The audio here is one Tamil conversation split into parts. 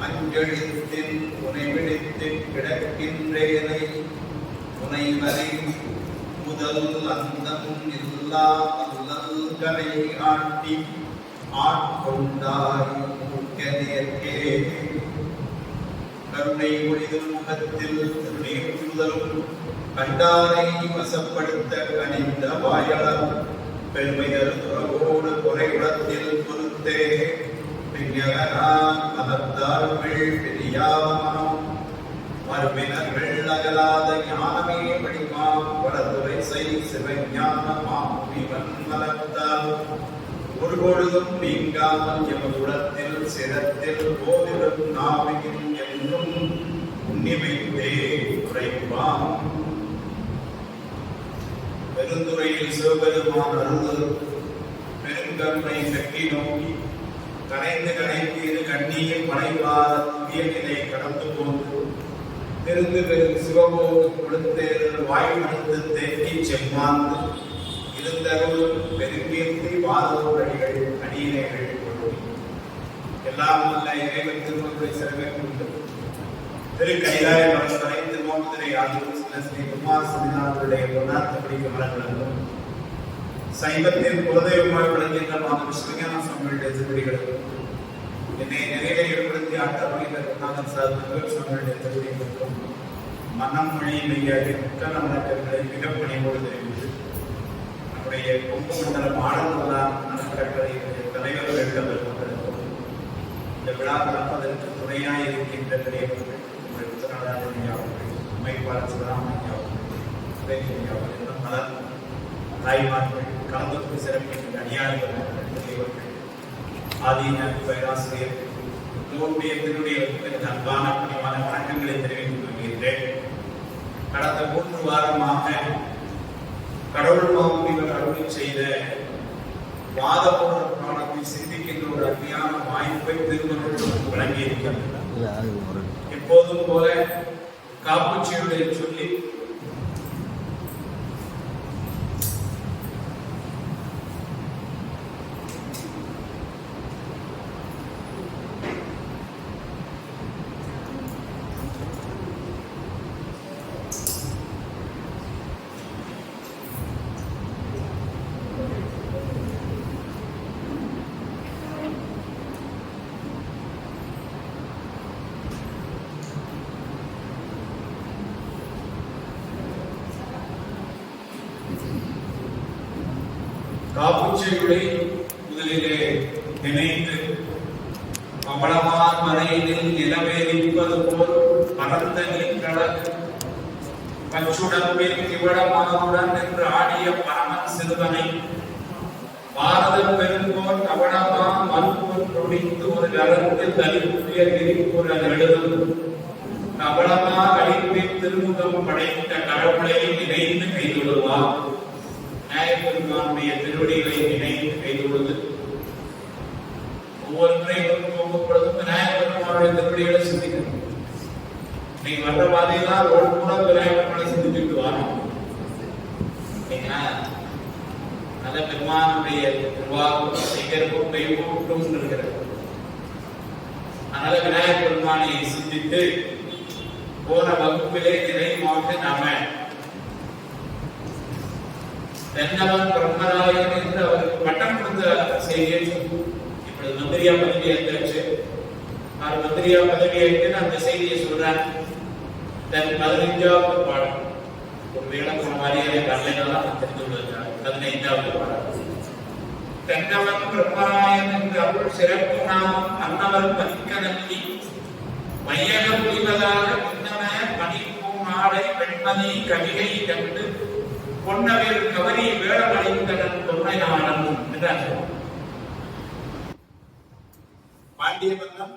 அஞ்செழுத்தின் உனைவிழித்து கிடக்கின்றேனை உனைவரை முதல் அந்தம் இல்லா அல்லல்களை ஆட்டி ஆட்கொண்டாய் முக்கனேற்கே கருணை ஒளிதும் முகத்தில் நீர்முதலும் கண்டாரை வசப்படுத்த கனிந்த வாயளம் பெருமையர் துறவோடு குறைவிடத்தில் பொறுத்தே மறுபினர்கள் அகலாத ஞானமே வடிமாம் வடதுரை செய் சிவஞானமாம் மலர்த்தால் ஒரு பொழுதும் நீங்காமல் எமதுடத்தில் சிரத்தில் போதிலும் நாவியும் என்றும் உன்னிமைத்தே உரைப்பாம். பெருந்துறையில் சிவபெருமான் அருள் பெருங்கருணை கட்டி நோக்கி கரைந்து கரைந்து இரு கண்ணீர் படைவாத திவ்யநிலை கடந்து போன்று திருந்து பெரும் சிவபோடு கொடுத்தேறு வாய்மணிந்து தேக்கி செம்மாந்து இருந்தருள் பெருங்கீர்த்தி வாதோரடிகள் அடியினைகள் கொண்டு எல்லாம் உள்ள இறைவன் திருமணத்தை சிறப்பு திரு கைலாய மலர்வரை திருமோமதுரை ஆதிக்கும் சில ஸ்ரீ குமார் சமிதாவுடைய பொன்னார்த்தபடி கமலங்களும் சைவத்தின் குலதெய்வமாக விளங்குகின்ற மாதம் சிவஞான சுவாமிகளுடைய திருவடிகளுக்கும் என்னை நிறைய ஏற்படுத்தி ஆட்டப்படிநாதன் சுவாமிகளுடைய திருவடிகளுக்கும் மனம் மொழி மெய்யாகிய முக்கன வணக்கங்களை மிக பணிவோடு தெரிவித்து நம்முடைய கொங்கு மண்டலம் ஆடல்தான் நலக்கட்டளையுடைய தலைவர் வேண்டவர்களுக்கும் இந்த விழா நடப்பதற்கு துணையாக இருக்கின்ற பெரியவர்கள் உங்களுடைய உத்தரநாடாஜன் அவர்கள் அமைப்பாளர் சிவராமையா அவர்கள் இன்னும் பலர் தாய்மார்கள் கலந்து சிறப்பிக்கின்ற அடியார்கள் பெரியவர்கள் ஆதீன பேராசிரியர் எல்லோருடைய திருடைய அன்பான பணிவான வணக்கங்களை தெரிவித்துக் கொள்கின்றேன். கடந்த 3 வாரமாக கடவுள் மாமுனிவர் அருள் செய்த வாதபோர புராணத்தை சிந்திக்கின்ற ஒரு அருமையான வாய்ப்பை திருமணம் வழங்கி இருக்கிறார். எப்போதும் போல காப்புச்சியுடைய சொல்லி காப்புச்செய்களை முதலிலே நினைத்து கமலமான் மலையினில் நிலவேறிப்பது போல் பரந்த நீர்க்கடல் பச்சுடம்பில் கிவடமானுடன் என்று ஆடிய பரமன் சிறுவனை பாரத பெருங்கோர் கவனமா மறுப்போர் நொடித்து ஒரு கரத்தில் தலிப்புய திரிப்புற எழுதும் கவனமா கழிப்பின் திருமுகம் படைத்த கடவுளை நினைந்து கைதொழுவார். நியாயப்பெருமானுடைய திருவடிகளை நினைத்து கைதொழுது ஒவ்வொன்றையும் பொழுதும் நியாயப்பெருமானுடைய திருவடிகளை சிந்திக்கணும். நீங்க வர்ற பாதையெல்லாம் ஒரு மூலம் விநாயகர்களை சிந்திச்சுட்டு வரணும். நல்ல பெருமானுடைய திருவாக்கும் சீக்கிரமும் கைகூட்டும் இருக்கிறது. அதனால விநாயகர் பெருமானை சிந்தித்து போன வகுப்பிலே நிறைவாக நாம தென்னவன் பிரம்மராயன் என்று அவருக்கு பட்டம் கொடுத்த செய்தியை இப்படி மந்திரியா பதவி ஏற்றாச்சு. அவர் மந்திரியா பதவி ஏற்று அந்த செய்தியை சொல்றார். தன் 15வது பாடம் ஒருவேளை போன மாதிரியே கல்லையெல்லாம் தெரிந்து கொள்கிறார். 15வது பாடம் தென்னவன் பிரம்மராயன் என்று அருள் சிறப்பு நாமம் அன்னவர் பதிக்க நம்பி மையகம் புரிவதாக முன்னம பணிப்பூம் ஆடை பெண்மதி கவிகை கண்டு பொன்னவேல் கவரி வேளமடைந்தனன் தொன்மையாளன் என்றார். பாண்டிய மன்னம்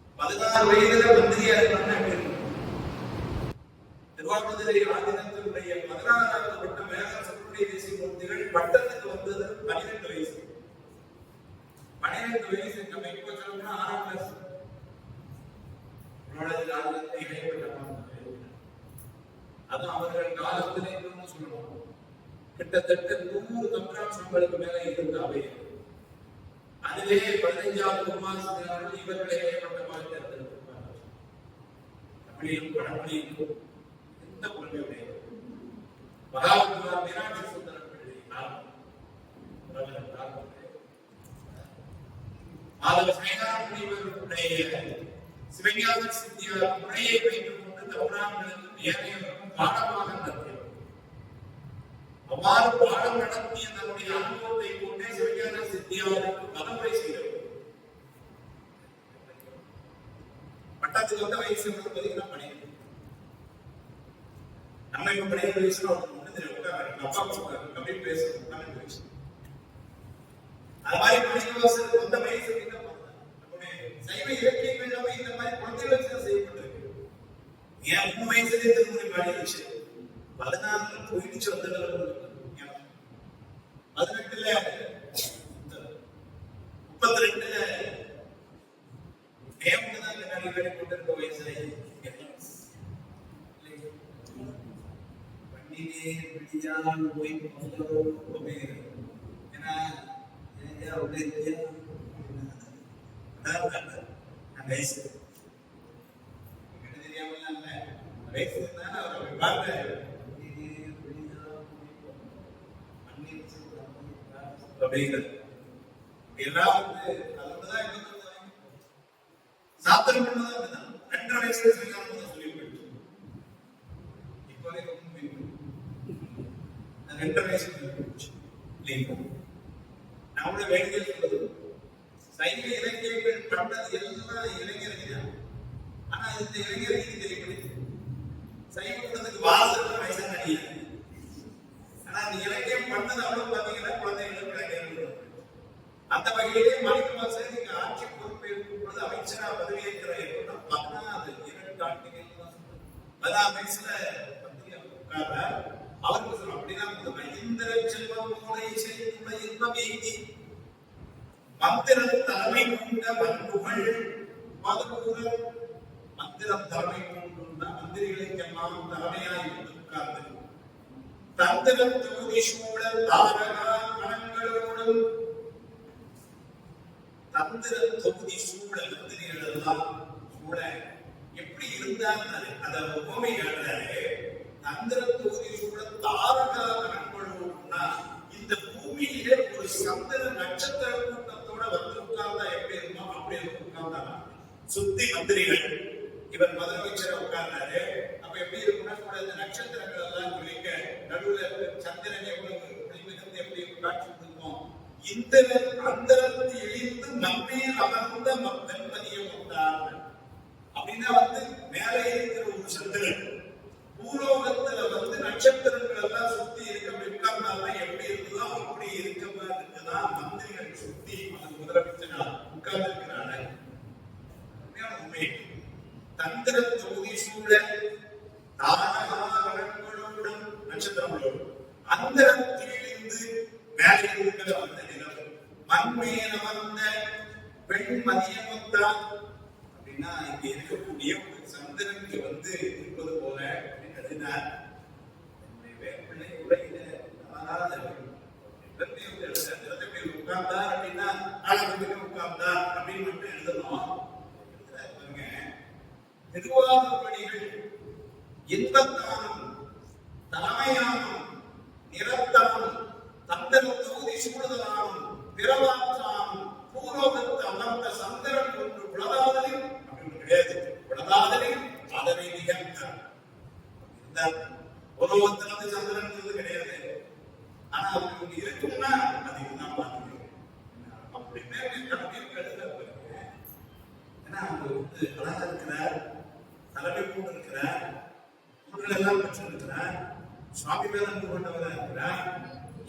16 வயதுல மந்திரியா இருக்காங்க. திருவாவூர் ஆதீனத்தினுடைய 16வது பட்டம் மேல சுப்பிரமணிய தேசிகமூர்த்திகள் பட்டத்துக்கு வந்தது 12 வயசு. 12 வயசு நம்ம இப்ப சொல்லணும்னா 6ஆம் கிளாஸ். அதுவும் அவர்கள் காலத்திலே சொல்லணும் கிட்டத்தட்ட 100 தந்திராட்சங்களுக்கு மேல இருந்த அவை. அதிலே 15வது குமாரசுந்தரர்கள் இவர்களை ஏற்பட்டமாக தேர்ந்தெடுத்திருப்பார்கள். தமிழிலும் வடமொழியிலும் எந்த குழந்தையுடைய மகாகுமார் மீனாட்சி சுந்தரம் பிள்ளை மாதவ சைனார முனிவர்களுடைய சிவஞான சித்தியார் முறையை வைத்துக் கொண்டு தவறாங்களுக்கும் ஏனையவருக்கும் பாடமாக நடத்தியவர். அவ்வாறு பாடம் நடத்திய தன்னுடைய அனுபவத்தை கொண்டே சிவஞான சித்தியாருக்கு பதவியை செய்தவர். பட்டத்துக்கு வந்த வயசு பார்த்தீங்கன்னா 12. நம்ம இப்ப 12 வயசுல அப்பா அப்படின்னு பேசணும். 12 வயசு அது மாதிரி 12 வருஷத்துக்கு வந்த வயசு சைவ இலக்கியங்கள் எல்லாமே இந்த மாதிரி குழந்தைகள் வச்சு செய்யப்பட்டிருக்கு. ஏன் 3 வயசுலேயே திருமுறை பாடிடுச்சு, 14 போயிடுச்சு வந்ததுல 18ல 32ல தேவதான் இந்த காரியங்களை கொண்டிருக்க வயசுல பண்ணினே பிடிச்சான் போய் ஏன்னா வயசு தெரியாம வயசு சாத்திரம் பண்ணதான் 2 வயசுல சொல்லி போயிடுச்சு. இப்போ 2 வயசு நம்மளோட வேண்டியது சொல்றது சைவ இலக்கியங்கள் பண்ணது எல்லாம் இளைஞர்கள். ஆனா இந்த இளைஞர்களுக்கு தெரியப்படுது சைவ பண்ணதுக்கு வாசல் வயசு கிடையாது. ஆனா அந்த இலக்கியம் பண்ணது அவ்வளவு பாத்தீங்கன்னா குழந்தைகளுக்கு இளைஞர்கள். அந்த வகையிலே மாணிக்கவாசகர் சார் நீங்க ஆட்சி பொறுப்பேற்கும் பொழுது அமைச்சரா பதவியேற்கிற 10ஆம் வயசுல அவருக்கு சொல்ல அப்படின்னா மகேந்திர செல்வம் மூளை செய்துள்ள இன்பம் எய்தி மந்திரம் தலைமை கொண்ட பண்புகள் மதுபூரல். மந்திரம் தலைமை கொண்டுள்ள மந்திரிகளுக்கெல்லாம் தலைமையாய் உட்கார்ந்து தந்திரம் தொகுதி சூழல் தாரகா மனங்களோடும் தந்திர தொகுதி சூழல் மந்திரிகள் எல்லாம் சூழ எப்படி இருந்தாங்க அத உபமை எழுதுறாரு. தந்திர தொகுதி சூழல் தாரகா மனங்களோடும்னா இந்த பூமியிலே ஒரு சந்திர நட்சத்திர கூட்டத்தோட வந்து உட்கார்ந்தா எப்படி இருக்கும் அப்படி உட்கார்ந்தாங்க சுத்தி மந்திரிகள். இவர் முதலமைச்சர் உட்கார்ந்தாரு. அப்ப எப்படி இருக்குன்னா கூட இந்த நட்சத்திரங்கள் எல்லாம் குறிக்க நடுவுல சந்திரன் எவ்வளவு மிகுந்து எப்படி காட்சி கொடுக்கும். இந்திரன் அந்தரத்து இழிந்து நம்மையில் அமர்ந்த வெண்மதியம் உண்டார்கள் அப்படின்னா வந்து மேலே இருக்கிற ஒரு சந்திரன் பூலோகத்துல வந்து நட்சத்திரங்கள் எல்லாம் சுத்தி இருக்க உட்கார்ந்தாலும் எப்படி இருக்குதோ அப்படி இருக்க மாதிரி இருக்குதான் மந்திரிகள் சுத்தி முதலமைச்சர் உட்கார்ந்து இருக்கிறாங்க. உண்மை தந்திர தொகுதி சூழல் தாரகாகளுடன் நட்சத்திரங்களோடு அந்தரத்திலிருந்து மேலே இருக்கிற அந்த நிலம் மண்மேல் அமர்ந்த பெண் மதியமத்தான் அப்படின்னா இங்க இருக்கக்கூடிய ஒரு சந்திரனுக்கு வந்து இருப்பது போல எழுதினார். வேப்பிள்ளை உலகில உட்கார்ந்தார் அப்படின்னா உட்கார்ந்தார் அப்படின்னு மட்டும் எழுதணும். திருவாரூர்படிகள் இன்பத்தானும் தலைமையானும் நிறத்தானும் தந்திர தொகுதி சூடுதலானும் பிறவாற்றானும் பூலோகத்து அமர்ந்த சந்திரன் ஒன்று உலகாதலில் அப்படின்னு கிடையாது. உலகாதலில் அதனை நிகழ்த்தார். உலோகத்தில் வந்து சந்திரன் கிடையாது. ஆனா அவங்களுக்கு இருக்கும்னா அது இதுதான் பார்த்துக்கணும். அப்படின்னு ஏன்னா அவங்க வந்து அழகா இருக்கிறார், தலைமை கூட இருக்கிறார், ஊர்கள் எல்லாம் பெற்று இருக்கிறார், சுவாமி மேல அன்பு கொண்டவராக இருக்கிறார்,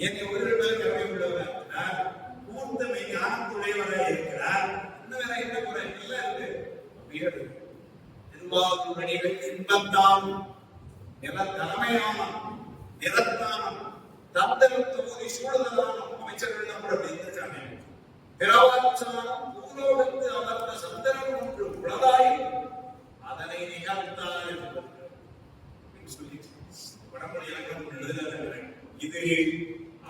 என்னை உயிர்கள் மேல கருணை உள்ளவராக இருக்கிறார், கூர்ந்தமை ஞானத்துடையவராக இருக்கிறார். இன்னும் வேற என்ன குறை எல்லாம் இருக்கு. திருப்பாதுமணிகள் இன்பத்தான் நில தலைமையான நிலத்தான தந்தல் தொகுதி சூழலான அமைச்சர்கள் கூட அப்படி இருக்காங்க. பிறவாச்சாரம் பூலோகத்து அமர்ந்த சந்தனம் ஒன்று உலகாய் அதனை நிகழ்த்தார் சொல்லி வடமொழி இலக்கணம் எழுதுகிறார். இது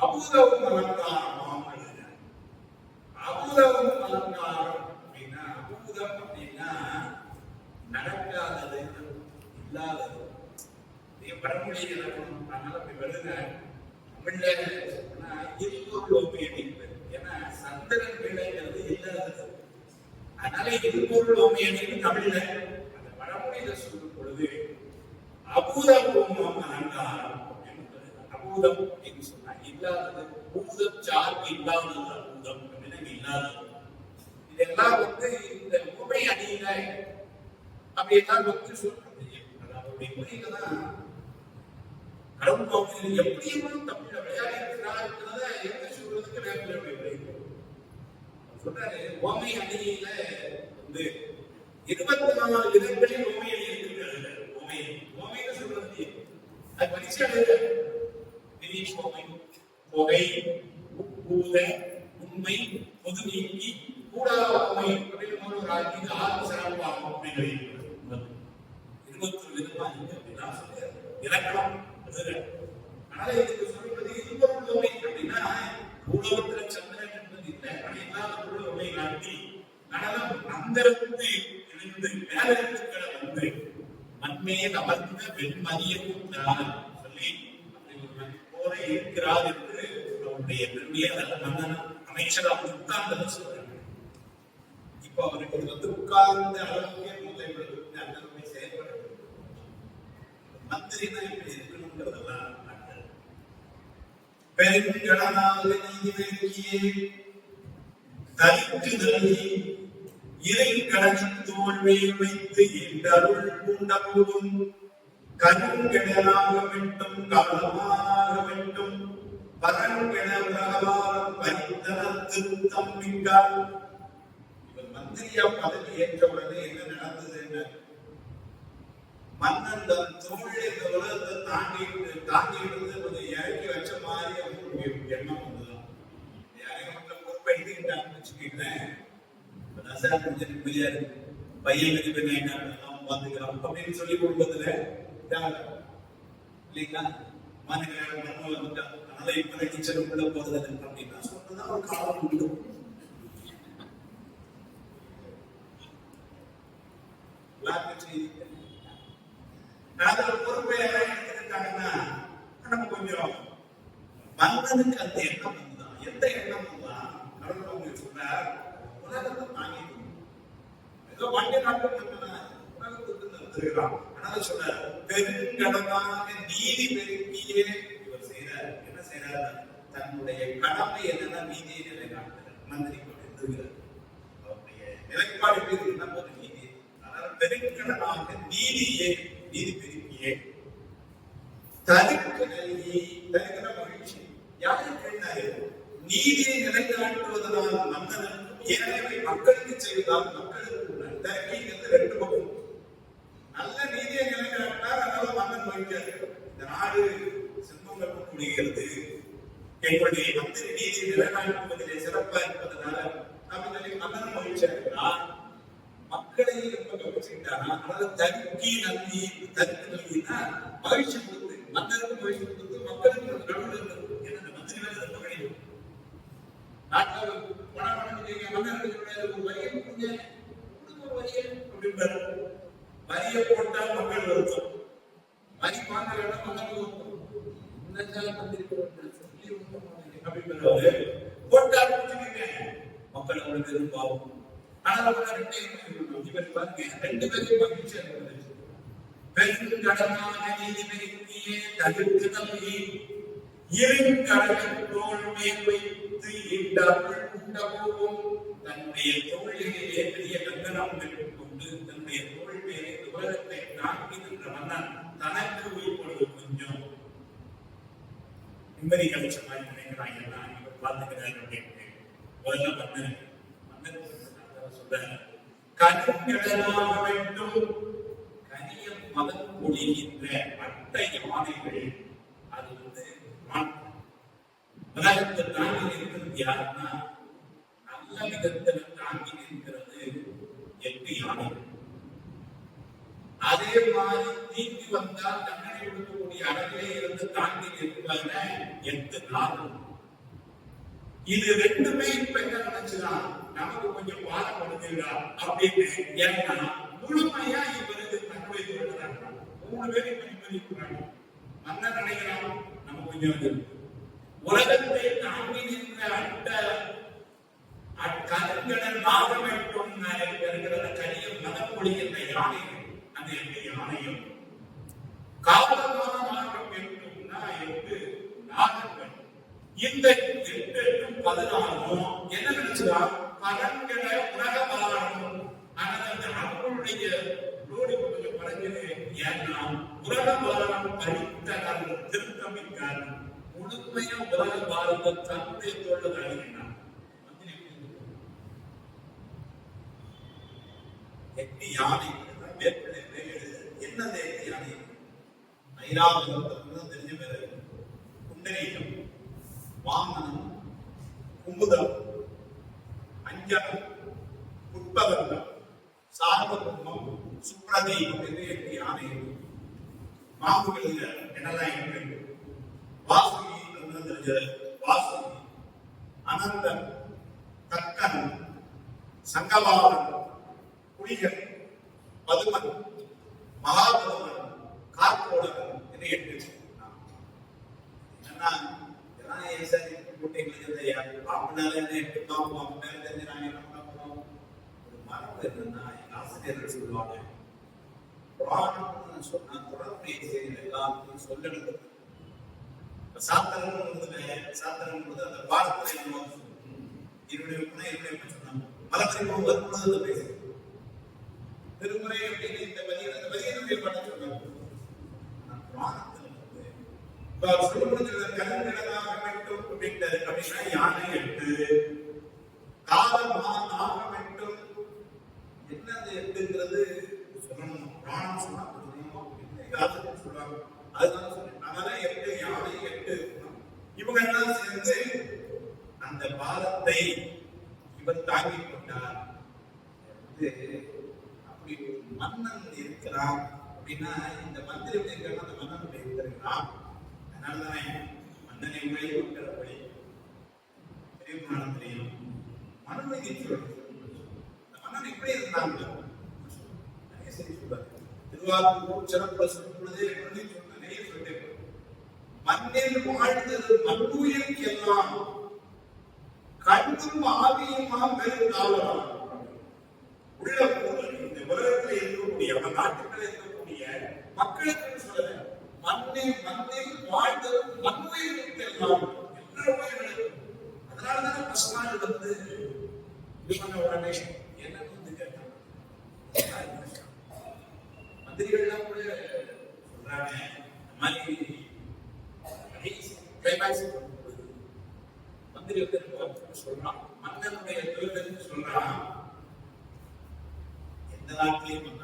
அபூதவும் அலங்காரமாம் எழுதுகிறார். அபூதவும் அலங்காரம் அப்படின்னா அபூதம் அப்படின்னா நடக்காதது இல்லாதது. வடமொழி இலக்கணம் அதனால அப்படி எழுதுகிறார். தமிழ்ல இருபொருள் அப்படிங்கிறது ஏன்னா சந்திரன் விளைங்கிறது இல்லாதது. அதனால இருபொருள் ஓமையடின்னு தமிழ்ல அந்த வடமொழியில சொல்லும் பொழுது அபூதபூர்வம் அலங்காரம் அபூதம் அப்படின்னு சொன்னா இல்லாதது. பூதம் சார்பு இல்லாதது அபூதம் அப்படின்னா இல்லாதது. இதெல்லாம் இந்த உமை அணியில அப்படி எல்லாம் சொல்றது. அதாவது முறையில தான் கடவுள் எப்படியும் தமிழ விளையாடி இருக்கிறாருன்றத எப்படி சொல்றதுக்கு நேரம் சொல்றாரு. ஓமை அணியில 24 இடங்களில் ஓமை அணி இருக்கிறது. ஓமைன்னு சொல்றது அது பரிசு ஓமை தொகை பூத உண்மை பொது நீக்கி கூடாத ஓமை அப்படின்னு ஒரு 6 சிறப்பாகும் ஓமைகள் 21 விதமா இருக்கு அப்படின்னா இலக்கணம். அதனால இதுக்கு சொல்றது இருபொருள் ஓமை அப்படின்னா பூலோகத்துல சந்திரன் என்பது இல்லை. இல்லாத பொருள் ஓமை காட்டி நடனம் அந்தரத்து இருந்து மேலெழுத்துக்களை மண்மேல் அமர்ந்த வெண்மதியும் சொல்லி அப்படி ஒரு போரை இருக்கிறார் என்று அவருடைய பெருமையை மன்னன் அமைச்சராக உட்கார்ந்து சொல்றாங்க. இப்ப அவருக்கு உட்கார்ந்த அளவுக்கே முதல்வர்கள் செயல்பட மந்திரினா இப்படி இருக்கணுங்கிறதெல்லாம் பெருங்கடனாக நீதியே தரித்து நல்கி இறை கடலின் தோல்வியை வைத்து என்றருள் பூண்டபோதும் கருங்கடலாக வெட்டும் காலமாக வெட்டும் பரங்கடலாக பரிந்தன திருத்தம் மிக்கார். இவர் மந்திரியா பதவி ஏற்ற உடனே என்ன நடந்தது? என்ன மன்னன் தன் தோழை இந்த உலகத்தை தாண்டி இருந்து கொஞ்சம் இறக்கி வச்ச மாதிரி அவங்களுடைய எண்ணம் வந்துதான். யாரையும் பொறுப்பை எடுத்துக்கிட்டான்னு வச்சுக்கிட்டேன். கொஞ்சம் நிம்மதியா இருக்கு. பையன் என்ன பாத்துக்கலாம் அப்படின்னு சொல்லி கொடுப்பதுல இல்லைங்களா? மாநில வந்துட்டா அதனால இப்ப கிச்சன் உள்ள போறது அப்படின்னா சொன்னதான் ஒரு காலம் உண்டு. பொறுப்பை எடுத்துக்கிட்டாங்கன்னா நம்ம கொஞ்சம் மன்னனுக்கு அந்த எண்ணம் வந்துதான். எந்த எண்ணம் தான் கடவுள் சொன்னார், உலகத்தை தாங்கிட்டு ஏதோ வண்டி நாட்கள் உலகத்துக்கு நிறுத்துகிறான். அதனால சொன்னார், பெருங்கடனாக நீதி பெருக்கியே இவர் செய்யறார். என்ன செய்யறாரு? தன்னுடைய கடமை என்னன்னா நீதியை நிலைநாட்டுகிறார். மந்திரி கொண்டிருக்கிறார். அவருடைய நிலைப்பாடு பேர் என்ன ஒரு நீதி. அதனால பெருங்கடனாக நீதியே நீதி பெருக்கியே தருக்கு நல்கி தருகிற மகிழ்ச்சி. யாருக்கு நீதியை நிலைநாட்டுவதனால் மன்னனுக்கும் ஏழையை மக்களுக்கு செய்வதால் மக்களுக்கு தருக்கிங்கிறது 2 பக்கம். நல்ல நீதியை நிலைநாட்டினார். அதனால மன்னன் மகிழ்ச்சி. இந்த நாடு செல்வங்கள் முடிகிறது. எங்களுடைய மந்திரி நீதியை நிலைநாட்டுவதிலே சிறப்பா இருப்பதனால மன்னன் மகிழ்ச்சியா இருக்கிறார். மக்களை ரொம்ப கவனிச்சுக்கிட்டானா அதனால தருக்கி நல்கி தருக்கு நல்கினா மகிழ்ச்சி கொடுத்து மன்னருக்கு மகிழ்ச்சி கொடுத்து மக்களுக்கு நடுவில் இருந்தது. மந்திரி வேலை ரொம்ப கிடையாது. நாட்டில் பணம் பண்ணி மன்னருக்கு ஒரு வரியை கொடுங்க ஒரு வரியை அப்படின்றாரு. வரியை போட்டால் மக்கள் வருத்தம், வரி வாங்கலன்னா மக்கள் வருத்தம். அப்படின்றாரு. போட்டால் மக்கள் அவங்களுக்கு எதிர்பார்க்கும். ஆனால் 2 பேரும் மகிழ்ச்சியா இருந்தது. பெருங்கடனாக நீதி பெருக்கியே தவிர்த்து நல்கி இருங்கடலின் தோள் மேல் வைத்து ஈண்டருள் உண்டபோதும் தன்னுடைய தோளிலே பெரிய கங்கணம் பெற்றுக் கொண்டு தன்னுடைய தோள் மேலே உலகத்தை தாங்கி நின்ற மன்னன் தனக்கு இப்பொழுது கொஞ்சம் நிம்மதி கழிச்சமாய் நினைக்கிறாங்க. நான் இவர் பார்த்துக்கிறாங்க அப்படின்னு முதல்ல மன்னன் சொல்ற கருங்கடலாக வேண்டும். மதம் பொழிகின்ற அட்டை யானைகள். அது உலகத்தை தாங்கி நிற்கிறது யாருன்னா நல்ல விதத்தில் தாங்கி நிற்கிறது 8 யானைகள். அதே மாதிரி தீங்கி வந்தால் தண்டனை கொடுக்கக்கூடிய அளவிலே இருந்து தாங்கி நிற்பாங்க 8 நாளும். இது ரெண்டுமே இப்ப என்ன நினைச்சுதான் நமக்கு கொஞ்சம் பாடப்படுதுங்களா அப்படின்னு. ஏன்னா முழுமையா இவருக்கு தன்னுடைய சொல்றாங்க 3 பேரும் நிம்மதிக்கிறாங்க. மன்னர் நினைக்கிறான் நம்ம கொஞ்சம் உலகத்தை தாங்கி நின்ற கருங்கடல் நாகமெட்டும் இருக்கிற கரிய மதம் பொழிகின்ற யானைகள். அந்த 8 யானையும் காலமான மார்க்கம் இருக்கும்னா 8 நாகங்கள். இந்த 8 16 என்ன நினைச்சா கரங்கட உலக வாழணும். ஆனால் அந்த அவர்களுடைய லோடி கொஞ்சம் பறக்குது. ஏன்னா உலக வாழம் படித்த திருத்தமிக்கார் முழுமையா உலக வாழத்தை தன்னுடைய தோழர் அழிகிறார். 8 யானைகள் என்ன 8 யானை? ஐராவதம் தெரிஞ்ச பேரு குண்டரீகம், வாமனம், குமுதம், அஞ்சனம், புட்பகந்தம், சார்வகும்பம், சுப்ரதீபம் என்று 8 யானைகள். மாங்குகளில் என்னெல்லாம் இருக்கு? வாசுகி தெரிஞ்சது வாசுகி, அனந்தன், தக்கன், சங்கவாரன், புலிகன், பதுமன், மகாபதுமன், கார்கோடகன் என்று 8. என்னன்னா இதெல்லாம் ஏன் சார் கூட்டைகள் அப்படின்னால 8 பார்ப்போம் அப்படின்னு தெரிஞ்சு நாங்க என்ன பார்ப்போம். ஒரு மரபு என்னன்னா எங்க ஆசிரியர்கள் சொல்லுவாங்க, புராணம்னு சொன்னா தொடர்புடைய செய்திகள் எல்லாத்தையும் சொல்லணும். சாத்திரம் அந்த பாடத்துல என்னுடைய சொன்னாங்க. மலப்பரிபம் வரும்பொழுது பேசுறேன் திருமுறை அப்படின்னு இந்த பதியனுடைய பாடம் சொன்னாங்க. கருங்கடலாக மட்டும் அப்படின்னா யானை 8, காலமா நாகமெட்டும் என்னது 8ங்கிறது சொல்லணும். பிராணம் சொன்னா சொல்லுவாங்க. அதுதான் சொல்றேன். அதனால 8 யானை 8 இவங்க எல்லாம் சேர்ந்து அந்த பாலத்தை இவர் தாங்கிக் கொண்டார். அப்படி ஒரு மன்னன் இருக்கிறான் அப்படின்னா இந்த மந்திரி அந்த மன்னன் இருக்கிறான். அதனாலதானே மன்னனை வழி மக்கள் வழி தெரியும். மனுநீதி இந்த மன்னன் எப்படி இருந்தாங்க சொல்றாரு. திருவாரூர் சிறப்பு சொல்லும் பொழுதே நிறைய சொல்லிட்டேன். மண்ணில் வாழ்ந்தது மண்ணுயிருக்கு எல்லாம் கண்ணும் ஆவியுமா பெருங்காவலாம். உள்ள இந்த உலகத்தில் இருக்கக்கூடிய நாட்டுகளில் இருக்கக்கூடிய மக்களுக்கு சொல்ல மண்ணில் வாழ்ந்தது மண்ணுயிருக்கு எல்லாம் எல்லா உயிர்களுக்கும். அதனாலதான் பசுமாடு இது பண்ண உடனே என்ன கேட்டாங்க மந்திரிகள்லாம் கூட சொல்றாங்க. இந்த மாதிரி மந்திரி சொல்றான், மன்னனுடைய தொழில் சொல்றான். எந்த நாட்டிலையும்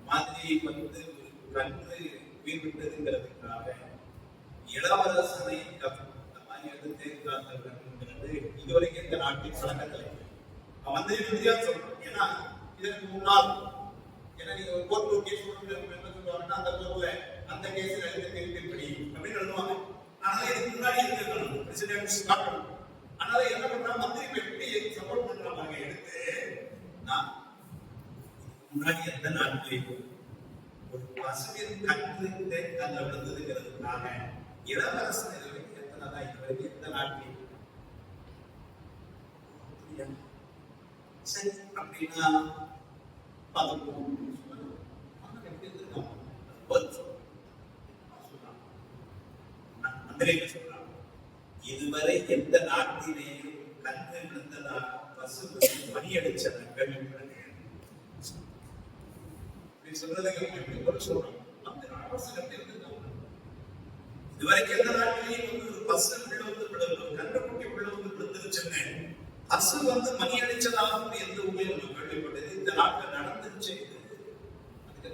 மாதிரி கன்று உயிர் விட்டதுங்கிறதுக்காக இளவரசனை இந்த மாதிரி தேர்ந்தெடுக்கிறது இதுவரைக்கும் இந்த நாட்டின் பழக்கத்தில் மந்திரியா சொல்றோம். ஏன்னா இதற்கு முன்னால் நீங்க ஒரு கோர்ட் கேஸ் என்ன சொல்லுவாங்கன்னா அந்த கோர்ட்ல அந்த கேஸ்ல தீர்ப்பின்படி அப்படின்னு எழுதுவாங்க. அதனால இதுக்கு முன்னாடி இருக்கணும் பிரசிடென்ட் காட்டணும். அதனால என்ன பண்றாங்க மந்திரி எப்படி சப்போர்ட் பண்றாங்க எடுத்து நான் முன்னாடி எந்த நாட்டிலையும் ஒரு பசுவின் கற்று தேர்தல் விழுந்ததுங்கிறதுக்காக இளவரசன் எத்தனைதான் இதுவரைக்கும் எந்த நாட்டிலையும் சரி அப்படின்னா இதுவரை எந்த நாட்டிலேயும் கற்று விழுந்ததாக பசு பணியடிச்சவர்கள் இதுவரைக்கும் எந்த நாட்டிலேயும் பசு விழுந்து விழுந்தோம் கண்டுபிடி விழுந்து விழுந்துருச்சுன்னு அசு மணி அடிச்சதாகவும் எந்த உபயோகம் கேள்விப்பட்டது இந்த நாட்டில் நடந்துருச்சு. அதுக்கு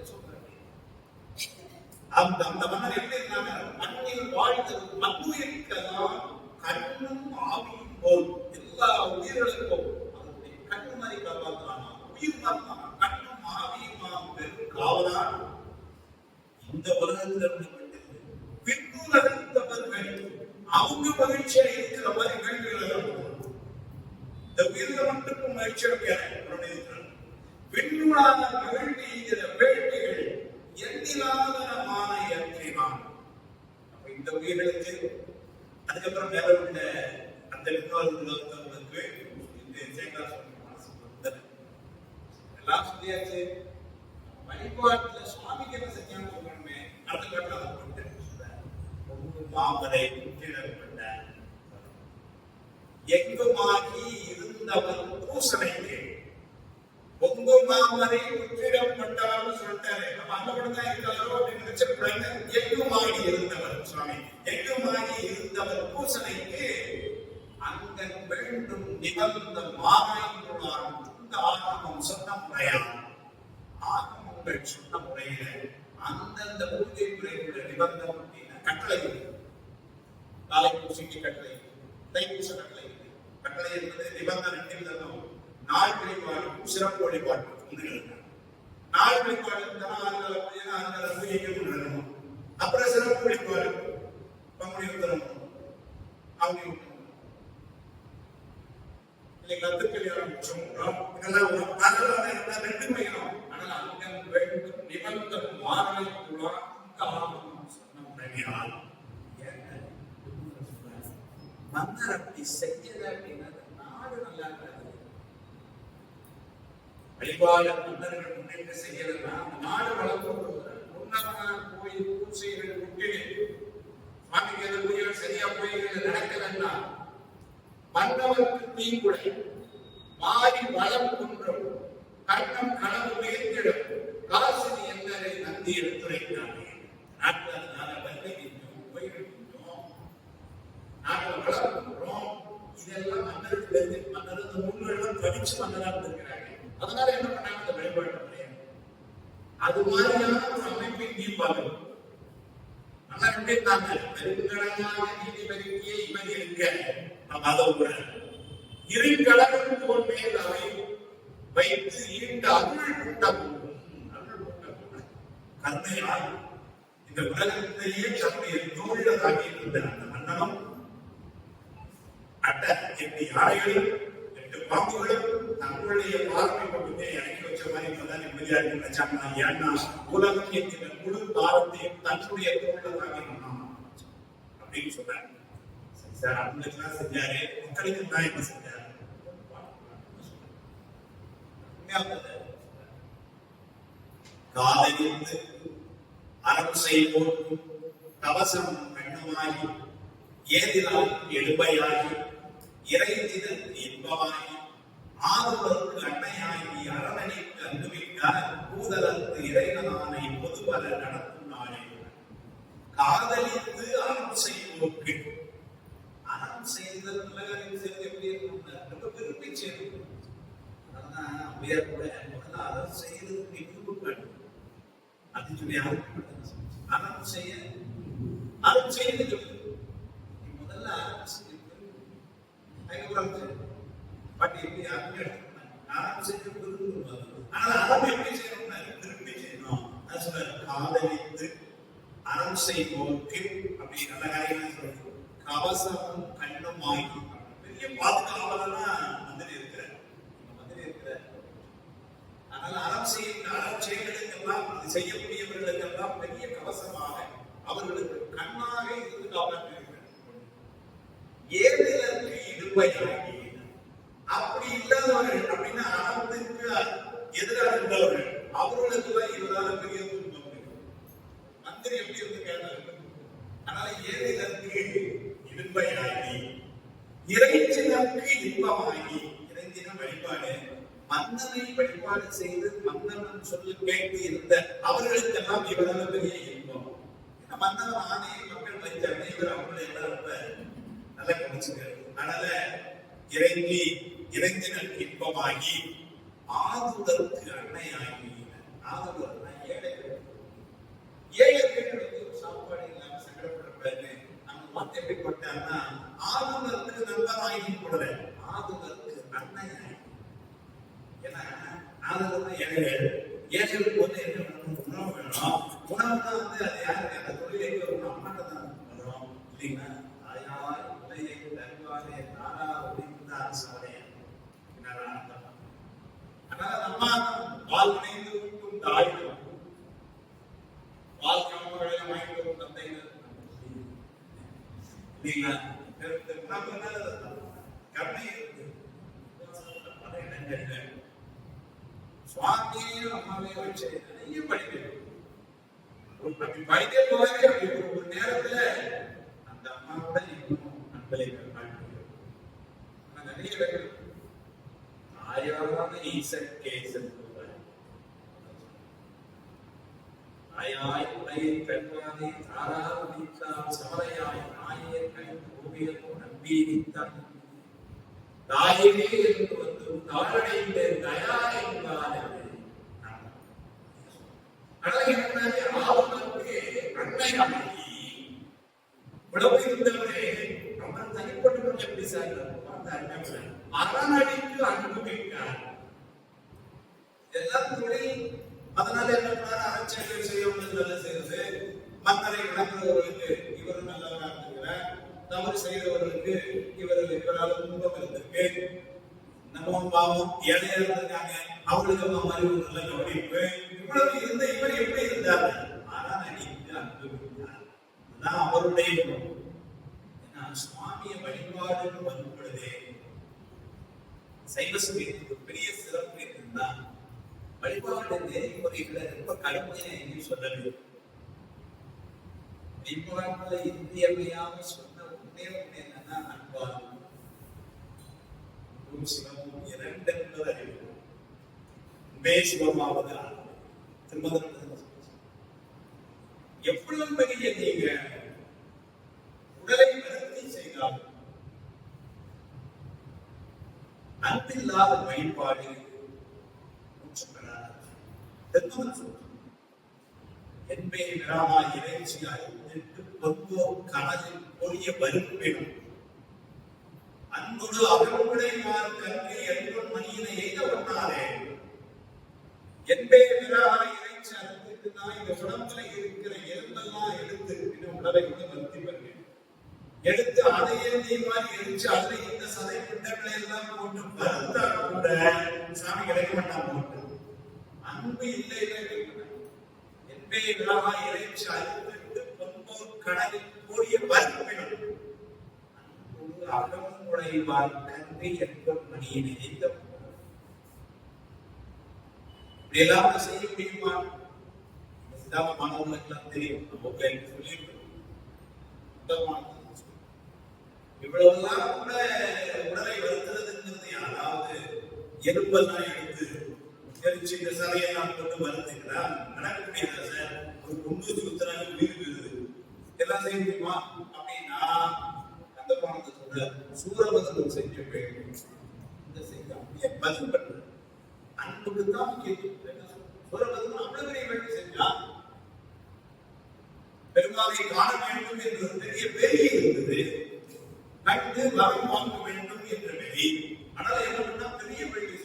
அந்த அந்த மன்னர் எப்படி இருந்தாங்க? மண்ணில் வாழ்ந்தது மண்ணுயிர்க்கெல்லாம் கண்ணும் ஆவியும் போல் எல்லா உயிர்களுக்கும் அதனுடைய கண்ணு மாதிரி காப்பாற்றானா, உயிர் காப்பானா, கண்ணும் ஆவியுமா பெரும் காவலான் இந்த உலகத்தில் விண்ணுலகத்தவர்கள் அவங்க மகிழ்ச்சியா இருக்கிற மாதிரி கேள்விகள் இந்த உயிரில மட்டும் மகிழ்ச்சி இருக்கிறார். விண்ணுலாத மகிழ்ச்சிகிற வேள்விகள் எண்ணிலாதனமான இயற்றினான். அப்ப இந்த உயிர்களுக்கு அதுக்கப்புறம் மேல உள்ள அந்த விண்ணுலகத்தவர்களுக்கு இந்த சேகர் எல்லாம் சொல்லியாச்சு. வழிபாட்டுல சுவாமிக்கு என்ன செஞ்சான்னு சொல்லணுமே, அடுத்த காட்டில் அதை போட்டு மாமரை முற்றிடப்பட்ட எங்குமாகி இருந்தவர் பூசணைக்கு பொங்கு மாமரை முற்றிடப்பட்டார்னு சொல்லிட்டாரு. நம்ம அங்க கூட தான் இருக்காரோ அப்படின்னு நினைச்சிருக்காங்க. எங்குமாகி இருந்தவர் சுவாமி, எங்குமாகி இருந்தவர் பூசணைக்கு அங்கன் வேண்டும் நிகழ்ந்த மாறாய்ந்துள்ளார். இந்த ஆகமம் சொன்ன முறையா, ஆகமங்கள் சொன்ன முறையில அந்தந்த பூஜை முறைகளுடைய நிபந்தம் கட்டளை, காலை பூசைக்கு கட்டளை, தைப்பூச கட்டளை. கட்டளை என்பது நிபந்தனை நிமிடம். நாள் வழிபாடு சிறப்பு வழிபாடு நாள் வழிபாடு பூஜைக்கு நடக்கணும். அப்புறம் சிறப்பு வழிபாடு பங்குனி உத்தரம் அவங்க கத்துக்கல்யாணம் ரெண்டு மையம். ஆனால் அங்கம் வேண்டும் நிபந்தம் மாறலை மன்னர் அப்படி செய்யல அப்படின்னா நாடு நல்லா இருக்காது. வழிபாடு மன்னர்கள் முன்னேற்ற செய்யலன்னா நாடு வளர்ந்து முன்னவனார் கோயில் பூசைகள் விட்டு சுவாமிக்கு எந்த பூஜைகள் சரியா போய்கள் நடக்கலன்னா மன்னவருக்கு தீங்குடை மாறி வளம் குன்றும் கண்ணம் கனவு உயர்த்திடும் காசினி என்பதை நந்தி எடுத்துரைக்கிறார்கள். நாட்டில் அதனால வந்திருக்கின்றோம், போயிருக்கின்றோம், நாட்டில் வளர்க்கின்றோம். இதெல்லாம் மன்னருக்கு மன்னர் இந்த முன்னெல்லாம் படிச்சு மன்னராக இருந்திருக்கிறாங்க. அதனால என்ன பண்ணாங்க? இந்த வழிபாடு முறையாக அது மாதிரியான ஒரு அமைப்பின் நீப்பாங்க. மன்னர் எப்படி இருந்தாங்க? பெருங்கடனாக நீதிபதிக்கே இவர் இருக்க இருங்கடலும் போல் மேல் அவை வைத்து ஈண்ட அருள் கூட்டம் கருணையால் இந்த உலகத்திலேயே தன்னுடைய தோழராகி இருந்த அந்த மன்னனும் அட்ட 8 யானைகளும் 8 பாம்புகளும் தங்களுடைய பார்வை பக்கத்தை இறக்கி வச்ச மாதிரி இப்பதான் நிம்மதியா நினைச்சாங்க. ஏன்னா உலகம் என்கிற முழு பாரத்தையும் தன்னுடைய தோழராகி அப்படின்னு சொன்னாங்க. சார் அவங்களுக்குலாம் செஞ்சாரு, மக்களுக்கு தான் என்ன செஞ்சாரு? காலையிலிருந்து அறம் செய்வோம் கவசம் கண்ணுமாகி ஏதினால் எழுபையாகி இறைத்திதன் இன்பமாகி ஆறுவருக்கு அன்னையாகி அரவணைக்கு அன்புமிக்கார் பூதலத்து இறைவனானை பொதுவர நடத்தும் நாளே காதலித்து அறம் செய்வோருக்கு அறம் செய்தல் உலகில் செய்வது எப்படி இருக்கும்? ரொம்ப விரும்பி செய்யணும். அதனால அவ்வையார் கூட முதல்ல அறம் செய்யறதுக்கு நீ விருப்பப்படும் அப்படின்னு சொல்லி அறம் செய்ய அறம் செய்யறது சொல்லு. நீ முதல்ல அறம் செய்ய பட் எப்படி அறம் எடுத்துக்கணும்? அறம் செய்ய விரும்புவாங்க. ஆனால் அறம் எப்படி செய்யணும்னா விரும்பி செய்யணும். அது சொல்ல காதலித்து அறம் செய்வோருக்கு அப்படி நல்ல காரியங்கள் சொல்லுங்க. கவசமும் கண்ணும் ஆகி பெரிய பாதுகாவலனா மந்திரி இருக்கிறார். அதனால அறம் செய்யறதுக்கெல்லாம் அது செய்யக்கூடியவர்களுக்கெல்லாம் பெரிய கவசமாக அவர்களுக்கு கண்ணாக இருந்து காப்பாற்றிருக்கிறார். ஏதிலருக்கு இடுப்பையாகி அப்படி இல்லாதவர்கள் அப்படின்னா அறத்திற்கு எதிராக இருந்தவர்கள் அவர்களுக்கு இவரால் பெரிய துன்பம். மந்திரி எப்படி இருந்து கேட்டார்கள். அதனால ஏதிலருக்கு இன்பையாகி இறைச்சினருக்கு இன்பமாகி இறைச்சின வழிபாடு மன்னனை வழிபாடு செய்து மன்னன் சொல்லு கேட்டு இருந்த அவர்களுக்கெல்லாம் இவரால் பெரிய இன்பம். மன்னன் ஆணையை மக்கள் வைத்த அனைவர் அவங்களை எல்லாம் ரொம்ப நல்லா கவனிச்சுக்கிறார். அதனால இறைஞ்சினருக்கு இன்பமாகி ஆதுதற்கு அன்னையாகி ஆதுதல் ஏழைகள் பார்த்து எப்படி போட்டான்னா, ஆளுநருக்கு நண்பனாகி போடல, ஆளுநருக்கு அண்ணன். ஏன்னா ஆளுநர் ஏழைகள், ஏழைகளுக்கு வந்து என்ன வேணும்? உணவு வேணும். உணவுனா வந்து அது யாருக்கு? அந்த தொழிலுக்கு ஒரு அம்மாட்ட தான் வரும் இல்லைங்களா? தாயாய் உலையை தருவாரே தாரா அப்படின்னு அரசாணைய. அதனால நம்ம பால் நினைந்து ஊட்டும் தாயிடம், பால் கம்பங்களை வாங்கிட்டு தந்தை இல்லைங்களா? கருணை இருக்கு. சுவாமியும் அம்மாவையும் வச்சு நிறைய படிக்கணும். அப்படி படிக்க போதே ஒரு நேரத்துல அந்த அம்மாவோட இன்னும் அன்பலை நிறைய இடங்கள் தாயான ஈசற்கேசன் தாயாய் உலகை கல்வானே தாரா நீத்தால் சமரையாய் நாயே கழித்து ஓவியமோ நம்பீனித்தான் தாயிலே என்று வந்து தாழடைந்த தயா என்பார். அழகினாலே ஆவலுக்கு அன்னை அமர்த்தி உழவு இருந்தவரே அவர் தனிப்பட்டு எப்படி சார் அரணடிக்கு அன்பு வைத்தார். எல்லாம் தொழில். அதனால என்ன பண்ணாரு? அறச்செயல்கள் செய்யவங்களுக்கு நல்ல செய்யறது, மன்னரை வணங்குறவர்களுக்கு இவர் நல்லவராக இருக்கிறார், தவறு செய்தவர்களுக்கு இவரால் துன்பம் இருந்திருக்கு, நம்ம பாவம் ஏழையா இருந்திருக்காங்க, அவங்களுக்கு மாதிரி ஒரு நல்ல கவனிப்பு. இவ்வளவு இருந்த இவர் எப்படி இருந்தார்? அரணடிக்கு அன்பு வைத்தார். அதான் அவருடைய குணம். ஏன்னா சுவாமிய வழிபாடுன்னு வரும் பொழுதே சைவ சமயத்துக்கு பெரிய சிறப்பு இருந்தா வழிபாடு நெறிமுறைகளை ரொம்ப கடுமையா எங்கேயும் சொல்லவில்லை. வழிபாட்டுல இன்றியமையாம சொன்ன ஒன்னே ஒண்ணு என்னன்னா அன்பாகும் சிவமும் இரண்டு என்பது அறிவு. அன்பே சிவமாவது திருமணம் எவ்வளவு பெரிய நீங்க உடலை வருத்தி செய்தாலும் அன்பில்லாத வழிபாடு என்பே விராமா இறைச்சியாய் பொன்போ கடலில் பொழிய வருப்பினும் அன்புடு அகமுடைமார் கல்வி என்பன் மணியினை எய்த ஒன்றாரே. என்பே விராமா இறைச்சி அறுத்துட்டுனா இந்த உடம்புல இருக்கிற எலும்பெல்லாம் எடுத்து உடலை வந்து வருத்தி வருவேன். எடுத்து அதையே நீ மாதிரி எரிச்சு அதுல இந்த சதை பிண்டங்களை எல்லாம் போட்டு வருத்தா கூட சாமி கிடைக்க மாட்டான் போட்டு. அன்பு இல்லை என்பே விழாவா இறைச்சி அறுத்து பொன்போர் கடலில் கூடிய வருப்பினும் அன்போடு அகமுடைவார் கல்வி என்பன் மணியினை எய்த இப்படி எல்லாம் செய்ய முடியுமா? சிதாப மாணவர்களுக்கெல்லாம் தெரியும். நம்ம சொல்லியிருக்கோம். இவ்வளவுதான் கூட உடலை வருத்துறதுங்கிறது, அதாவது எலும்பெல்லாம் எடுத்து எரிச்சு இந்த சதையெல்லாம் போட்டு வருத்துக்கிறா நடக்க முடியாது சார். ஒரு கொண்டு சுத்துறாங்க, உயிர் போயிருது, எல்லாம் செய்ய முடியுமா அப்படின்னா அந்த பாடத்தை சொல்ற சூரபதம் செஞ்ச வேண்டும். இந்த செய்ய அப்படியே பதில் பண்ற அன்புக்கு தான் முக்கியத்துவம். சூரபதம் அவ்வளவு பெரிய வேண்டி செஞ்சா பெருமாளை காண வேண்டும் என்ற பெரிய வெறி இருந்தது. கண்டு வரம் வாங்க வேண்டும் என்ற வெறி. ஆனால் என்ன பண்ணா பெரிய வேண்டி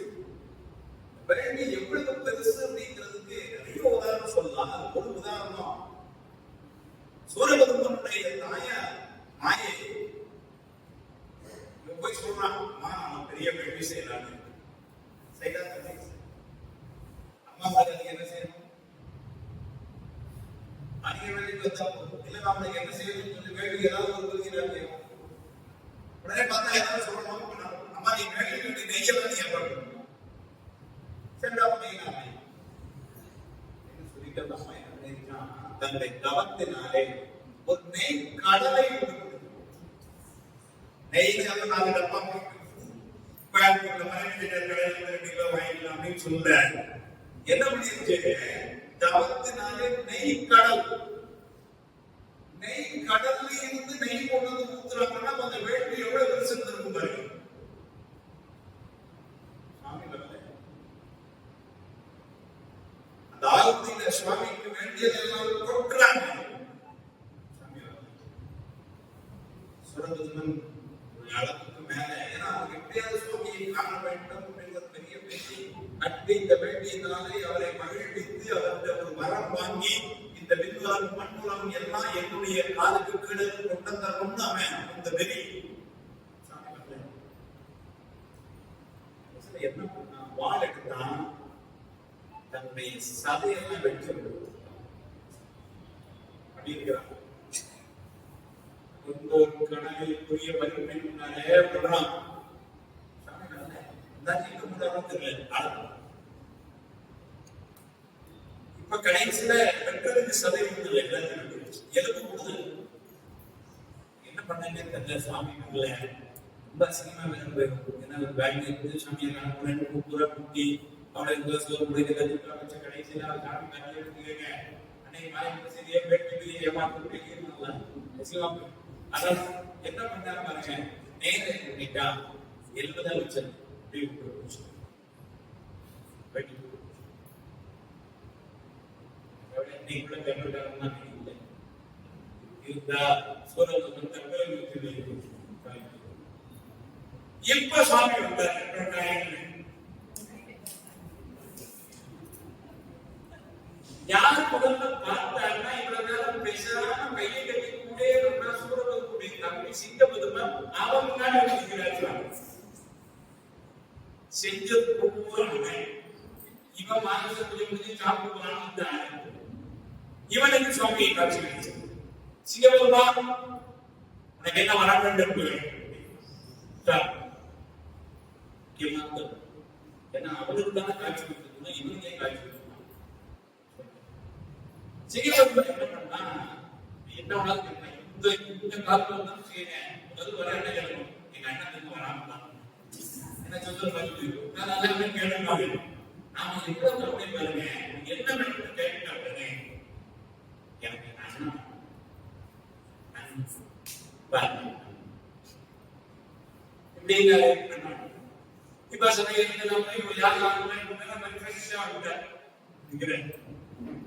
வேண்டி எவ்வளவு பெருசு அப்படிங்கிறதுக்கு நிறைய உதாரணம் சொல்லலாம். ஒரு உதாரணம், சூரபதுமனுடைய தாய மாயை போய் சொல்றான், நான் பெரிய வேண்டி செய்யலான்னு. அம்மா நீங்க என்ன செய்யணும்? அதிக வேண்டி வந்தா இல்ல நாம என்ன செய்யணும்னு சொல்லி வேண்டி ஏதாவது ஒரு கொள்கிறாங்க. உடனே பார்த்தா ஏதாவது சொல்லணும், அம்மா நீ வேண்டி நெய்ய வந்து ஏற்படும் தன்னை கவத்தினாலே ஒரு நெய் கடலை நெய் நாங்க டப்பா கோயம்புத்தூர்ல வாங்கிக்கலாம் அப்படின்னு சொல்ல என்ன பண்ணிருச்சு? தவத்தினாலே நெய் கடல், நெய் கடல்ல இருந்து நெய் கொண்டு வந்து ஊத்துறாங்கன்னா அந்த வேள்வி எவ்வளவு பெருசு இருக்கும் பாருங்க. அந்த ஆயுதியில சுவாமிக்கு வேண்டியதெல்லாம் கொடுக்கிறாங்க. முருகன் ஒரு அளவுக்கு மேல, ஏன்னா அவங்க எப்படியாவது சுவாமியை காண வேண்டும் என்பது பெரிய பேச்சு. இந்த வேண்டியனாலே அவரை மகிழ்வித்து அவர்கிட்ட ஒரு வரம் வாங்கி இந்த விண்ணுலம் மண்ணுலம் எல்லாம் என்னுடைய காலுக்கு கீழே கொண்டு தரணும்னு அவன் இந்த வெறி. என்ன பண்ணா, வாள் எடுத்தான், தன்னுடைய சதையெல்லாம் வெட்டி அப்படிங்கிறான். ஒரு கனவில் புரிய மதிப்பை முன்னாலே பண்றான். இப்ப கடைசியில பெற்றதுக்கு சதை விடுதல் எலும்பு விடுதல். என்ன பண்ணீங்க தெரியல, சாமி பண்ணல, ரொம்ப சினிமா வேணும். ஏன்னா பேங்க் இருந்து சாமியை காண பூரா குட்டி அவளை வச்சு கடைசியில சாமி பேங்க் எடுத்துக்கங்க அன்னைக்கு மாயத்தை சரியா பேட்டி ஏமாற்றம். அதான் என்ன பண்ணாரு பாருங்க, நேர பண்ணிட்டா 70 லட்சம் இப்ப சுவாமி வந்தார். யாரு முதல்ல பார்த்தாங்கன்னா இவ்வளவு நேரம் பேசாம கையை கட்டி கூட சூரபத்மனுடைய தம்பி சிங்கபதுமன் அவன் முன்னாடி வச்சிருக்கிறார். செஞ்சது பூரா இவன் மாநிலத்தில் முடிஞ்சு சாப்பிடுவான்னு இவனுக்கு சுவாமியை காட்சி கிடைச்சது. சிங்கபதுமா உனக்கு என்ன வர வேண்டும்? ஏன்னா அவனுக்கு தானே காட்சி கொடுத்துருக்கணும், இவனுக்கே காட்சி கொடுக்கணும். சிங்கபதுமன் என்ன பண்ணா, என்ன இந்த காலத்துல தான் செய்யறேன், முதல் வர என்ன கேட்கணும், எங்க அண்ணனுக்கு வராம என்ன சொல்றது கேட்டு நாம எவ்வளவு கவலை பாருங்க, என்ன வேணும் கேட்டு எனக்கு இப்ப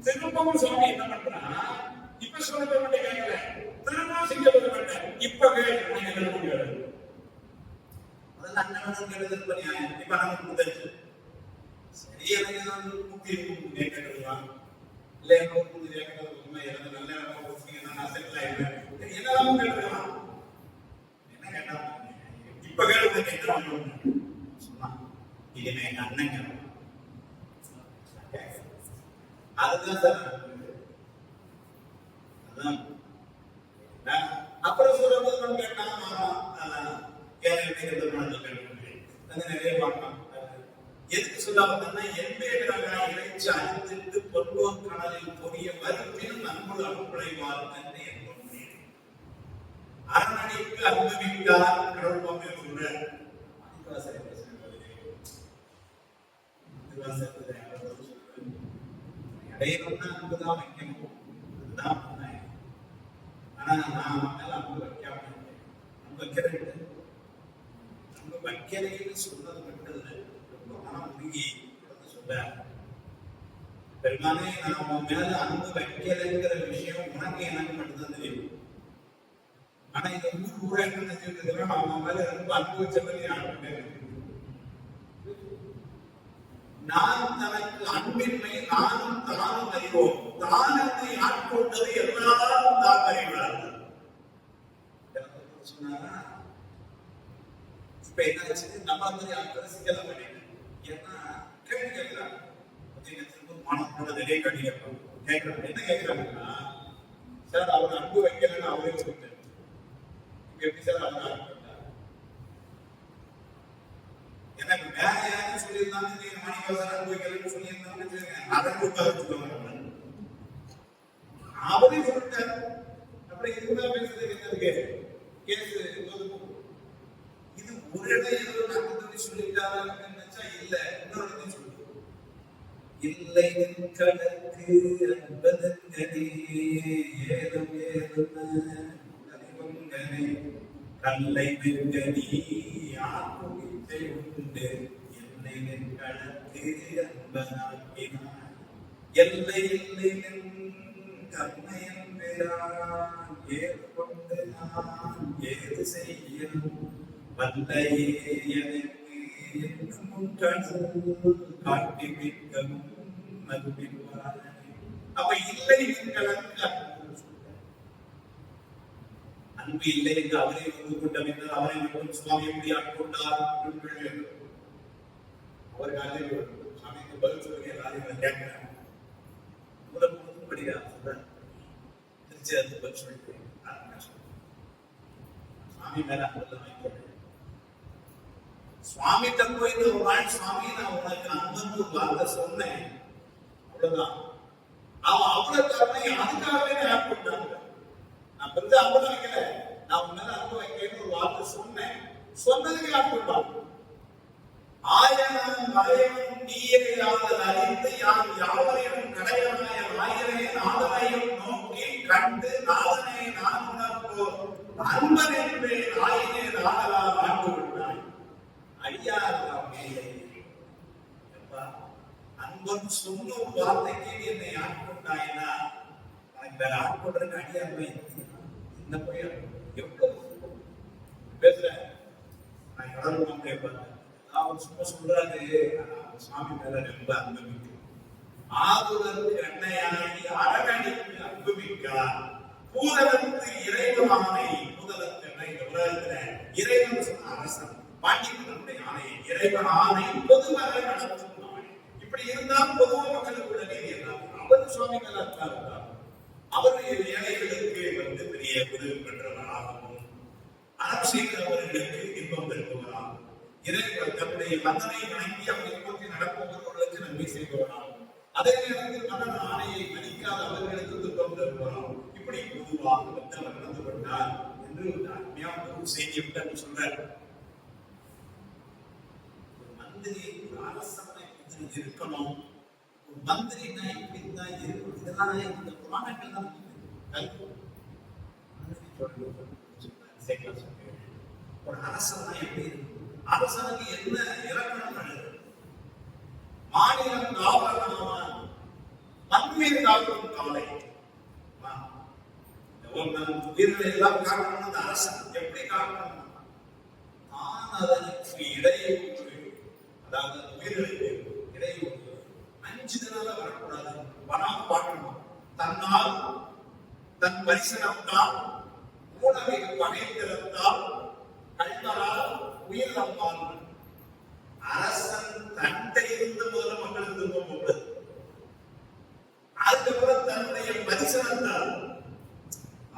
திரும்பவும் சுவாமி என்ன பண்றா, இப்ப சொல்ல மாட்டேன் கேட்கல, திரும்பவும் சிங்கப்பட மாட்டேன், இப்ப கேட்க அண்ணன் கெடுதல் பண்ணியாங்க. இப்ப நமக்கு முதல் சரி, எனக்கு முக்கிய கேட்கலாம் இல்ல, எனக்கு நல்ல நான் செட்டில் ஆயிடுவேன், என்னதான் கேட்கலாம். என்ன கேட்டா இப்ப கேட்டு கேட்கலாம் சொன்னா, இனிமே எங்க அண்ணன் கேட்கலாம். அதுதான் சார். அதான் அப்புறம் சொல்லும்போது கேட்டான் நிறைய பார்க்கலாம். எதுக்கு சொல்ல வந்தா, என்பேடாக இறைச்சி அறிந்திட்டு பொன்போர் கடலில் பொரிய மறுப்பினும் நன்முழு அனுப்புழைவார் அரண்மனைக்கு அனுபவித்தார் கடவுள் பொம்மை சொல்ற இடையிலா அன்புதான் வைக்கணும். அதுதான் ஆனா நான் மேல அன்பு வைக்காம அன்பு வைக்கிறேன். அன்பு வைக்கிறேன்னு சொன்னது மட்டும் இல்லை, ரொம்ப மனம் உருகி சொல்ல, பெருமானே நான் உன் மேல அன்பு வைக்கலைங்கிற விஷயம் உனக்கு எனக்கு மட்டும்தான் தெரியும். ஆனா இந்த ஊரா என்ன செஞ்சிருக்கிறோம், அவன் மேல ரொம்ப அன்பு வச்சவங்க யாருமே நான் தனக்கு அன்பின்மை நானும் தானும் அறிவோம், தானத்தை ஆட்கொண்டது எல்லாரும் தான் அறிவார்கள் சொன்னாரா. இப்ப என்னாச்சு, நம்ம மாதிரி ஆட்கள் சிக்கல பண்ணிட்டு, ஏன்னா கேள்வி கேட்கிறாங்க, மனத்தோட நிறைய கட்டி கேட்கறாங்க. என்ன கேட்கிறாங்கன்னா, சார் அவர் அன்பு வைக்கலன்னு அவரே சொல்லிட்டு எப்படி சார் அவர் அன்பு எனக்கு வேற யாரும் சொல்லியிருந்தாங்க, நீங்க மாணிக்கவாசன் அன்பு வைக்கலன்னு சொல்லியிருந்தாங்க, அவரே சொல்லிட்டார். அப்புறம் இதுதான் பேசுறது என்ன இருக்கு, கேஸ் இது ஒரு இடம் ஏதோ நாங்கள் சொல்லிட்டாரு நினைச்சா இல்ல, இன்னொரு சொல்லு இல்லை கணக்கு அன்பதங்கனே ஏதும் ஏதும் கல்லை வெங்கனி ஆக்குவித்தை உண்டு என்னை கணக்கு அன்பனாக்கினான் எல்லை இல்லை கண்ணையன் பெறான் ஏது கொண்டு நான் ஏது செய்யணும் வல்லையே எனக்கு என்னும் கடவுள் காட்டி வைக்கவும் மறுபிடுவார். அப்ப இல்லை எங்களுக்கு அன்பு இல்லை என்று அவரை வந்து கொண்டமைந்தால் அவரை மட்டும் சுவாமி எப்படி ஆட்கொண்டார் அவருக்கு சாமிக்கு பதில் சொல்லுங்க. எல்லாரும் கேட்கிறேன் சுவாமி மேல சுவாமி போய் ஒரு நாள் சுவாமி நான் உனக்கு அன்பு வார்த்தை சொன்னேன், அவ்வளவுதான். அவன் அவ்வளவு தன்மை அதுக்காகவே ஆட்கொண்டாங்க. நான் பெருசா அன்பு வைக்கல, நான் உன்னால அன்பு வைக்கன்னு ஒரு வார்த்தை சொன்னேன், சொன்னதுக்கு ஆட்கொண்டாங்க. ஆயனும் மறைவனும் நீயே யாவது அறிந்து யார் யாவரையும் கடையனாய ஆயனை நாதனையும் நோக்கி கண்டு நாதனை நான் உணர்வோர் அன்பன் என்பேன் ஆயினே நாதலால் ஆண்டு விட்டாய். அடியாரே அன்பன் சொன்ன ஒரு வார்த்தைக்கு என்னை ஆட்கொண்டாயினா எனக்கு வேற ஆட்கொண்டதுக்கு அடியாருமே என்ன போய் எவ்வளவு பேசுறேன். நான் கடவுள் கேட்பேன். அவர் சும்மா சொல்றாரு, சுவாமி மேல ரொம்ப அன்புமிக்க ஆதுரத்து எண்ணெயாகி அறகணிக்கு அன்புமிக்கார் பூதலத்து இறைவனானை. பூதலத்து எண்ணெய் இந்த உலகத்துல இறைவன் சொன்ன அரசன் பாண்டியனுடைய ஆணையை இறைவன் ஆணை பொதுவாக நடத்தும் ஆணை. இப்படி இருந்தால் பொதுவாக மக்களுக்குள்ள நீதி எல்லாம் அவர் சுவாமி மேல இருந்தார். அவர் ஏழைகளுக்கு பெரிய உதவி பெற்றவராகவும் அறம் செய்கிறவர்களுக்கு இன்பம் பெறுபவராகும். இறைவன் தன்னுடைய மன்னனை வணங்கி அவரை போற்றி நடப்பவர்களுக்கு நன்மை செய்பவராகும். அதே நேரத்தில் மன்னன் ஆணையை மதிக்காத அவர்களுக்கு துன்பம் தருவராகும். இப்படி பொதுவாக அவர் நடந்து கொண்டார் என்று ஒரு அருமையான ஒரு செய்தியை விட்டு சொல்றார். ஒரு மந்திரி ஒரு அரசனை இருக்கணும், ஒரு மந்திரினா இப்படிதான் இருக்கணும். இதெல்லாம் இந்த புராணங்கள் தான் ஒரு அரசனா எப்படி இருக்கும், அரசனுக்கு என்ன இலக்கணம், மாநிலம் காவலனாவான் மண்மீது காக்கும் காலை. உயிர்களை எல்லாம் காக்கணும் அரசன் எப்படி காக்கணும், தான் அதற்கு இடையூறு, அதாவது உயிர்களுக்கு இடையூறு அஞ்சுதனால வரக்கூடாது, வராம பார்க்கணும். தன்னால் தன் பரிசனத்தால் மூலமிகு பகைத்திறத்தால் கல்வரால் உயிர் அம்மாள் அரசன் தன்னை இருந்து முதல்ல மக்களுக்கு துன்பம் போடுறது. அதுக்கப்புறம் தன்னுடைய பரிசனத்தால்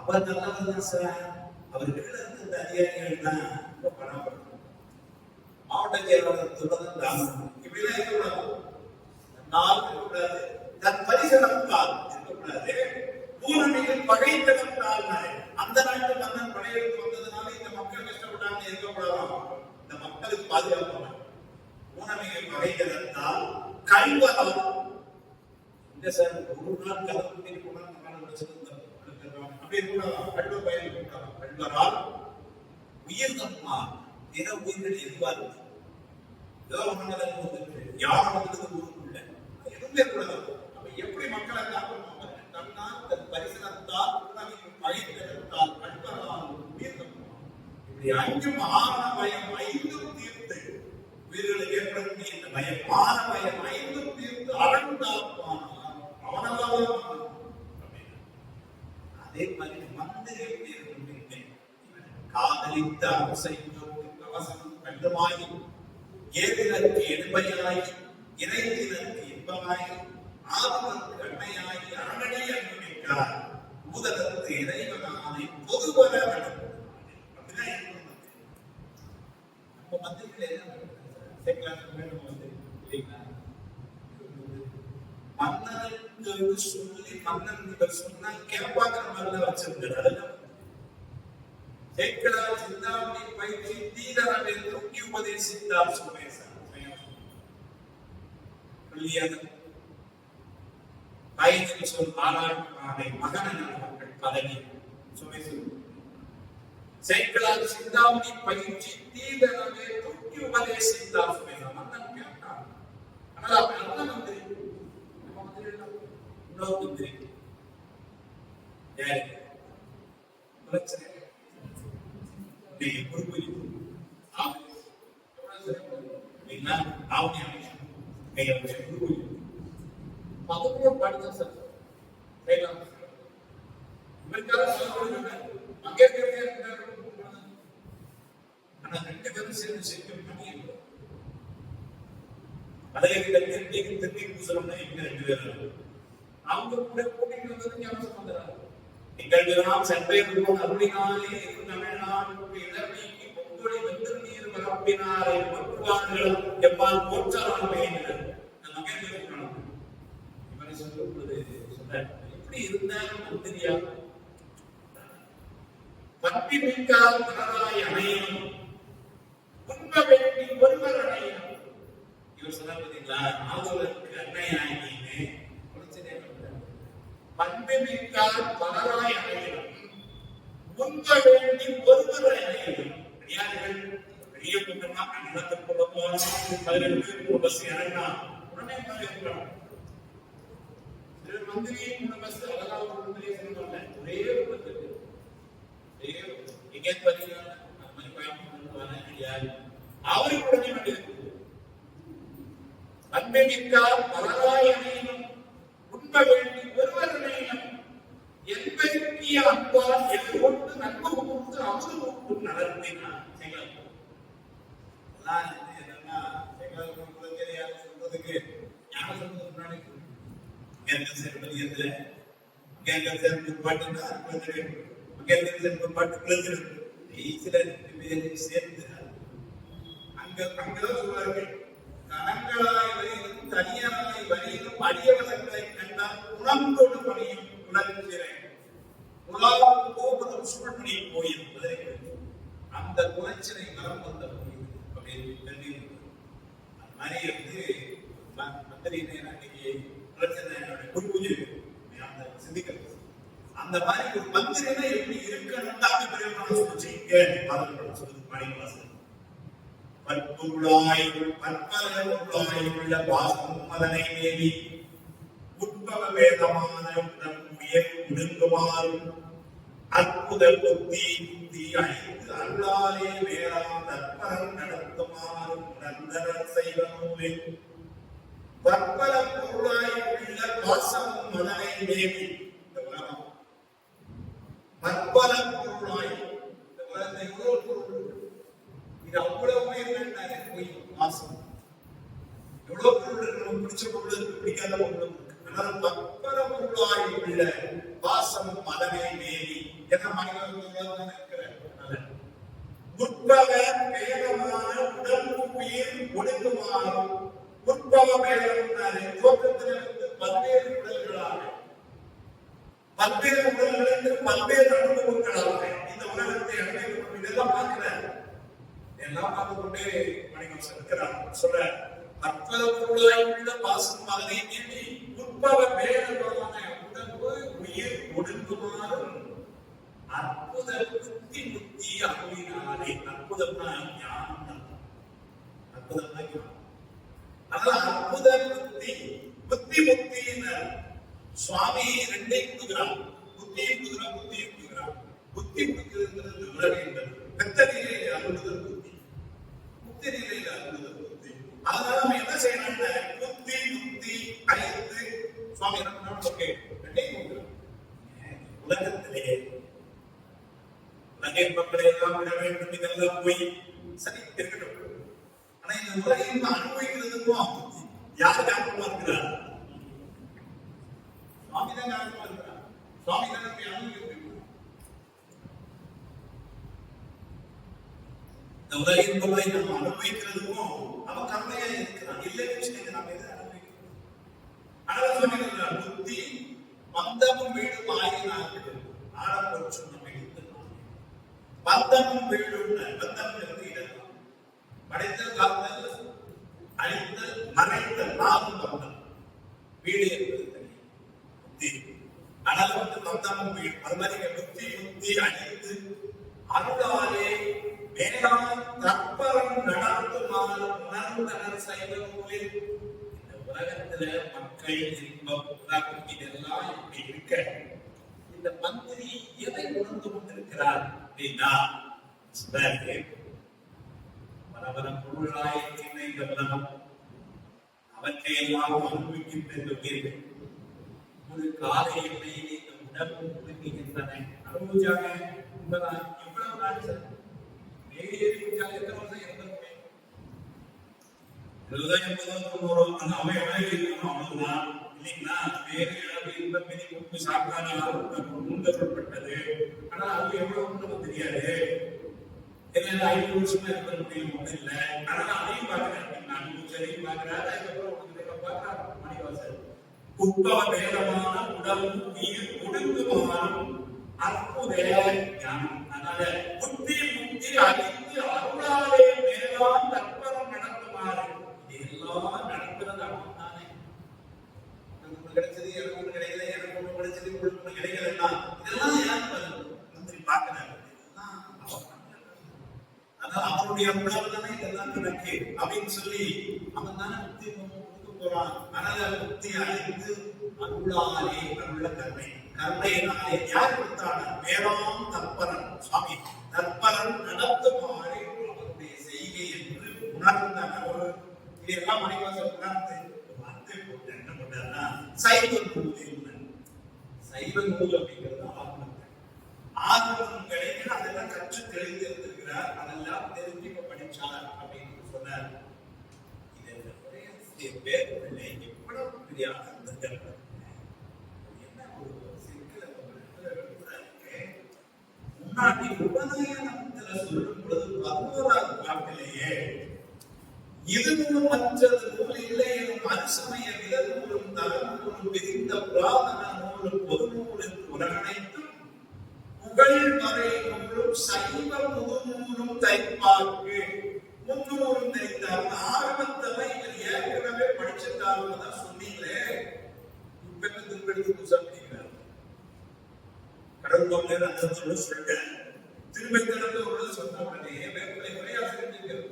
அவர் நல்லவர் சார், அவர் கீழே இருந்த அதிகாரிகள் தான் ரொம்ப பணப்படணும். மாவட்ட செயலாளர் சொல்றதுதான் இப்படிலாம் இருக்கக்கூடாது. நாள் இருக்கக்கூடாது, தன் பரிசனத்தால் இருக்கக்கூடாது. பூரணியில் பகைத்திறத்தால் அந்த நாட்டு மன்னன் படையெடுத்து வந்ததுனால இந்த மக்கள் கஷ்டப்பட்டாங்க இருக்கக்கூடாது. இந்த மக்களுக்கு பாதுகாப்பான பூனமிகள் பகைத்திறத்தால் கல்வரால் இந்த சார் ஒரு நாள் கலந்து போனாங்க அப்படி இருக்கக்கூடாது. கல்வ பயிர் இருக்கக்கூடாது. கல்வரால் உயிர் தம்மா பிற உயிர்கள் எதுவாரு ஏதோ மன்னதன் வந்துட்டு யாரும் வந்தது ஊருக்குள்ள எதுவுமே கூடாது. அப்ப எப்படி மக்களை காக்கணும், தன்னால் தன் பரிசனத்தால் பகைத்திறத்தால் கல்வரால் உயிர் தம்மா இப்படி அஞ்சும் ஆரண பயம் ஐந்தும் தீர்த்து உயிர்களுக்கு ஏற்படக்கூடிய இந்த பயம் ஆன பயம் ஐந்தும் தீர்த்து அறந்தாப்பான அவனெல்லாம். அதே மாதிரி மந்திரி எப்படி இருக்கின்றேன், காதலித்த அரசை கவசம் கண்டுமாயி ஏவினருக்கு எளிமையாய் இறைத்தினருக்கு இன்பமாய் ஆத்மக்கு அண்மையாய் அரணி அன்புமிக்கார் பூதலத்து இறைவனானை பொதுவர நடக்கும். அப்படிதான் இருக்கணும். நம்ம மந்திரிகள் என்ன மன்னனுக்கு சொல்லி மன்னன் சொன்னா கேட்பாக்கிற மாதிரிலாம் வச்சிருக்கிறாரு. சேக்கலார் சிந்தாமணி பயிற்சி தீதரவை தூக்கி உபதேசித்தார் சுமேசன். தாயின் சொல் பாராட்டுமானை மகன மக்கள் பதவி சுமேசன். சேக்கலார் சிந்தாமணி பயிற்சி தீதரவை தூக்கி உபதேசித்தார் சுமேசன். மன்னன் கேட்டார். ஆனால் அவன் நல்ல மந்திரி, இன்னொரு மந்திரி யாரு பிரச்சனை பொறுப்பு அதுவும் பாடிதான் சார் இவருக்காக அங்கேற்கே ஆனா 2 பேரும் சேர்ந்து செய்யும் பணி திருப்பி பூசலம்னா இவங்க 2 பேரும் அவங்க கூட கூட்டிட்டு வந்தது ஞாபகம் வந்துறாங்க. எங்கள் சென்றை அருளினாலே தமிழ்நாடு இளநீக்கி பொங்கொழி வெந்து நீர் வரப்பினாரை மற்றுவார்கள் எவ்வாறு போற்றாரால் பெய்கின்றனர். இவரை சொல்லும் பொழுது சொல்ற எப்படி இருந்தாலும் மந்திரியா பற்றி மிக்கால் மனதாய் அணையும் உண்ப வேண்டி ஒருவர் அணையும். இவர் சொன்ன பார்த்தீங்களா, ஆதவருக்கு அன்னையாயினே பண்பு மிக்கால் பலராய் அணையும் உண்ப வேண்டி ஒருவர் அணையும். அடியார்கள் பெரிய கூட்டமா நிலத்துக்குள்ள போனா 17 பேர் பஸ் இறங்கினா உடனே இருக்கலாம். மந்திரி 3 பஸ் அழகா ஒரு மந்திரியை சொன்னாங்க. ஒரே ஒரு பஸ் எங்கே பார்த்தீங்கன்னா அவருக்கு உடனே வண்டி அன்பை மிக்கால் பலராய் அணையும் உண்ப வேண்டி ஒருவர் அணையும் என்பதற்கிய அன்பால் எதிர்கொண்டு நட்பு கூர்ந்து அமுது கூர்ந்து நடத்தினார். சொல்றதுக்கு யார சொல்றது முன்னாடி சேர்ந்து அங்கதான் சொல்றார்கள், கணங்களாய் வரியிலும் தனியாய் வரியிலும் அடியவர்களை கண்டால் உணர்ந்தோடு பணியும் உணர்கிறேன் உலாவும் கோபுரம் சுழமணி கோயில் அந்த குறைச்சலை மரம் வந்த அப்படின்னு அந்த மாதிரி வந்து மந்திரியை அன்னைக்கு குருபூஜை சிந்திக்கிறது. அந்த மாதிரி ஒரு மந்திரினா எப்படி இருக்கணும் தான் பெரியவங்க சொல்லிங்க சொல்லுது மாணிக்கவாசன். பற்புள்ளாய் பற்புள்ளாய் உள்ள பாசம் மதனை மேவி உட்பவ வேதமான உயர் ஒடுங்குமாறும் அற்புத புத்தி புத்தி அழித்து அருளாலே வேறா தற்பரம் நடத்துமாறும் நந்தரர் செய்வ நூலில் பற்பல பொருளாய் உள்ள பாசம் மதனை மேவி பற்பல பொருளாய் இந்த உலகத்தை எவ்வளவு பொருள் இது அவ்வளவு என்னன்னு போய் பாசம் எவ்வளவு பொருள் இருக்கு, நமக்கு பிடிச்ச பொருள் இருக்கு, பிடிக்காத பொருள் இருக்கு. ஆனால் பற்பல பொருளாய் உள்ள பாசம் மதனை மேவி என்ன மனிதர்கள் இருக்கிற உட்பவ வேகமான உடம்பு உயிர் ஒடுங்குமாறும் உட்பவ வேகம் தோற்றத்திலிருந்து பல்வேறு உடல்களாக பல்வேறு உடல்களிலிருந்து பல்வேறு அனுபவங்களாக இந்த உலகத்தை அனுபவிக்கும். இதெல்லாம் பார்க்கிறார், எல்லாம் பார்த்து கொண்டே மணிவாசன் இருக்கிறார். சொல்ற பற்பல பொருளாய் உள்ள பாசம் மதனை மேவி உட்பவ வேகமான உடம்பு உயிர் ஒடுங்குமாறும் அற்புத புத்தி புத்தி அருளினாலே. அற்புதம்னா ஞானம், அற்புதம்னா ஞானம். அதனால அற்புத புத்தி புத்தி புத்தியினர் சுவாமி 2ஐயும் கொடுக்கிறார். புத்தியும் கொடுக்கிறார், புத்தியும் கொடுக்கிறார். புத்தி கொடுக்கிறது உலக என்பது பெத்த நிலையில அருளுதல் புத்தி, புத்தி நிலையில அருளுதல் புத்தி. அதனால நம்ம என்ன செய்யணும்னா புத்தி புத்தி ஐந்து சுவாமி என்ன பண்ணாலும் 2ஐயும் கொடுக்கிறார். உலகத்திலேயே உலகின் மக்களை எல்லாம் விட வேண்டும், இதெல்லாம் போய் சரி இருக்கட்டும். ஆனா இந்த உலகின் அனுபவிக்கிறதுக்கும் யார் காரணமா இருக்கிறார்? சுவாமி தான் காரணமா இருக்கிறார். சுவாமி தான் அனுபவிக்கிறார். இந்த உலகின் பொருளை நம்ம அனுபவிக்கிறதுக்கும் அவன் கருணையா இருக்கிறான். இல்லைன்னு நம்ம எதை அனுபவிக்கிறோம்? ஆனால் சுவாமி சொல்றார், புத்தி மந்தமும் வீடும் ஆகினார்கள் ஆடப்பொருள் சொன்ன பந்தமும் வீடும். பந்தம் இருந்து இடலாம் படைத்தல் காத்தல் அழித்தல் மறைத்தல் நானும் பந்தம். வீடு என்பது தனி புத்தி. ஆனால் பந்தமும் வீடு அது மாதிரி புத்தி புத்தி அழித்து அருளாலே வேளாண் தற்பரம் நடத்துமாறு உணர்ந்தனர் செய்த நூலில். இந்த உலகத்துல மக்கள் இன்பம் உலகம் இதெல்லாம் இப்படி இருக்க இந்த மந்திரி எதை உணர்ந்து கொண்டிருக்க இருக்கிறார் அப்படின்னா சொல்றாரு, பல பொருளாக இருக்கின்ற இந்த உலகம் அவற்றை எல்லாம் அனுபவிக்கின்ற இந்த உயிர்கள் ஒரு காலை எல்லையிலே இந்த உடம்பு ஒழுங்குகின்றன. அனுபவிச்சாங்க உண்மைதான். எவ்வளவு நாள் சார் வேலையை எத்தனை வருஷம் இருந்திருப்பேன்? 70-80 அந்த அவன் இருக்கணும் அவ்வளவுதான் இல்லைங்களா? வேறு இழப்பு இன்ப மிதி உப்பு சாப்பிட்டாலும் உண்டப்பட்டது. ஆனா அது எவ்வளவு உண்டு தெரியாது. 5 வருஷமா இருக்க முடியும் ஒண்ணு இல்லை. அதனால அதையும் பார்க்கிறேன், அனுபவிச்சதையும் பார்க்கிறாரு. அதுக்கப்புறம் பார்க்கிறார் மணிவாசர் உப்பவ வேதமான உடல் உயிர் ஒடுங்குமாறும் அற்புத ஞானம். அதனால புத்தி முக்தி அறிந்து அருளாலே மேலான் தற்பரம் நடத்துமாறு. இதெல்லாம் நடக்கிறது அவன் தானே. நமக்கு கிடைச்சது எனக்கு ஒண்ணு கிடைக்கல, எனக்கு ஒண்ணு கிடைச்சது உங்களுக்கு ஒண்ணு கிடைக்கலன்னா இதெல்லாம் யாரு பார்க்கிறாரு? அதான் அவனுடைய உணவு தானே இதெல்லாம் கணக்கு அப்படின்னு சொல்லி அவன் தானே புத்தி கொடுக்க போறான். அதனால புத்தி அறிந்து அருளாலே அருள கருணை, கருணையினாலே யார் கொடுத்தான? வேளாண் தற்பரன் சுவாமி தற்பரன் நடத்துமாறு அவருடைய செய்கை என்று உணர்ந்தாங்க. ஒரு இதெல்லாம் மணிவாசல் உணர்ந்து வார்த்தை போட்டு என்ன பண்றாருன்னா சைவ நூல். சைவ நூல் அப்படிங்கிறது ஆர்வம் கிடைக்க அதெல்லாம் கற்று தெளிந்து இருந்திருக்கிறார். அதெல்லாம் தெரிஞ்சு படிச்சார் அப்படின்னு சொன்னார். எவ்வளவு பெரிய அர்த்தங்கள் என்ன ஒரு சிக்கல முன்னாடி உபநயனத்துல சொல்லும் பொழுது 11வது பாட்டிலேயே இதுவும் மற்றது நூல் இல்லை எனும் அரிசமய விலகூறும் தரநூலும் விரிந்த புராதன நூலும் பொது நூலின் உலகனைத்தும் புகழ் மறை நூலும் சைவ முதுநூலும் தைப்பாக்கு. முன்னூலும் தெரிந்தார். ஆரம்பத்தில் இவர் ஏற்கனவே படிச்சிருக்காருன்னு தான் சொன்னீங்களே, இப்ப திரும்ப எடுத்து புதுசா படிக்கிறார். கடவுள் அந்த சொல்ல திரும்ப திறந்து ஒரு சொன்ன உடனே வேப்பிலை உரையாசிரியர்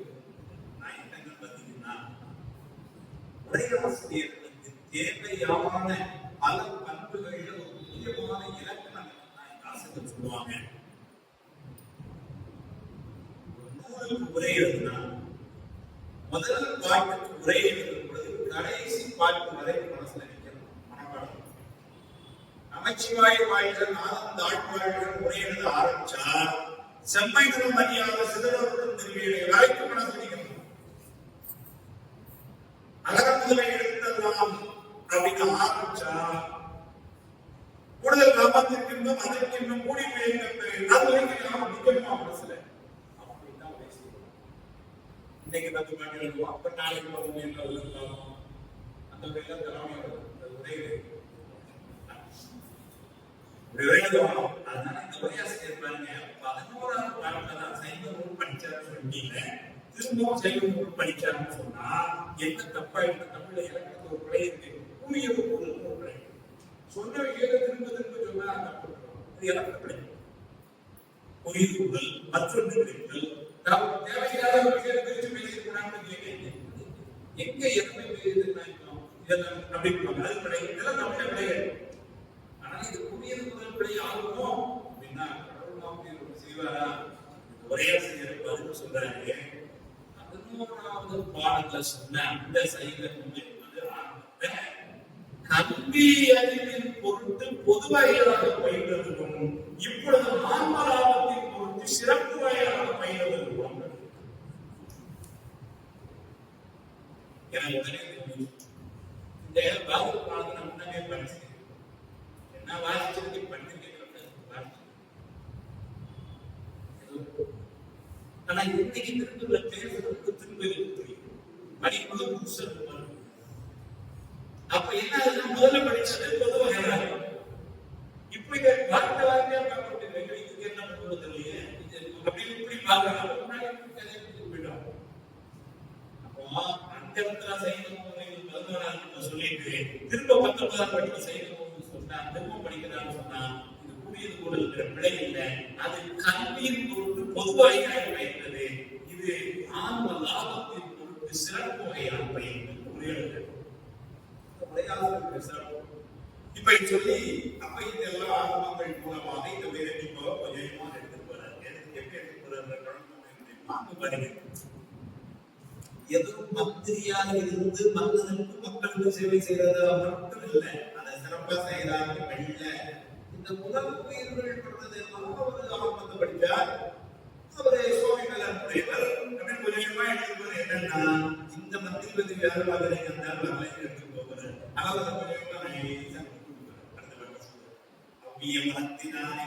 நான் என்னங்க பார்த்தீங்கன்னா உரையாசிரியர்களுக்கு தேவையான பல பண்புகளில் ஒரு முக்கியமான இலக்கணம் சொல்லுவாங்க. நூலுக்கு உரை எழுதுனா முதல் பாட்டுக்கு உரை எழுதும் பொழுது கடைசி பாட்டு வரை மனசுல நிற்கணும், மனப்பாடம். நமச்சிவாய வாழ்கள் நாதம் தாழ்வாழ்கள் உரை எழுத ஆரம்பிச்சா செம்மை குணம் அறியாத சிதறோடும் திருவிழை வரைக்கும் மனசுல நிற்கணும். அகர முதலை எழுத்தலாம் அப்படின்னு ஆரம்பிச்சா கூடுதல் காப்பாத்திருக்கின்றோம், அதற்கின்றும் கூடி பெயர்கின்ற அது வரைக்கும் நாம் நிற்கணுமா மனசுல? அப்படின்தான் பேசுவோம். இன்னைக்கு 10 பாட்டு எழுதுவோம், அப்ப நாளைக்கு 10 எழுதலாம். அந்த வகையில எழுதுவோம். அதனால இந்த உரையாசிரியர் பாருங்க 11வது பாட்டுல தான் சைவ நூல் படிச்சாருன்னு சொன்னீங்க. திரும்பவும் சைவ நூல் படிச்சாருன்னு சொன்னா என்ன தப்பாயிட்டு? தமிழ்ல இலக்கணத்துல ஒரு பிழை இருக்கு. கூறியது ஒரு பிழை சொன்ன விஷயத்தை திரும்ப திரும்ப சொன்னா அது இலக்கண பிழை. புரிதல் மற்றொன்று கிடைத்தல் தேவையில்லாத ஒரு விஷயத்தை பிரிச்சு பேசிக்கூடாதுன்னு கேட்க எங்க எத்தனை பேர் அப்படின்னு அது பிழை. இதெல்லாம் தமிழ பிழைகள். ஆனா இது புரியுது முதல் பிழை ஆகுமோ அப்படின்னா கடவுள் செய்வாரா? ஒரே ஆசிரியர் பதில் சொல்றாங்க. 11வது பாடத்துல சொன்ன அந்த சைவ நூல் கல்வி அறிவின் பொருட்டு பொதுவாக பயின்றதும் இப்பொழுது ஆன்மலாபத்தின் பொருட்டு சிறப்பு வகையாக பயின்றதும் எனக்கு இந்த பாபு பாடத்தை முன்னாடியே படிச்சு என்ன வாசிச்சிருக்கு படிச்சிருக்கேன். ஆனா இன்னைக்கு திருக்குறள பேசுறதுக்கு திரும்ப படிப்பது புதுசு. அப்ப என்ன ஆகுதுன்னா முதல்ல படிச்சது பொதுவாக இப்ப இதை வார்த்தை வார்த்தையா பார்க்க இதுக்கு என்ன பண்ணுவது இல்லையே அப்படின்னு இப்படி பார்க்கலாம். போயிடும். அப்போ அந்த இடத்துல செய்யணும் 11வது சொல்லிட்டு திரும்ப 19ஆம் படிக்க செய்யணும்னு சொன்னா திரும்ப படிக்கிறான்னு சொன்னா இது கூடியது கூட இருக்கிற பிழை இல்லை. அது கல்வியின் பொருட்டு பொதுவாக பயிர்ந்தது. இது ஆன்ம லாபத்தின் பொருட்டு சிறப்பு வகையாக பயிர்ந்தது. புரியுது? இப்ப சொல்லி அப்ப இதெல்லாம் ஆகமங்கள் மூலமாக இந்த வேலை கொஞ்சமா எடுத்து வருகிறது. எதுவும் மந்திரியாக இருந்து மன்னனுக்கு மக்களுக்கு சேவை செய்யறதா மட்டும் இல்லை, அதை சிறப்பா செய்யறாங்க வெளியில. இந்த முதல் உயிர்கள் பண்றது எல்லாம் அவர் ஆரம்பத்தை படித்தார். அவரு சுவாமி மேலவர் அப்படின்னு கொஞ்சமா எடுத்துக்கொண்டு என்னன்னா, இந்த மந்திரி பதவி யாரும் மதுரை கண்டால் வரலை எடுத்து போகிறார். ஆனால் அதை கொஞ்சமா அவ்விய மனத்தினாலே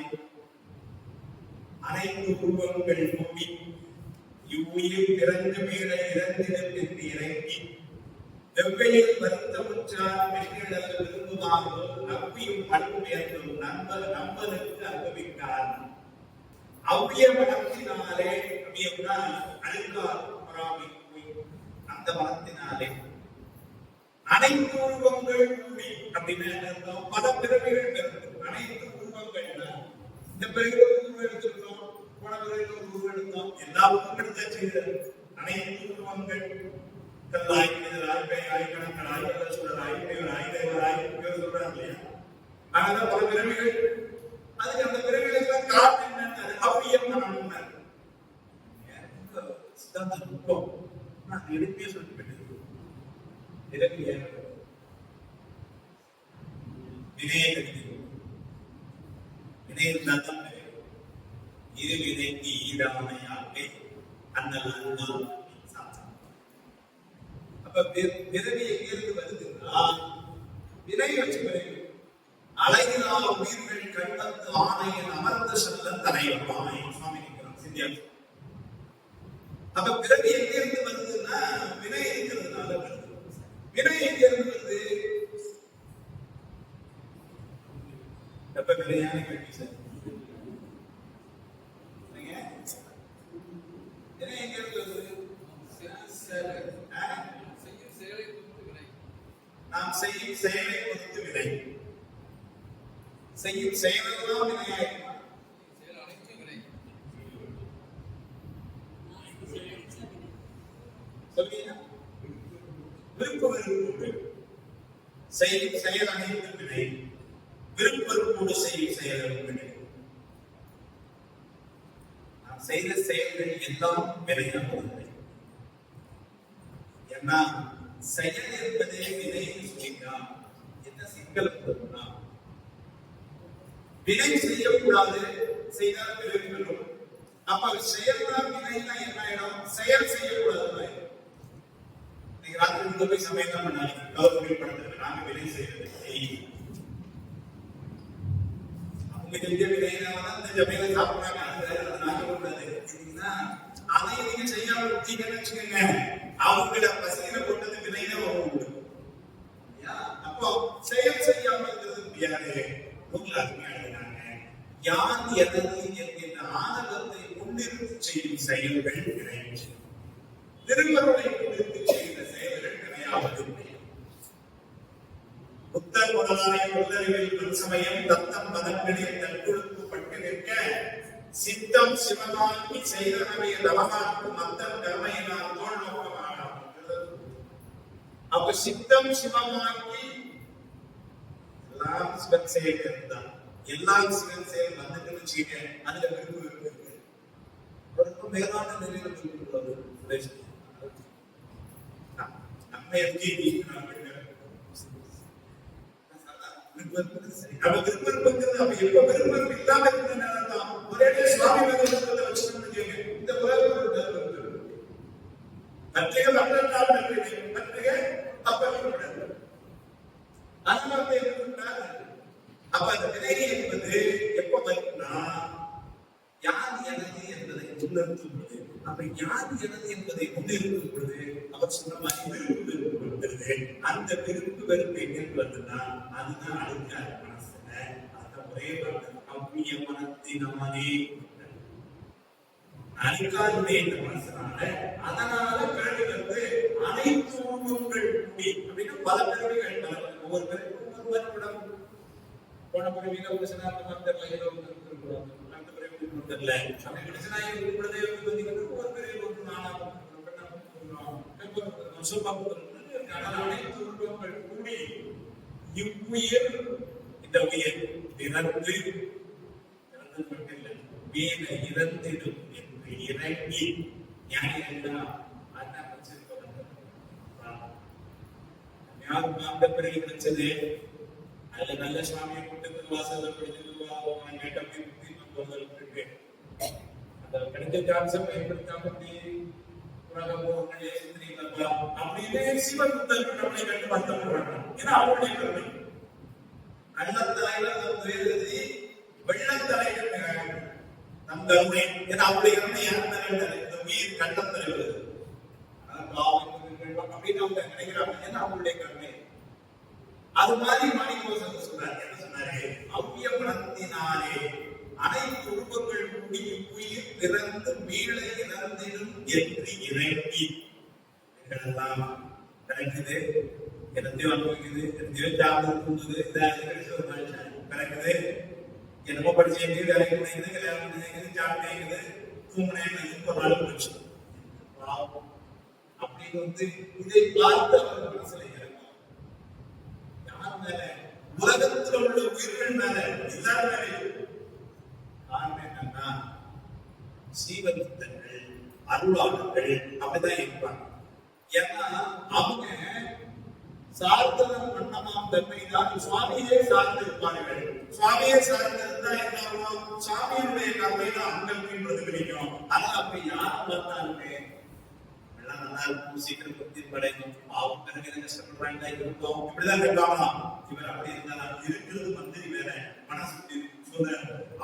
அனைத்து உருவங்கள் கூடி இவ்வுயிர் பிறந்த மேல இறந்திடத்திற்கு இறங்கி வெவ்வையில் வருத்தமுற்றார் பெண்களில் விரும்புவார்களோ நம்பியும் அன்புயர்ந்தும் நம்பனுக்கு அனுபவிக்கார். அவ்விய மனத்தினாலே அப்படின்னா அழுக்கார் பொறாமை அந்த மனத்தினாலே அனைத்து உருவங்கள் கூடி அப்படின்னு பல பிறவிகள் பிறக்கும். அனைத்து உருவங்கள் இந்த பிறகு உருவம் எடுத்திருக்கோம், போன பிறகு உருவம் எடுத்தோம், எல்லா உருவங்களும் தான் செய்தது. அனைத்து உருவங்கள் கல்லாய் மனிதராய் பேயாய் கணக்கராய் கள்ளச்சூழலாய் தேவராய் தேவராய் சொல்றாங்க இல்லையா? அதனால பல பிறவிகள். அதுக்கு அந்த பிறவிகளுக்கு காரணம் என்னன்னு அவ்விய மனம் சித்தாந்த நுட்பம் நான் எடுப்பே சொல்லிட்டு இது விதைக்கு ஈடாமையாகவே அண்ணல். அப்ப விதவி எங்கிருந்து வருதுன்னா வினை வச்சு பிறகு அழகிலா உயிர்கள் கண்டத்து ஆணையின் அமர்ந்த செல்ல தலைவர் ஆணையம் சுவாமி நிற்கிறான் சிந்தியா. அப்ப பிறகு எங்கிருந்து வருதுன்னா வினை இருக்கிறதுனால வருது. வினை எங்கிருந்து வருது? எப்ப வினையான கேள்வி சார். வினை எங்கிருந்து வருது? நாம் செய்யும் செயலை பொறுத்து வினை. செய்யும் செயலெல்லாம் வினையாயிருக்கும். விருப்ப வெறுப்பு செய்யும் செயல் அனைத்து வினை. விருப்ப வெறுப்போடு செய்யும் செயல் வினை. நாம் செய்த செயல்கள் எல்லாம் வினையானது. ஏன்னா செயல் என்பதே வினை சொல்லிக்கலாம். என்ன சிக்கல் பொருள்னா வினை செய்யக்கூடாது, செய்தால் விளைவு வரும். அப்ப செயல்தான் வினைனா என்ன ஆயிடும்? செயல் செய்யக்கூடாது. நீங்க ராத்திரி உள்ள போய் சமையல் தான் பண்ணாங்க, கவர்மெண்ட் பண்றது நாங்க வினை செய்யறது. அவங்க செஞ்ச வினைனால இந்த சமையலை சாப்பிடுறாங்க, அது நாங்க கூடாது. அதை நீங்க செய்யாம விட்டீங்கன்னு வச்சுக்கோங்க, அவங்கள பசியில கொண்டது வினையில உண்டு. அப்போ செயல் செய்யாம இருக்கிறது முடியாது. யான் எனது என்கின்ற ஆனந்தத்தை முன்னிறுத்தி செய்யும் செயல்கள் வினை. திருவருளை முன்னிறுத்தி செய்கிற செயல்கள் வினையாவது. புத்தர் முதலாய உள்ளறிவில் சமயம் தத்தம் பதங்களில் தற்கொடுக்கப்பட்டு நிற்க சித்தம் சிவமாக்கி செய்தனவை நவமாக்கு மத்தம் கர்மையினால் தோல் நோக்கமாக. அப்ப சித்தம் சிவமாக்கி எல்லாம் சிவன் செயல் தான். எல்லாம் சிவன் செயல் வந்துட்டு செய்ய அதுல விருப்பு இருக்கு. ரொம்ப மேலான நிலையில விரும்புவது நம்ம விருப்பங்கிறது அப்ப எப்ப விருப்பம் இல்லாம இருக்கிறதுனாலதான் ஒரே சுவாமி விவேகானந்தரை வச்சு இந்த பற்றிய மக்கள் பற்றிய அப்ப அதனால அப்ப அந்த வினை என்பது எப்ப வரும்னா யார் எனது என்பதை முன்னிறுத்தும் பொழுது. அப்ப யார் எனது என்பதை முன்னிறுத்தும் பொழுது அவர் சொன்ன மாதிரி விருப்பு வெறுப்பு வருகிறது. அந்த விருப்பு வெறுப்பு எங்கிருந்து வருதுன்னா அதுதான் அழுக்கார் மனசுல. அந்த ஒரே அவ்விய மனத்தினாலே அழுக்காருடைய மனசுனால. அதனால பிறகு வந்து அனைத்து உருவங்கள் கூடி அப்படின்னு பல பிறவிகள் ஒவ்வொரு பிறகு ஒவ்வொரு வரைபடம். போன பிறவியில ஒரு சில மந்தர்ல ஏதோ இருக்கிறாங்க, அந்த பிறவிகள் தெரியல அப்படி மனுஷனாக இருக்கிறதே வந்து ஒவ்வொரு பிறவியில் வந்து நானாக அனைத்து உருவங்கள் கூடி இவ்வுயிர் இந்த உயிர் இறந்து இறந்திடும் என்று இறங்கி ஞானிகள்லாம் அண்ணா வச்சிருக்க யாரும் மாந்த பிறகு கிடைச்சது அதுல நல்ல சுவாமியை கூட்டத்துக்கு வாசல்ல கொடுத்துட்டு கேட்ட இருக்கு அந்த கிடைச்ச சான்ஸை பயன்படுத்தாம அப்படின்னு சிவன் நம்மளை கண்டு வருத்தப்படுறாங்க. ஏன்னா அவருடைய கருணை கள்ளத்தலைகள் எழுதி வெள்ளத்தலைகள் நம் கருணை. ஏன்னா அவருடைய கருணை யார் இந்த உயிர் கள்ளத்தலைகள் அப்படின்னு அவங்க நினைக்கிறாங்க. ஏன்னா அவருடைய கருணை அது மாதிரி மாணிக்கவாசகர் சொல்றாரு. என்ன சொன்னாரு? அவ்விய மனத்தினாலே அனைத்து உருவங்கள் கூடி உயிர் பிறந்து மீள இறந்திடும் என்று இறங்கி எல்லாம் கிடைக்குது. என்னத்தையோ அனுபவிக்குது, என்னத்தையோ சாப்பிட்டு தூங்குது, பிறகுது என்னமோ படிச்சு வேலைக்கு முடியுது, கல்யாணம் முடியுது, சாப்பிட்டேங்குது, தூங்கினேங்குது, ஒரு நாள் போச்சு. அப்படின்னு இதை பார்த்து அவர் மனசுல இறங்கும். யார் மேல? உலகத்தில் உள்ள உயிர்கள் மேல, எல்லாரும் மேலே. காரணம் என்னன்னா சீவபக்தர்கள், அருளாளர்கள் அப்படிதான் இருப்பாங்க. ஏன்னா அவங்க சார்ந்ததன் வண்ணமாம் தன்மைதான் சுவாமியே சார்ந்து இருப்பார்கள். சுவாமியே சார்ந்து இருந்தா என்ன ஆகும்? சுவாமியுடைய கருணைதான் அங்களுக்கு பிரதிபலிக்கும். ஆனா அப்ப யார் பார்த்தாலுமே எல்லாம் நல்லா இருக்கும், சீக்கிரம் புத்தி படைக்கும், பாவம் பிறகு கஷ்டப்படுறாங்க, இருக்கும் இப்படிதான் இருக்காங்களா? இவர் அப்படி இருந்தா இருக்கிறது மந்திரி வேற மனசு சொல்ற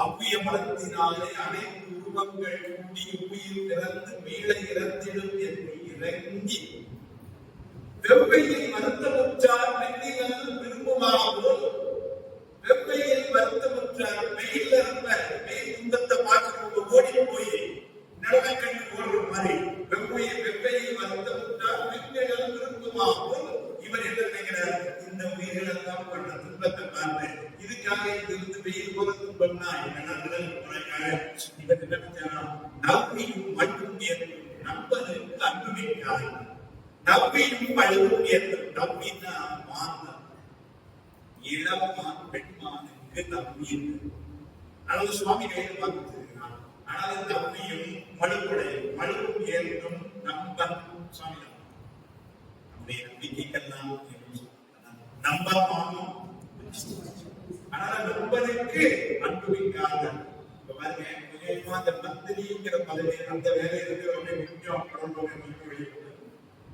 அவ்விய மனத்தினாலே அனைத்து உருவங்கள் கூடி உயிர் பிறந்து மீள இறந்திடும் என்று இறங்கி வெவ்வையை வருத்தமுற்றார் மென்னிகள் விரும்புமாவோ வெவ்வையை வருத்தமுற்றார் வெயில் இருந்த வெயில் துன்பத்தை பார்க்க ஓடி போய் நடவை கண்டு ஓடுற மாதிரி வெவ்வையை வருத்தமுற்றார் மென்னிகள் விரும்புமாவோ இவர் என்ன நினைக்கிறார்? இந்த உயிர்கள் எல்லாம் பண்ண துன்பத்தை பார்த்து இதுக்காக இருந்து வெயில் போல துன்பம்னா என்னன்னா இவர் என்ன நவ்வியும் மட்டும் ஏற்படும் நம்பனுக்கு அன்புமிக்காய் நவ்வியும் பழுவும் ஏற்படும். நவ்வின்னா மான், இளமான் பெண்மானுக்கு நவ்வி. அதாவது சுவாமி கையில் பார்த்துருக்கிறான். ஆனால் நவ்வியும் மழுவுடையும் மழுவும் ஏற்படும் நம்பன் சுவாமி நம்முடைய நம்பிக்கைக்கெல்லாம் நம்பமானும் ஆனால் நம்பனுக்கு அன்புமிக்காக அந்த மந்திரிங்கிற பதவி அந்த வேலை இருக்கிறவங்க முக்கியம்.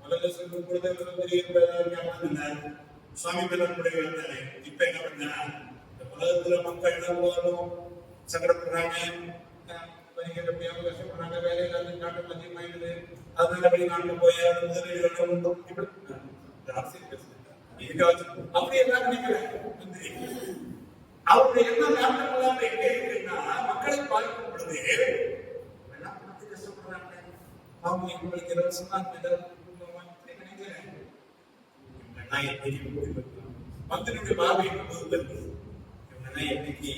முதல்ல சொல்லும் பொழுது சுவாமி பிறனுடைய வந்தாரு. இப்ப என்ன பண்ண இந்த உலகத்துல மக்கள் என்ன போதும் சங்கடப்படுறாங்க, கஷ்டப்படுறாங்க, வேலையில நாட்டம் அதிகமாயிடுது, அதனால வெளிநாட்டு போய் முதலீடுகளும் அப்படி எல்லாம் நினைக்கிறேன். அவருடைய என்ன நாட்டம் எல்லாம் எங்க இருக்குன்னா மக்களை பார்க்கும் பொழுது எல்லாம் பார்த்து கஷ்டப்படுறாங்க. அவங்க எங்களுக்கு இலவசமா நினைக்கிறேன் மந்திரியுடைய பார்வை இவங்க என்னைக்கு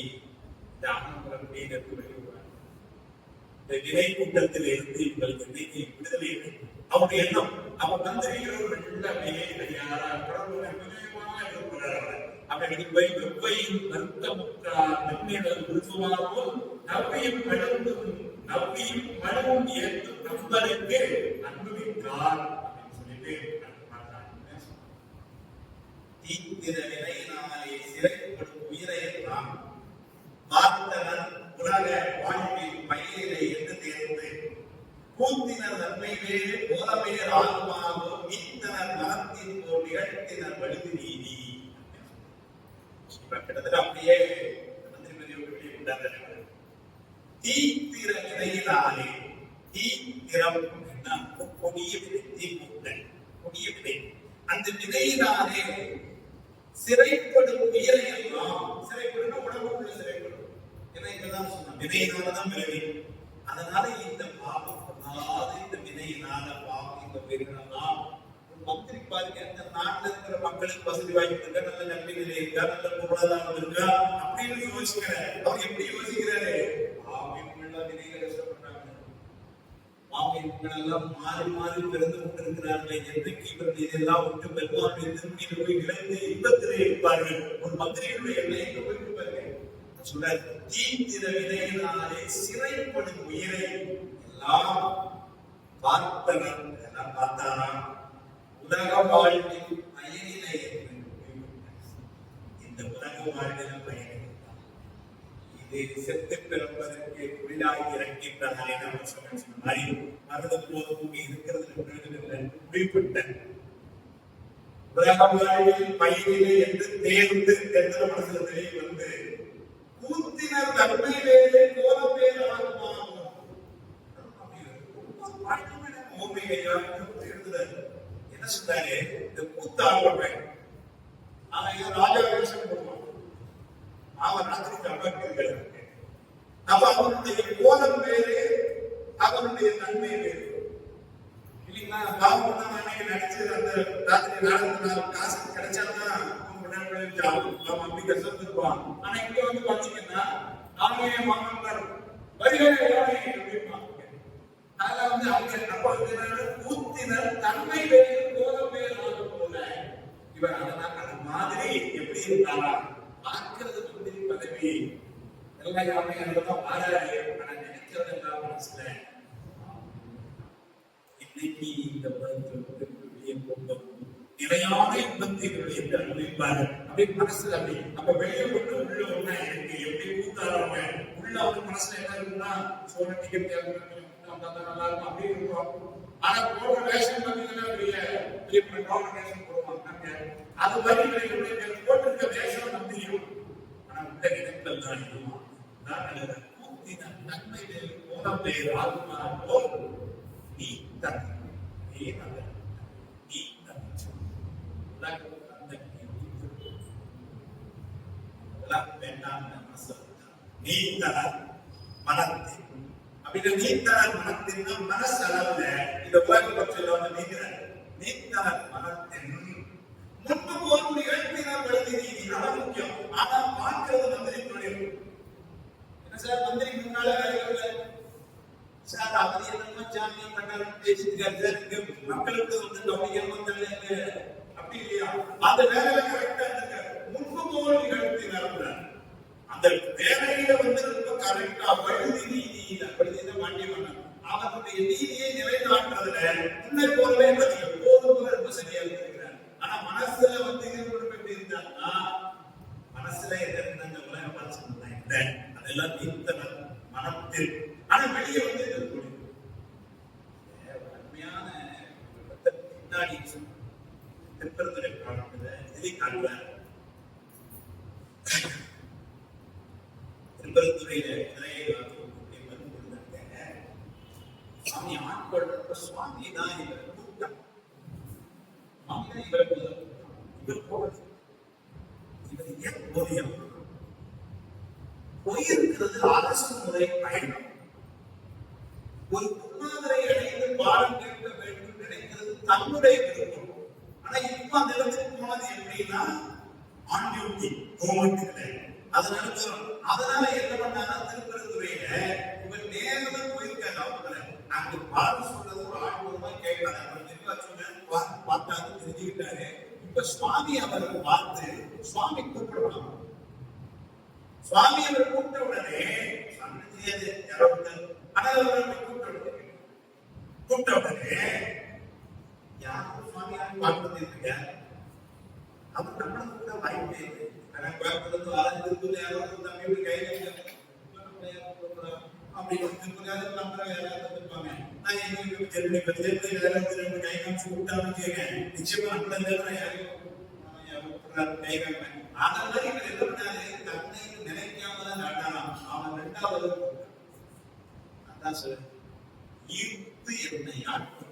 இந்த ஆனந்தம் வெளியுறாங்க. இந்த நிலை கூட்டத்தில் இருந்து இவங்களுக்கு இன்னைக்கு விடுதலை அவருடைய எண்ணம். அவ மந்திரிகளோடு எல்லாமே அப்படி போய் வெவ்வையும் வருத்தமுற்றார் மென்னிடல் விரும்புவார்கள் நவ்வியும் மழுவும் நவ்வியும் மழுவும் ஏற்றும் நம்பருக்கு அன்புமிக்கார் அப்படின்னு சொல்லிட்டு தீத்திர வினையினாலே சிறைப்படும் உயிரை எல்லாம் பார்த்தனர் உலக வாழ்வில் பயிரை என்று தேர்ந்து கூத்தினர் நன்மையிலே போலவேர் ஆகுமாவோ மீத்தனர் மனத்தின் போல் நிகழ்த்தினர் வலிது நீதி. கிட்டத்தட்ட அப்படியே தீத்திர வினையினாலே தீத்திரம் கொடிய விதை, தீ கொடிய விதை, அந்த விதையினாலே சிறைப்படும் உயிரை எல்லாம் சிறைப்படும் உடம்புக்குள்ள சிறைப்படும். ஏன்னா இப்பதான் சொன்ன விதையினாலதான் பிறவி. அதனால இந்த பாவம் இந்த விதையினால பாவம் இந்த பெருகலாம். மந்திரி பாருங்க, இந்த நாட்டில் இருக்கிற மக்களுக்கு வசதி வாய்ப்பு இருக்கா, நல்ல நன்மை நிலை இருக்கா, நல்ல பொருளாதாரம் இருக்கா அப்படின்னு யோசிக்கிறேன். அவர் எப்படி யோசிக்கிறாரு? விதைகளை கஷ்டப்படுறாங்க, எல்லாம் மாறி மாறி பிறந்து கொண்டிருக்கிறார்களே, என்றைக்கு இவர்கள் இதெல்லாம் ஒன்று பெருமாளுடைய திருமணியில் போய் விளைந்து இன்பத்திலே இருப்பார்கள். ஒரு மந்திரியுடைய எண்ணெய் எங்க போயிட்டு பாருங்க சொல்றாரு. தீத்திர விதையினாலே சிறைப்படும் உயிரை எல்லாம் பார்த்தவன் எல்லாம் பார்த்தானா உலக வாழ்வில் பயனிலை இந்த உலக வாழ்வில் பயனிலை இது செத்து பிறப்பதற்கு உள்ளாகி இறக்கின்றானே நம்ம சொன்ன மாதிரி மருத போதும் இருக்கிறது குறிப்பிட்ட உலக வாழ்வில் பயனிலை என்று தேர்ந்து எந்த மனசுல தெரிய வந்து கூத்தினர் தன்மை வேலை கோலம் பேர் ஆகுமாகும் என்ன சொன்னாரு இந்த கூத்தாடுவன் அவன் ராஜா வேஷம் போடுவான் அவன் ராத்திரிக்கு அமர்க்கிறது அப்ப அவனுடைய கோலம் வேறு அவனுடைய தன்மை வேறு இல்லைங்களா பாவம் தான் அன்னைக்கு நினைச்சு அந்த ராத்திரி நாலு காசு கிடைச்சாதான் அப்படி கஷ்டத்துக்குவான் ஆனா இங்க வந்து பாத்தீங்கன்னா நானே மாமன்னர் வருகிறேன் அப்படின்னா அதுல வந்து அவங்க கூத்தினர் தன்மை வேறு கோலம் வேறு ஆகும் போல இவர் அதனால மாதிரி எப்படி இருந்தாரா பார்க்கிறது முந்திரி பதவி எல்லாம் யாருமே அதுதான் மாறாரு ஆனா நினைக்கிறது எல்லாம் மனசுல இன்னைக்கு இந்த வெளியே போகும் நிலையான இன்பத்தை அனுபவிப்பாரு அப்படி மனசுல அப்படி அப்ப வெளியே கொண்டு உள்ள ஒண்ணா இருக்கு எப்படி கூத்தாடுறவங்க உள்ள அவங்க மனசுல என்ன இருக்குன்னா சோழ டிக்கெட் நல்லா இருக்கும் அப்படி இருக்கும் ஆனா போடுற வேஷம் பார்த்தீங்கன்னா பெரிய வேஷம் போடுவாங்க அது மாதிரி போட்டிருக்க வேஷம் நம்ம தெரியும் ஆனா உள்ள இடங்கள் தான் இருக்குமா நன்மை போன பேர் ஆத்மா போல் நீ தன் நீ மனத்தின் அப்படி நீத்தனர் மனத்தின் மனசு அளவுல இந்த உலக பற்றில நீத்தனர் மனத்தின் முன்பு போல் நிகழ்த்தினர் வழி நீதி அதான் முக்கியம் ஆனா பார்க்கிறது மந்திரி தொழில் என்ன சார் மந்திரி முன்னால சார் அவர் என்னமா ஜாமியம் பண்ணாரு பேசிட்டு மக்களுக்கு வந்து நம்பிக்கை வந்தாங்க அப்படி இல்லையா அந்த வேலையில கரெக்டா இருக்காரு முன்பு போல் நிகழ்த்தினார் அந்த வேலையில வந்து ரொம்ப கரெக்டா வழுதி நீதி வழுதிதான் மாட்டி பண்ணார் அவருடைய நீதியை நிலைநாட்டுறதுல முன்னே போலவே போதும் போல ரொம்ப சரியா இருக்கிறார் ஆனா மனசுல வந்து எப்படி இருந்தாங்கன்னா மனசுல என்ன உலக பார்த்து அதெல்லாம் நீத்தனர் மனத்தில் ஆனா வெளியே வந்து அருமையான பின்னாடி திருப்பரத்துறை பாடத்துல எதை காண்பார் திருப்பரத்துறையில சுவாமி ஆட்கொள்ற சுவாமி தான் இவர் கூட்டம் இவர் போறது இவர் ஏன் போதியம் போயிருக்கிறது அரசு முறை பயணம் ஒரு குருநாதரை அடைந்து பாடம் கேட்க வேண்டும் நினைக்கிறது தன்னுடைய விருப்பம் ஆனா இப்ப அந்த இடத்துக்கு போனது எப்படின்னா ஆன் டியூட்டி கவர்மெண்ட் அதனால என்ன பண்ணாங்க திருப்பரத்துறையில இவர் நேரில் போயிருக்காங்க அவங்க அங்க பாடம் சொல்றது ஒரு ஆழ்வமா கேட்கறாங்க பார்த்தாங்க தெரிஞ்சுக்கிட்டாரு இப்ப சுவாமி அவரை பார்த்து சுவாமி கூப்பிடுறாங்க சுவாமி அவர் கூப்பிட்ட உடனே தெரியாது கூப்பிட்ட உடனே யாரும் சுவாமியார் பார்ப்பது இல்லையா அவர் நம்மளுக்கு கூட வாய்ப்பே இல்லை பார்ப்பது ஆரம்பித்து யாரும் தம்பி கையில அப்படி திருப்பதியாக நம்ம யாராவது இருப்பாங்க நான் எங்க தெரிஞ்சு கை காமிச்சு கூப்பிட்டான்னு கேட்க நிச்சயமா நம்மள கை காமிப்பேன் அதனால இவர் என்ன பண்ணாரு தன்னை நினைக்காமதான் நாட்டானாம் அவன் ரெண்டாவது அதான் சொல்ல ஈர்த்து என்னை ஆட்கொண்டு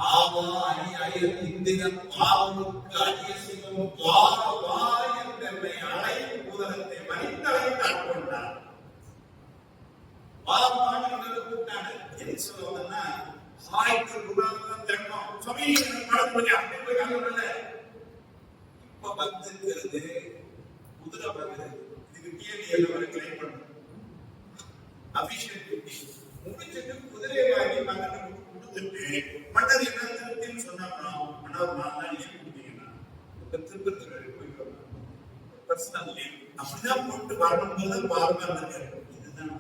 ஆமா அணியாயிரம் இந்திரன் பாவனுக்கு அடிய சிவம் வா என்று என்னை அழைத்து பூதகத்தை மனிதனைத்து ஆட்கொண்டார் கூப்பிட்டாங்க என்ன சொல்லுவாங்கன்னா சாய்க்கு குணம் திறக்கும் சுவாமி இப்ப வந்துங்கிறது குதிரை வருகிறது இதுக்கு கேள்வி எல்லாம் கிளைம் பண்ணும் அபிஷேக் முடிச்சுட்டு குதிரையை வாங்கி மன்னனுக்கு கொடுத்துட்டு மன்னர் என்ன திருப்தின்னு சொன்னாங்கன்னா மன்னர் நாள் லீவ் கொடுத்தீங்கன்னா திருப்பதி போயிட்டு பர்சனல் லீவ் அப்படிதான் போட்டு வரணும் போது பாருங்க இதுதான்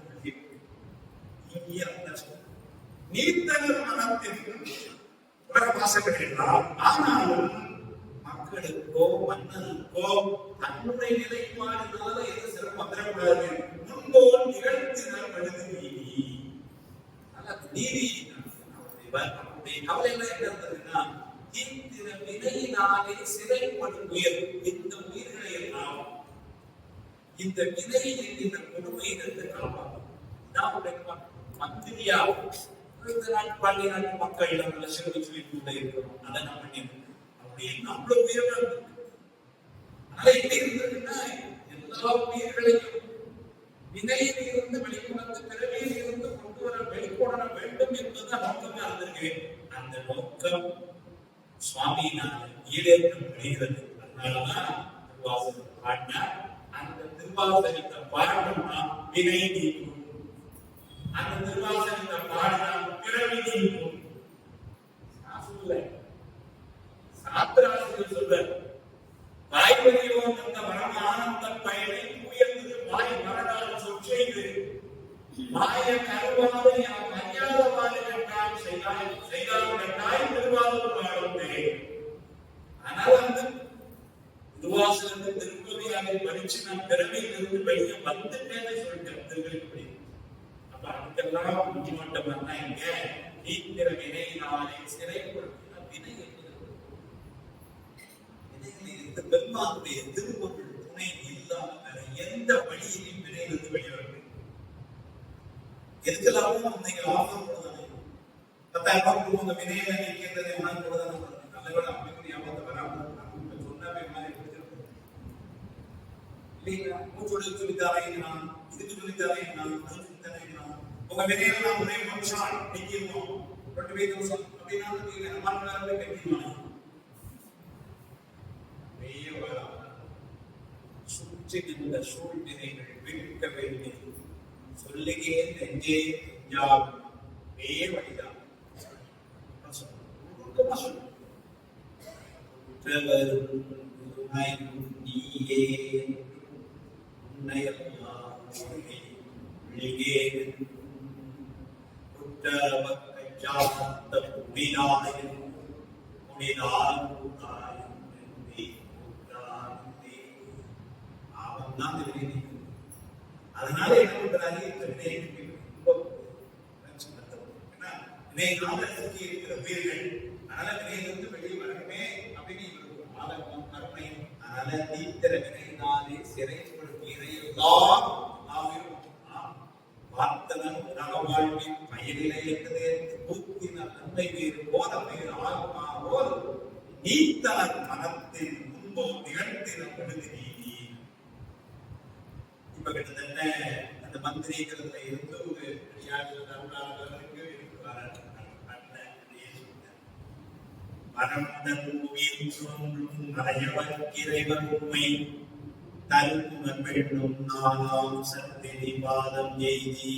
நீத்தனர் மனத்திற்கு உலக பாசங்கள் எல்லாம் ஆனாலும் மக்களுக்கோ மன்னனுக்கோ தன்னுடைய நிலைப்பாடுனால எது சிறப்பு வந்துடக்கூடாது. முன்போல் நிகழ்த்தினர் மனித நீதி. நீதி அவருடைய கவலை எல்லாம் என்ன இருந்ததுன்னா, தீர்த்தின வினையினாலே சிறைப்படும் உயிர், இந்த உயிர்களை எல்லாம் இந்த வினை என்கின்ற கொடுமையிலிருந்து காப்பாற்றும். மந்திரியா இந்த நாட்டு பள்ளி நாட்டு மக்கள் நம்மள சிறுவை சொல்லி கொண்டே இருக்கிறோம். அதை நம்ம பண்ணிருக்கோம். அப்படி அவ்வளவு உயிர்கள் இருக்கு. அதனால எப்படி இருந்ததுன்னா, எல்லா உயிர்களையும் வினையில் இருந்து வெளிக்கொண்டு பிறவியில் இருந்து கொண்டு வர வெளிக்கொணர வேண்டும் என்பதுதான் நோக்கமே இருந்திருக்கு. அந்த நோக்கம் சுவாமியினால் ஈடேற்றம் அடைகிறது. அதனாலதான் திருவாசகம் பாடினார். அந்த திருவாசகத்தை பாடணும்னா வினை நீக்கும், அந்த திருவாசகத்தை பாடினா பிறவி நீக்கும். சாத்திராசிரியர் சொல்ற வாய்வழியோம் அந்த மரண ஆனந்த பயனை உயர்ந்தது வாய் மரணால் சொற்செய்து மாய கருவாத யாம் அறியாதவாறு கண்டால் செய்தால் கண்டாய் திருவாரூர் பாடுமே. ஆனால் அந்த திருவாசகத்தை திருப்பதியாக படிச்சு நான் பிறவியிலிருந்து வெளியே வந்துட்டேன்னு சொல்லிட்டேன் திருவிழி. அப்ப அதுக்கெல்லாம் புத்திமட்டமா இங்க நீக்கிற வினை நாளை சிறைப்படுத்தின வினை இந்த பெருமானுடைய திருப்பொருள் துணை இல்லாமல் எந்த வழியிலும் வினையிலிருந்து வெளிவரவில்லை. எதுக்கெல்லாமும் இன்னைக்கு ஆஃபர் போடுதானே 10,000 ரூபாய் கொடுங்க வினையில நீக்கின்றதை உணர்ந்து போடுதானே. நல்லவேளை அப்படி ஞாபகத்தை வராமல் சொன்னாவே மாதிரி இல்லைங்களா? மூச்சோடு சொல்லித்தாரேன் நான், இதுக்கு சொல்லித்தாரேன் நான், அதுக்கு சொல்லித்தாரேன் நான். உங்க வினையெல்லாம் ஒரே மனுஷன் நீக்கிடணும் 25,000 அப்படின்னா நீங்க அம்மாக்களை கட்டிடுவாங்க. சுற்றி நின்ற சூழ்நிலைகள் விற்க வேண்டும் சொல்லுகே நெஞ்சே வழிதான் நீயே அதனால என்ன பண்றாங்க, இந்த இருக்கிற உயிர்கள் அதனால வினையிலிருந்து வெளியே வரணுமே அப்படின்னு இவருக்கு ஆதங்கம் கருணை. அதனால தீத்திர வினையினாலே சிறைப்படுத்திய எல்லாம் பார்த்தனன் நகவாழ்வின் பயனிலை என்பதே பூத்தின நன்மை வேறு போத வேறு ஆத்மா போல் நீத்தனர் மனத்தின் முன்போ நிகழ்த்தின பொழுது நீதி. இப்ப கிட்டத்தட்ட அந்த மந்திரிகளுல இருந்து ஒரு அருளாளர்களுக்கு இருக்கிறார். மறையவன் உண்மை தருணம் பெண்ணும் நாளாம் சத்தினி பாதம் எய்தி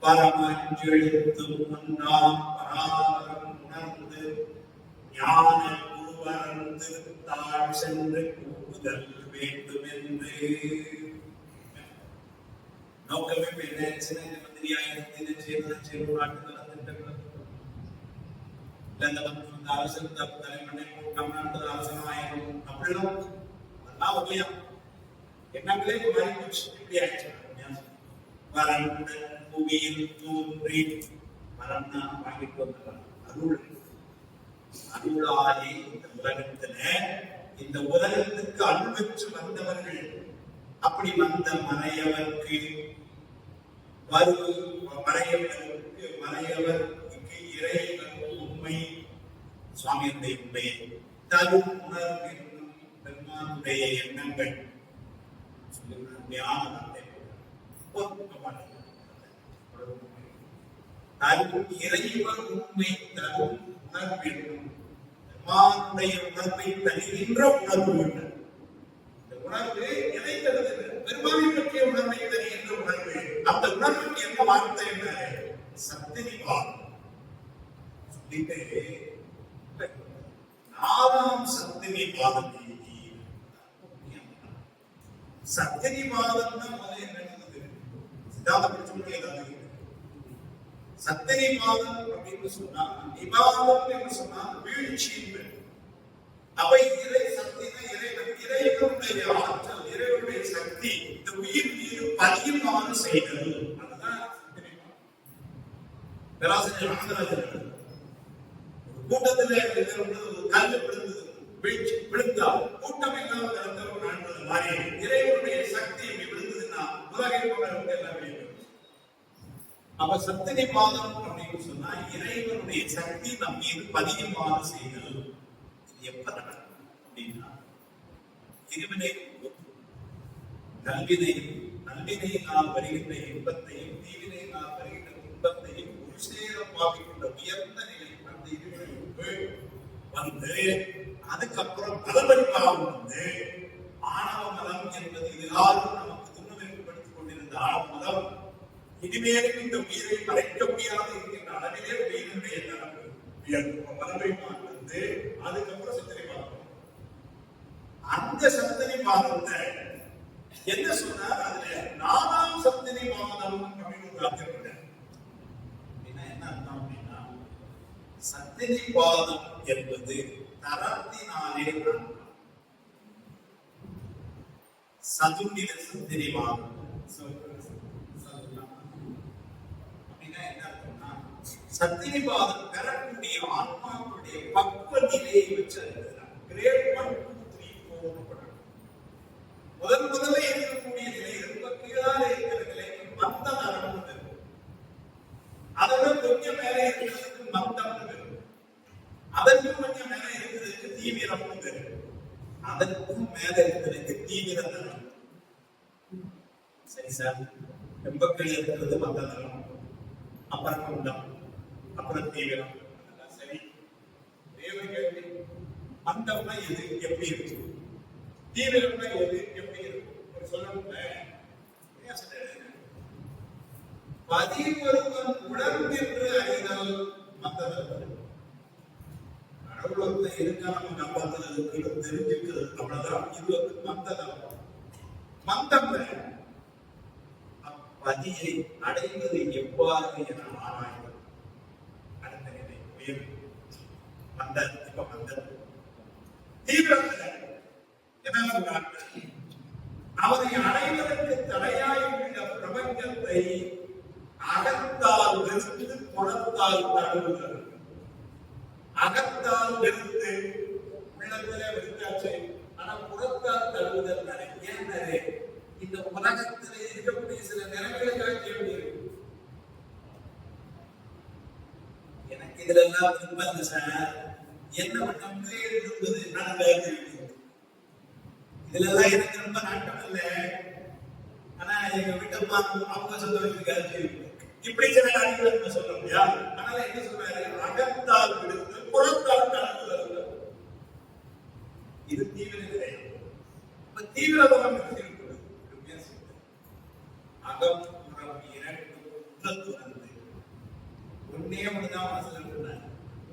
பரமஞ்செழுத்தும் முன்னாம் பராபரம் உணர்ந்து ஞான குருவரந்து தாழ் சென்று கூடுதல் வேண்டும் என்று நோக்கமே என்ன சின்ன மந்திரியாயிரத்தி செய்வது நாட்டுகள் அரசன் தலைமனை தமிழ்நாட்டு அரசனாயிரம் அப்படிலாம் அதெல்லாம் உபயம் எண்ணங்களே மாறி போச்சு. எப்படி ஆயிடுச்சு வரண்டன் புவியில் தோன்றி வரம்னா வாங்கிட்டு வந்தார் அருள். அருளாலே இந்த உலகத்துக்கு அருள் பெற்று வந்தவர்கள். அப்படி வந்த மறையவருக்கு மறையவருக்கு இறைவன் உண்மை சுவாமியுடைய உண்மையை தரும் உணர்வு என்னும் பெருமானுடைய எண்ணங்கள் இறைவன் உண்மை தரும் உணர்வு என்னும் பெருமானுடைய உணர்வை தருகின்ற உணர்வு வேண்டும். இந்த உணர்வு எதை தருகிறது? பெருமானை பற்றிய உணர்வை தருகின்ற உணர்வு. அந்த உணர்வுக்கு என்ன வார்த்தை என்ன? சத்தினிவாதம். நாலாம் சத்தினிவாதம். சத்தினிவாதம் தான் முதல்ல என்ன சித்தாந்த பிரச்சனை ஏதாவது சத்திரி மாதம் அப்படின்னு சொன்னா நிபாதம் என்று சொன்னா வீழ்ச்சி. அப்ப இறை சக்தி இறைவனுடைய ஆற்றல், இறைவனுடைய சக்தி இந்த உயிர் மீது பதியுமாறு செய்தல். அதுதான் சத்திரி மாதம். பேராசிரியர் ஆனந்தராஜன் கூட்டத்திலே கல்வி விழுந்தால் கூட்டம் இல்லாமல் நடந்த ஒரு நாட்கள் மாறி இறைவனுடைய சக்தி விழுந்ததுன்னா உலகில் எல்லாமே. அப்ப சத்திரி மாதம் அப்படின்னு சொன்னா இறைவனுடைய சக்தி நம் மீது பதியுமாறு செய்தல். இது எப்ப நடக்கும் அப்படின்னா இருவினை நல்வினையினால் வருகின்ற இன்பத்தையும் தீவினையினால் வருகின்ற துன்பத்தையும் ஒரு சேரம் பாவிக்கின்ற உயர்ந்த நிலை அந்த இருவினைக்கு வந்து அதுக்கப்புறம் பலவரிப்பாகவும் வந்து ஆணவ மலம் என்பது எல்லாரும் நமக்கு துன்பம் ஏற்படுத்திக் கொண்டிருந்த ஆணவ மலம் இனிமேலும் இந்த உயிரை மறைக்க முடியாது என்கின்ற அளவிலே உயிரினுடைய மரபை வந்து அதுக்கப்புறம் சத்திரை பாதம். அந்த சத்திரை பாதத்தை என்ன சொன்னார்? அதுல 4ஆம் சத்திரை பாதம் அப்படின்னு ஒரு அர்த்தம் என்ன அர்த்தம் அப்படின்னா சத்திரை பாதம் என்பது தரத்தினாலே சதுர்நிலை சத்திரை பாதம். சத்திரி பாதம் பெறக்கூடிய ஆன்மாக்களுடைய பக்குவ நிலையை வச்சு கிரேட் 1, 2, 3, 4 முதல்ல இருக்கக்கூடிய நிலை ரொம்ப கீழாக இருக்கிற நிலைக்கு மந்த நரம்பு இருக்கும். அதோட கொஞ்சம் மேலே இருக்கிறதுக்கு மந்தம் இருக்கும். அதற்கும் கொஞ்சம் மேலே இருக்கிறதுக்கு தீவிரம் இருக்கும். அதற்கும் மேலே இருக்கிறதுக்கு தீவிர நரம். சரி சார், ரொம்ப கீழே இருக்கிறது மந்த நரம், அப்புறம் குண்டம், அப்புறம் தீவிரம். சரி, மந்தம்னா எது எப்படி இருக்கும், தீவிரம்னா எது எப்படி இருக்கும் சொல்லணும். பதிவருவன் உணர்வென்று அறிதல் மந்தம். கடவுளத்தை இருக்கா நம்ம காப்பாற்றுறதுக்கு தெரிஞ்சுக்கிறது, அவ்வளவுதான். இது வந்து மந்தம். மந்தம் பதியை அடைவது எவ்வாறு என ஆராய்வது. அடுத்த நிலை உயர் மந்தம். இப்ப மந்தம் தீவிரத்துல என்ன சொல்றாங்க? அவரை அடைவதற்கு தடையாயுள்ள பிரபஞ்சத்தை அகத்தால் வெறுத்து புறத்தால் தழுவுதல். அகத்தால் வெறுத்து உள்ளத்திலே வெறுத்தாச்சு, ஆனா புறத்தால் தழுவுதல் ஏன் இந்த உலகத்திலே இருக்கக்கூடிய சில நிலைமைகளுக்காக கேள்வி இருக்கு. எனக்கு இதுல எல்லாம் விருப்பம் இல்லை சார், என்ன நம்மளே இருந்தது நடந்தது. இதுல எல்லாம் எனக்கு ரொம்ப நாட்டம் இல்லை, ஆனா எங்க வீட்டம்மா அவங்க சொல்ல வச்சிருக்காரு. இப்படி சில காரியங்களை நம்ம சொல்ல முடியாது. அதனால என்ன சொல்றாரு? அகத்தால் விடுத்து புறத்தால் தழுவுதல். இது தீவிர நிலை. தீவிரமாக அகம் புறம் இரண்டு ஒன்னே ஒண்ணுதான் மனசுல இருக்கிற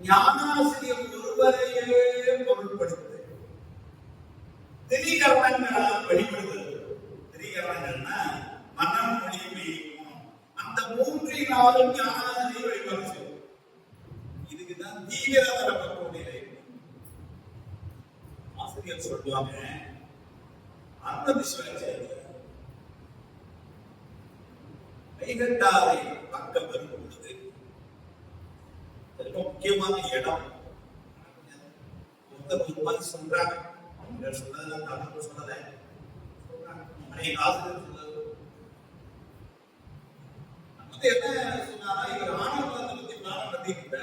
ஞானாசிரியர் ஒருவரையே பொருட்படுத்து திரிகரணங்களால் வெளிப்படுதல். திரிகரணங்கள்னா மனம், மொழி, மெய், அந்த மூன்றினாலும் ஞானாசிரியை வழிபாடு செய்யும். இதுக்குதான் தீவிர வரக்கூடிய ஆசிரியர் சொல்லுவாங்க. அந்த விஸ்வாச்சாரிய கைகண்டாரை பக்கம் வரும் பொழுது முக்கியமான இடம் ஒருத்தர் சொல்றாங்க. அவங்க சொன்னதெல்லாம் தமிழ் சொன்னத ஆசிரியர் சொன்னது நமக்கு என்ன சொன்னாரா? இவர் ஆணவத்தை பத்தி பிளான் பண்ணிக்கிட்ட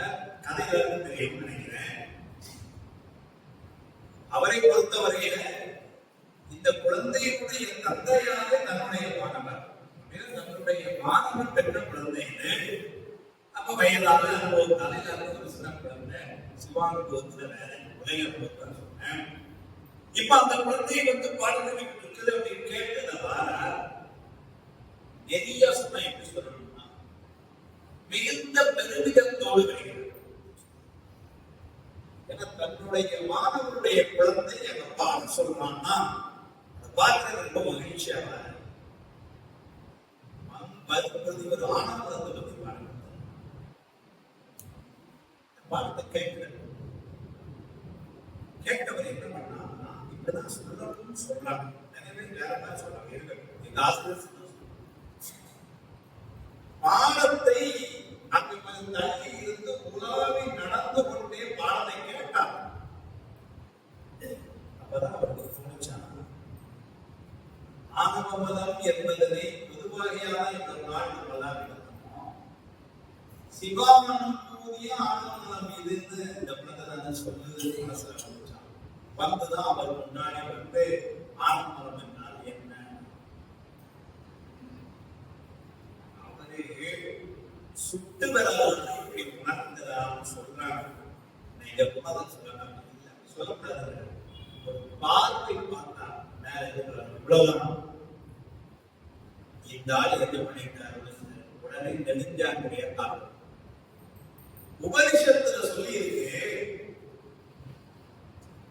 கதைகளுக்கு தெரியும் நினைக்கிறேன். அவரை பொறுத்தவரையில இந்த குழந்தையுடைய தந்தையாக தன்னுடைய மாணவர், தன்னுடைய மாணவர் பெற்ற குழந்தைன்னு அப்ப வயதான அனுபவத்தால் எல்லாருக்கும் ஒரு சின்ன குழந்தை சிவானுபவத்துல வேற உலக அனுபவத்தான் சொன்னேன். இப்ப அந்த குழந்தையை வந்து பாடத்தில் இருக்குது அப்படின்னு கேட்டதா நிறைய சொன்னா எப்படி சொல்லணும்னா மிகுந்த பெருமிதத்தோடு வருகிறது. ஏன்னா தன்னுடைய மாணவருடைய குழந்தை எங்க பாட சொல்றான்னா பார்க்க ரொம்ப மகிழ்ச்சியாக ஒரு ஆனந்தத்தை பத்தி பாருங்க. பார்த்து கேட்கிறார். கேட்டவர் என்ன பண்ணா, இப்பதான் சொல்லணும்னு சொல்றாங்க, எனவே வேற மாதிரி சொல்றாங்க. இந்த ஆசிரியர் பாடத்தை அங்கு கொஞ்சம் தள்ளி இருந்து உலாவி நடந்து கொண்டே பாடத்தை கேட்டார். அப்பதான் அவருக்கு தோணுச்சான், ஆகமதம் என்பதனை பொதுவாகையான இந்த நாள் நம்மளால் சிவாமணம் கூடிய ஆகமதம் இதுன்னு இந்த பிரதமர் சொல்லுது மனசுல வந்துச்சான். வந்துதான் அவர் முன்னாடி வந்து ஆகமதம் என்றால் என்ன அவரு சுட்டு வராது இப்படி உணர்ந்ததான்னு சொல்றாங்க. நீங்க உணர்ந்து சொல்லலாம் சொல்லக்கூடாது. ஒரு பார்வை பார்த்தா மேல இருக்கிறாங்க இவ்வளவுதான். இந்த ஆள் என்ன பண்ணிட்டாரு, உடனே நெடுஞ்சாருடைய காலம் உபனிஷத்துல சொல்லி இருக்கு,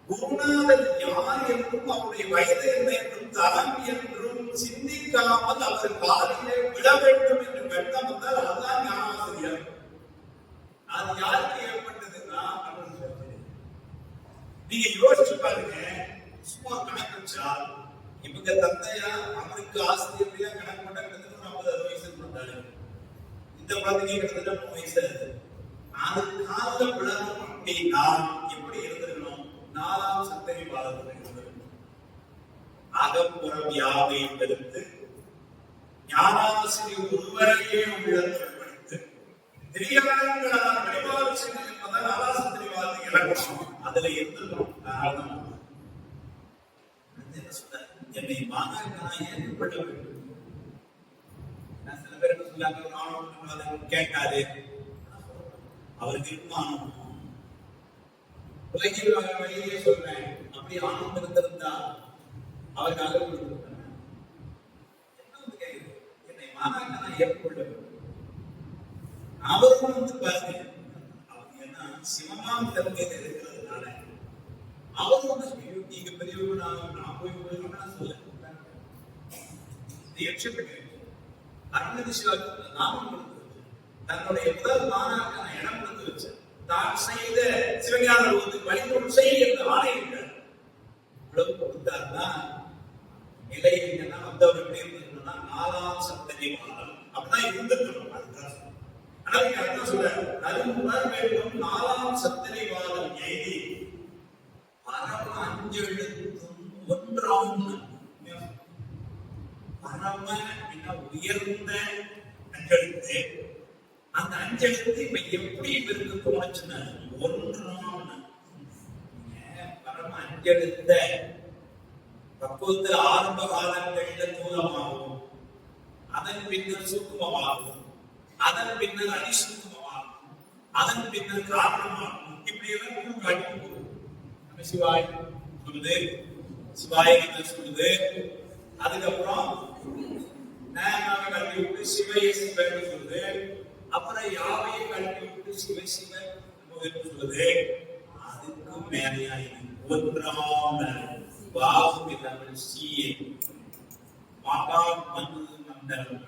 குருநாதன் யார் என்றும் அவருடைய வயது என்ன என்றும் தரம் என்றும் சிந்திக்காமல் அவர் காலிலே விட வேண்டும் என்று வெட்டம் வந்தால் அதுதான் ஞானாசிரியர். அது யாருக்கு ஏற்பட்டதுன்னா நீங்க யோசிச்சு பாருங்க. சும்மா கணக்கு வச்சா இவங்க தந்தையா அவருக்கு ஆசிரியர்களா கணக்கு பண்ண கிட்டத்தட்ட 50 வயசு இருந்தாரு. இந்த குழந்தைங்க கிட்டத்தட்ட 3 வயசு ஆகுது. அது கால விளக்கம் அப்படின்னா எப்படி இருந்திருக்கணும், 4ஆம் சந்ததி பாதத்தில் இருந்திருக்கணும். அகப்புறம் யாவை பெருத்து ஞானாசிரியர் ஒருவரையே உள்ளத்தில் படித்து திரியங்களால் வழிபாடு செய்வது என்பதால் 4ஆம் சந்ததி பாதத்தை இலக்கணம் அதுல இருந்திருக்கணும். காரணம் என்ன சொல்றாரு, என்னை மாணவர்களாக ஏற்பட வேண்டும். சில பேர் என்ன சொல்லாங்க, கேட்காது அவருக்கு இருமானம் உலகில் வழியே சொல்றேன். அப்படி ஆணவம் இருந்திருந்தா அவருக்கு அகல் கொடுத்திருப்பாங்க. என்னை மாணவர்களாக ஏற்பட வேண்டும். அவரும் வந்து பாருங்க, அவங்க என்ன சிவமாம் தன்மையில இருக்கிறதுனால அவரும் நீங்க பெரியவங்க நான் போய் சொல்ல நாமம் தன்னுடைய முதல் மாணாக்க இடம் கொடுத்து வச்சேன். தான் செய்த சிவஞான வழிபடும் செய்ய என்று ஆணையிட்டார். இவ்வளவு கொடுத்தாருன்னா நிலை என்னன்னா வந்தவர் எப்படி இருந்திருக்கணும்னா 4ஆம் சந்ததி மாதம் அப்படிதான் இருந்திருக்கணும். அதுதான் ஆனால் அர்த்தம் சொல்ற நறுமுறை வேண்டும் 4ஆம் சந்ததி வாதம் எய்தி பரம 5 எழுத்தும் ஒன்றாம் பரம உயர்ந்த அஞ்செழுத்து. அந்த அஞ்செழுத்து இப்ப எப்படி இவருக்கு தோணுச்சுன்னா ஒன்றாம் பரம அஞ்செழுத்த பக்குவத்தில் ஆரம்ப காலங்களில தூலமாகும், அதன் பின்னர் சூக்குமமாகும், அதன் பின்னர் அதிசூக்குமமாகும், அதன் பின்னர் காரணமாகும். இப்படி எல்லாம் காட்டி போகும். சிவாய் சொல்லுது, சிவாய் சொல்லுது. அதுக்கப்புறம் கல்வி விட்டு சிவையை சிவன் சொல்லுது. அப்புறம் யாவையை கல்வி விட்டு சிவை சிவன் சொல்லுது. அதுக்கு மேலையா ஒன்றாம் பாவம் இல்லாமல் சீயை மாகா மந்து மண்டலம்.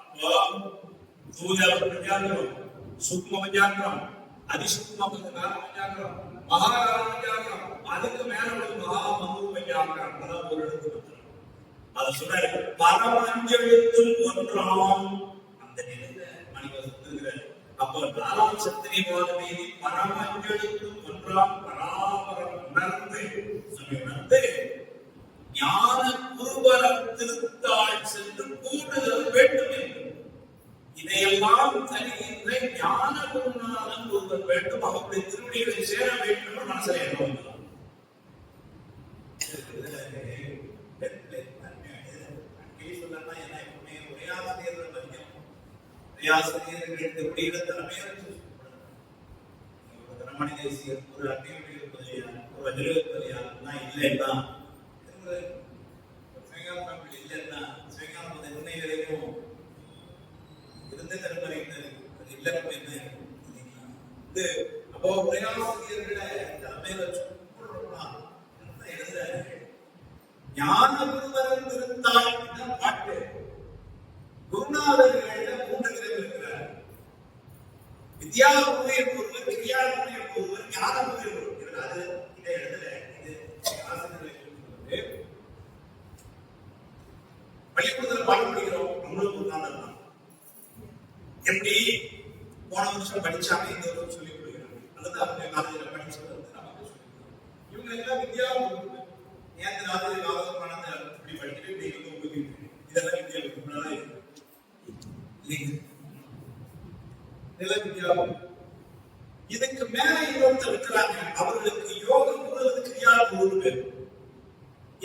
அப்போ தூய பஞ்சாங்கம், சூக்ம பஞ்சாங்கம், அதிசூக்ம பஞ்சாங்கம், மகாராஜாங்கம், அதுக்கு மேல ஒரு மகா மந்து பஞ்சாங்கம். அதான் ஒரு எழுத்து அதை சொல்றாரு. பரமஞ்செழுத்தும் ஒன்றாம் அந்த நிலையில மணிவசத்துங்கிற. அப்போ 4ஆம் சத்திரி மீதி பரமஞ்செழுத்தும் ஒன்றாம் பராபரம் உணர்ந்து ஞான குருபரம் திருத்தாள் சென்று கூடுதல் வேண்டும் என்று இதையெல்லாம் தருகின்ற ஞான குருநாதன் ஒருவர் வேண்டும். அவருடைய திருவடிகளை சேர வேண்டும் என்று மனசில் எண்ணம். மணி தேசியர் ஒரு அக்னியுடைய ஒரு வஜ்ரகத்வரியார் இல்லைன்னா இல்லைன்னா சிவஞானம் உண்மை வரைக்கும் இருந்த தலைமுறையினர் இல்லை அப்படின்னு இது. அப்போ உரையாசிரியர்களை தலைமையில எழுதுறாரு. ஞான குருவரன் திருத்தாள் பாட்டு குருநாதர்கள் 3 பேர் இருக்கிறார். வித்யாபுரிய ஞான முதிர்வு அது இதை எழுதல. இது ஆசிரியர்களை சொல்றது. பள்ளிக்கூடத்தில் பாடம் படிக்கிறோம், நம்மளுக்கு தான் எப்படி போன வருஷம் படிச்சாங்க இந்த வருஷம் சொல்லிக் கொடுக்குறாங்க, அல்லது அவங்க காலேஜில் படிச்சது வந்து நமக்கு சொல்லிக் கொடுக்குறாங்க. இவங்க எல்லாம் வித்தியாசம். நேற்று ராத்திரி காலம் பணத்தை இப்படி படிச்சுட்டு இப்படி வந்து உங்களுக்கு இதெல்லாம் வித்தியாசம் வித்தியாசம். இதுக்கு மேல இன்னொருத்தர் இருக்கிறாங்க, அவர்களுக்கு யோகம் கிரியா குரு.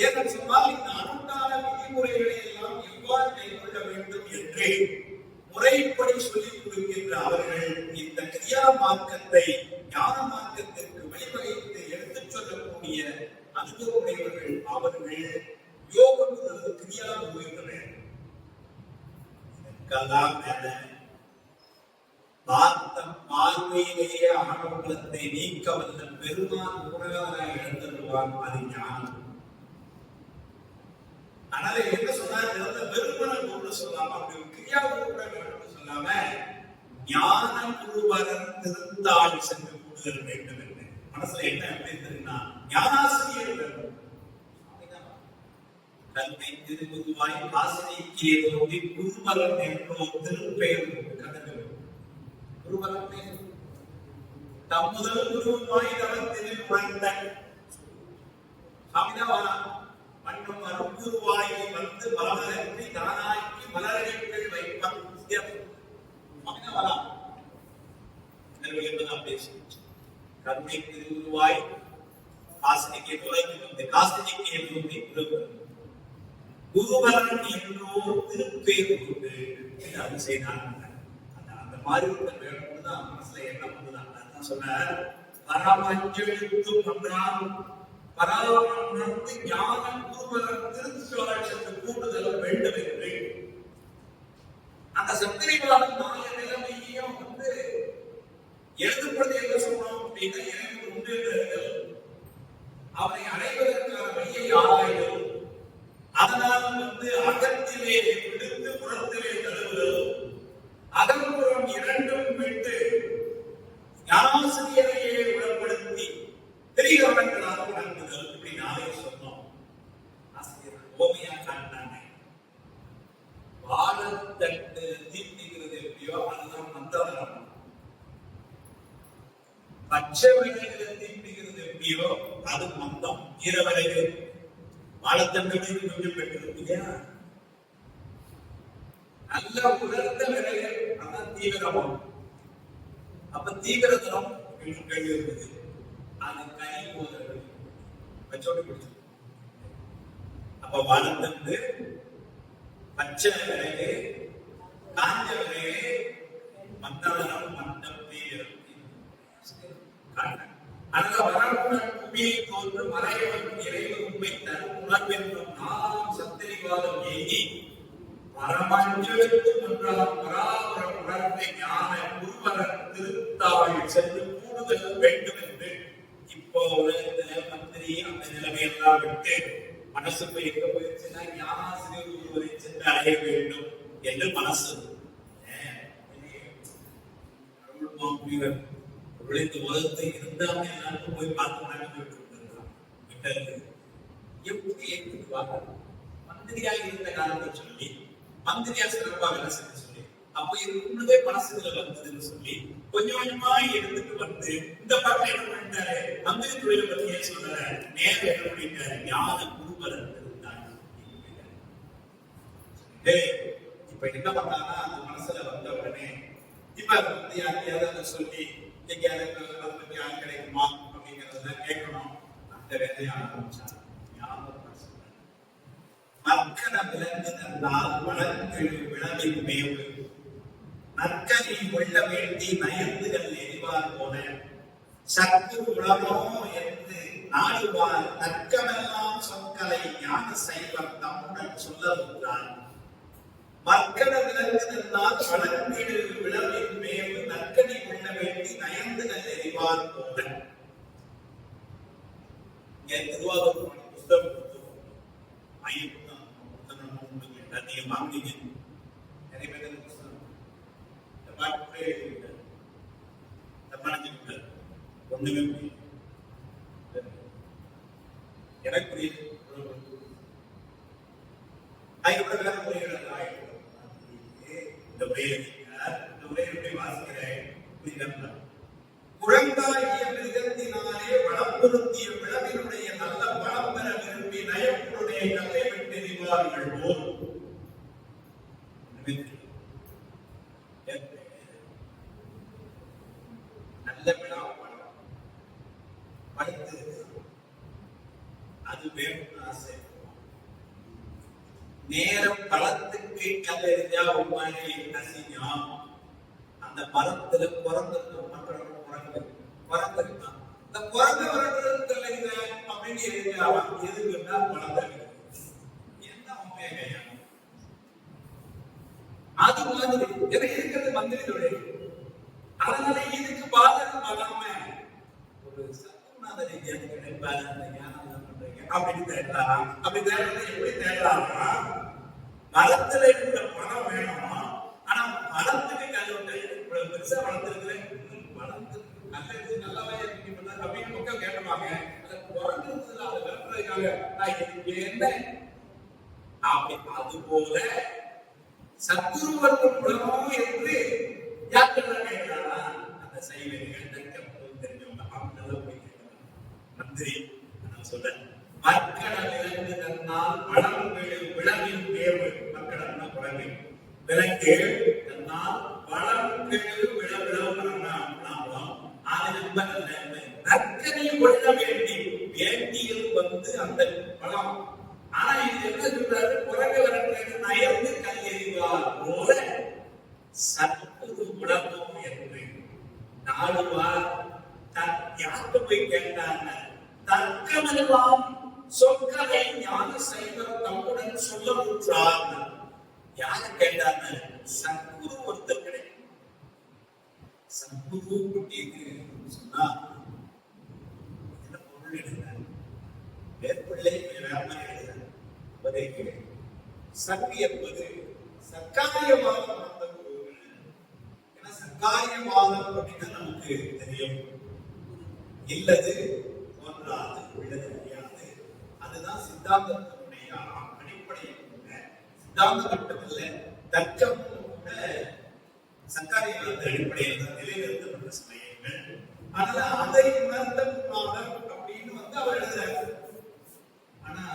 ஏன்னு சொன்னால் இந்த அனுஷ்டான விதிமுறைகளை எல்லாம் எவ்வாறு கைக்கொள்ள வேண்டும் என்று முறைப்படி சொல்லிக் கொடுக்கின்ற அவர்கள் இந்த கிரியா மார்க்கத்தை ஞான மார்க்கத்திற்கு வழிவகைத்து எடுத்துச் சொல்லக்கூடிய அனுபவமுடையவர்கள். அவர்கள் யோகம் கிரியா குருவினர். இதற்கெல்லாம் மேல பார்த்த பார்வையிலேயே ஆடம்பரத்தை நீக்க வந்த பெருமான் உணவராக எழுந்தருவான். அது ஞானம். அதனால என்ன சொன்னாங்க, பெருமனம் ஒன்று சொல்லாம அப்படி கிரியா குருவுடன் சொல்லாம ஞான குருவரன் திருந்தாள் சென்று கூடுதல் வேண்டும் என்று மனசுல என்ன எப்படி தெரியுமா, ஞானாசிரியர் கல்வி திருமுதுவாய் ஆசிரியை தோன்றி குருவரன் என்றோ திருப்பெயர் கதவு. குருவரன் தம்முதல் குருவாய் தவத்தினில் உணர்ந்த சாமிதாவானா மண்ணும் அருக்குருவாய் வந்து மலரற்றி தானாக்கி மலரடிகள் வைப்பான். கருணை திருவாய் காசினிக்கு தொலைந்து வந்து காசினிக்கு எழுதி குருவரன் என்றோ திருப்பேர் கொண்டு அது செய்தான். அந்த மாதிரி வேணும்தான் மனசுல என்ன பண்ணுதான் சொன்னார். பரமஞ்செழுத்து பண்றான் பராமரித்து ஞானம் குருவரன் திருச்சாட்சத்து கூடுதல் வேண்டும் என்று அந்த சத்திரிவாதம் நாளை நிலைமையும் வந்து எழுதப்படுது என்ன சொன்னோம் அப்படின்னா, எனக்கு உண்டு அவரை அடைவதற்கான வழியை ஆராய்தல், அதனால் வந்து அகத்திலே விடுத்து புறத்திலே தழுவுதல், அகம்புறம் இரண்டும் விட்டு ஞானாசிரியரையே உடன்படுத்தி தெரிகிறவர்களாக உணர்ந்துதல். இப்படி நாளை சொன்னோம். ஆசிரியர் ஓமையா காட்டினாங்க. வாழத்தட்டு தீட்டிக்கிறது எப்படியோ அதுதான் மந்தவரம். பச்சை விலைகளை தீட்டிக்கிறது எப்படியோ அது மந்தம். ஈரவரைகள் வாழத்தட்டு கொஞ்சம் பெற்றது இல்லையா, நல்ல உலர்ந்த விலைகள் அதான் தீவிரமாம். அப்ப தீவிரத்தனம் கேள்வி இருக்குது. அது கை போதல் வச்சோடு பிடிச்சு. அப்ப வளர்ந்து பச்சை விலையே காஞ்ச விலையே மந்தவரம் மந்தம் புவியை தோன்று மறையவன் இறைவன் உண்மை தரும் உணர்வென்றும் நாலாம் சத்திரிவாதம் ஏகி பரமஞ்செழுத்து என்றால் பராபர உணர்வை ஞான குருவரன் திருத்தாள் சென்று கூடுதல் வேண்டும் என்று இப்போ உலகத்துல மந்திரி அந்த நிலைமையெல்லாம் விட்டு மனசுக்கு எங்க போயிடுச்சுன்னா ஞானாசிரியர் ஒருவரை சென்று அடைய வேண்டும் என்று மனசு விளைந்த உலகத்தை இருந்தாங்க எல்லாருக்கும் போய் பார்த்து எப்படி மந்திரியாக இருந்த காலத்தை சொல்லி மந்திரியா சிறப்பாக வேலை செய்ய சொல்லி அப்ப இருந்ததே மனசுல வந்ததுன்னு சொல்லி கொஞ்சம் கொஞ்சமா எடுத்துட்டு வந்து இந்த பக்கம் என்ன பண்ணிட்டாரு, மந்திரி தொழிலை பத்தியே சொல்ற நேரம் என்ன பண்ணிட்டாரு, ஞான குருவரன் இருந்தாங்க. இப்ப என்ன பண்ணாங்கன்னா அந்த மனசுல வந்த உடனே இப்ப வந்து யாரையாவது சொல்லி நீங்க அதை பத்தி யார் கிடைக்குமா அப்படிங்கறத கேட்கணும். அந்த வேலையை ஆரம்பிச்சாங்க. மக்கள விளங்குதல் வளங்கள் விளவின் மேவு நற்கனி கொள்ள வேண்டி நயந்துகள் எரிவார் போல சற்று உளமோ என்று நாடுவார் தர்க்கமெல்லாம் சொற்களை ஞான சைவர் தம்முடன் சொல்லவுற்றார். மக்கள விளங்குதல் வளங்கள் விளவின் மேவு நற்கனி கொள்ள வேண்டி நயந்துகள் எரிவார் போல. திருவாரூர் புத்தகம் நீங்க வாங்கினீங்க நிறைய பேர் புத்தகம் ஒண்ணுமே புரியல. எனக்கு புரியுது. அதுக்கப்புறம் வேற முறைகள் இந்த முறையை எப்படி வாசிக்கிறேன் புரியுதா? குழந்தாகிய மிருகத்தினாலே வளம்புறுத்திய விளவினுடைய நல்ல பலம் பெற விரும்பி நயப்புடைய கல்லை விட்டெறிவார்கள் போல் நல்ல விழா பழம் பழுத்து அது வேணும்னு ஆசை. நேரம் பழத்துக்கு கல்லெறிஞ்சா உண்மையை அசிங்கம். அந்த மரத்துல குரங்கிருக்கும் மக்கள் குரங்கிருக்கான். இந்த குரங்க வரட்டுறது கல்லெறிஞ்ச அப்படின்னு எரிஞ்சா எதுக்குன்னா பழம் என்ன உண்மையா? அது மாதிரி எதை இருக்கிறது மந்திரி தொழில். அதனால இதுக்கு பாதகம் வராம ஒரு சத்துநாதனை கிடைப்பாரு அப்படின்னு தேடலாம். அப்படி தேடுறது எப்படி தேடலாம்னா, மரத்துல இருக்கிற பணம் வேணுமா, ஆனா மரத்துக்கு கல்வி பெருசா வளர்த்துருக்குறேன் வளர்த்து நல்லது நல்லாவே இருக்கு அப்படின்னு மக்கள் கேட்டுவாங்க. அதை குறைஞ்சிருந்ததுல அதை விளக்குறதுக்காக நான் இதுக்கு என்ன அப்படி அது போல சத்துருவர்கள் மூலமும் என்று யாருக்கெல்லாம் கேட்கிறாரா? அந்த சைவர்கள் தர்க்கம் தெரிஞ்சவங்க அவங்களெல்லாம் போய் கேட்கிறாங்க. மந்திரி நான் சொல்றேன், மக்கள் விலங்குதனால் வளர்களில் விலங்கின் தேர்வு மக்கள் குழந்தை விலங்கு தன்னால் வளர்களில் விளவிழலாம் அது நற்கனை கொள்ள வேண்டியது வந்து அந்த பழம். ஆனா இது என்ன சொல்றாரு? குரங்கு வரக்கூடிய நயர்ந்து கல்லெறிவார் போல சத்துரு உலகம் என்று நாடுவார். யாருக்கு போய் கேட்டாங்க? தர்க்கமெல்லாம் சொற்களை ஞான சைவர் தம்முடன் சொல்ல முற்றார். யாரு கேட்டாங்க? சத்குரு ஒருத்தர் கிடைக்கும். சத்குரு அப்படின்னு சொன்னா என்ன பொருள் எழுதுறாரு? வேற்பிள்ளை சக்தி என்பது சர்க்காரியவாதம். சர்க்காரியவாதம் அப்படின்னா நமக்கு தெரியும். இல்லது தோன்றாது, உள்ளது அறியாது. அதுதான் சித்தாந்தத்தினுடைய அடிப்படையில் கூட. சித்தாந்தம் மட்டுமல்ல, தர்க்கம் கூட சர்க்காரியவாதத்தின் அடிப்படையில் தான் நிலைநிறுத்தப்பட்ட சமயங்கள். அதனால அதை உணர்ந்த வாதம் அப்படின்னு வந்து அவர் எழுதுறாரு. ஆனா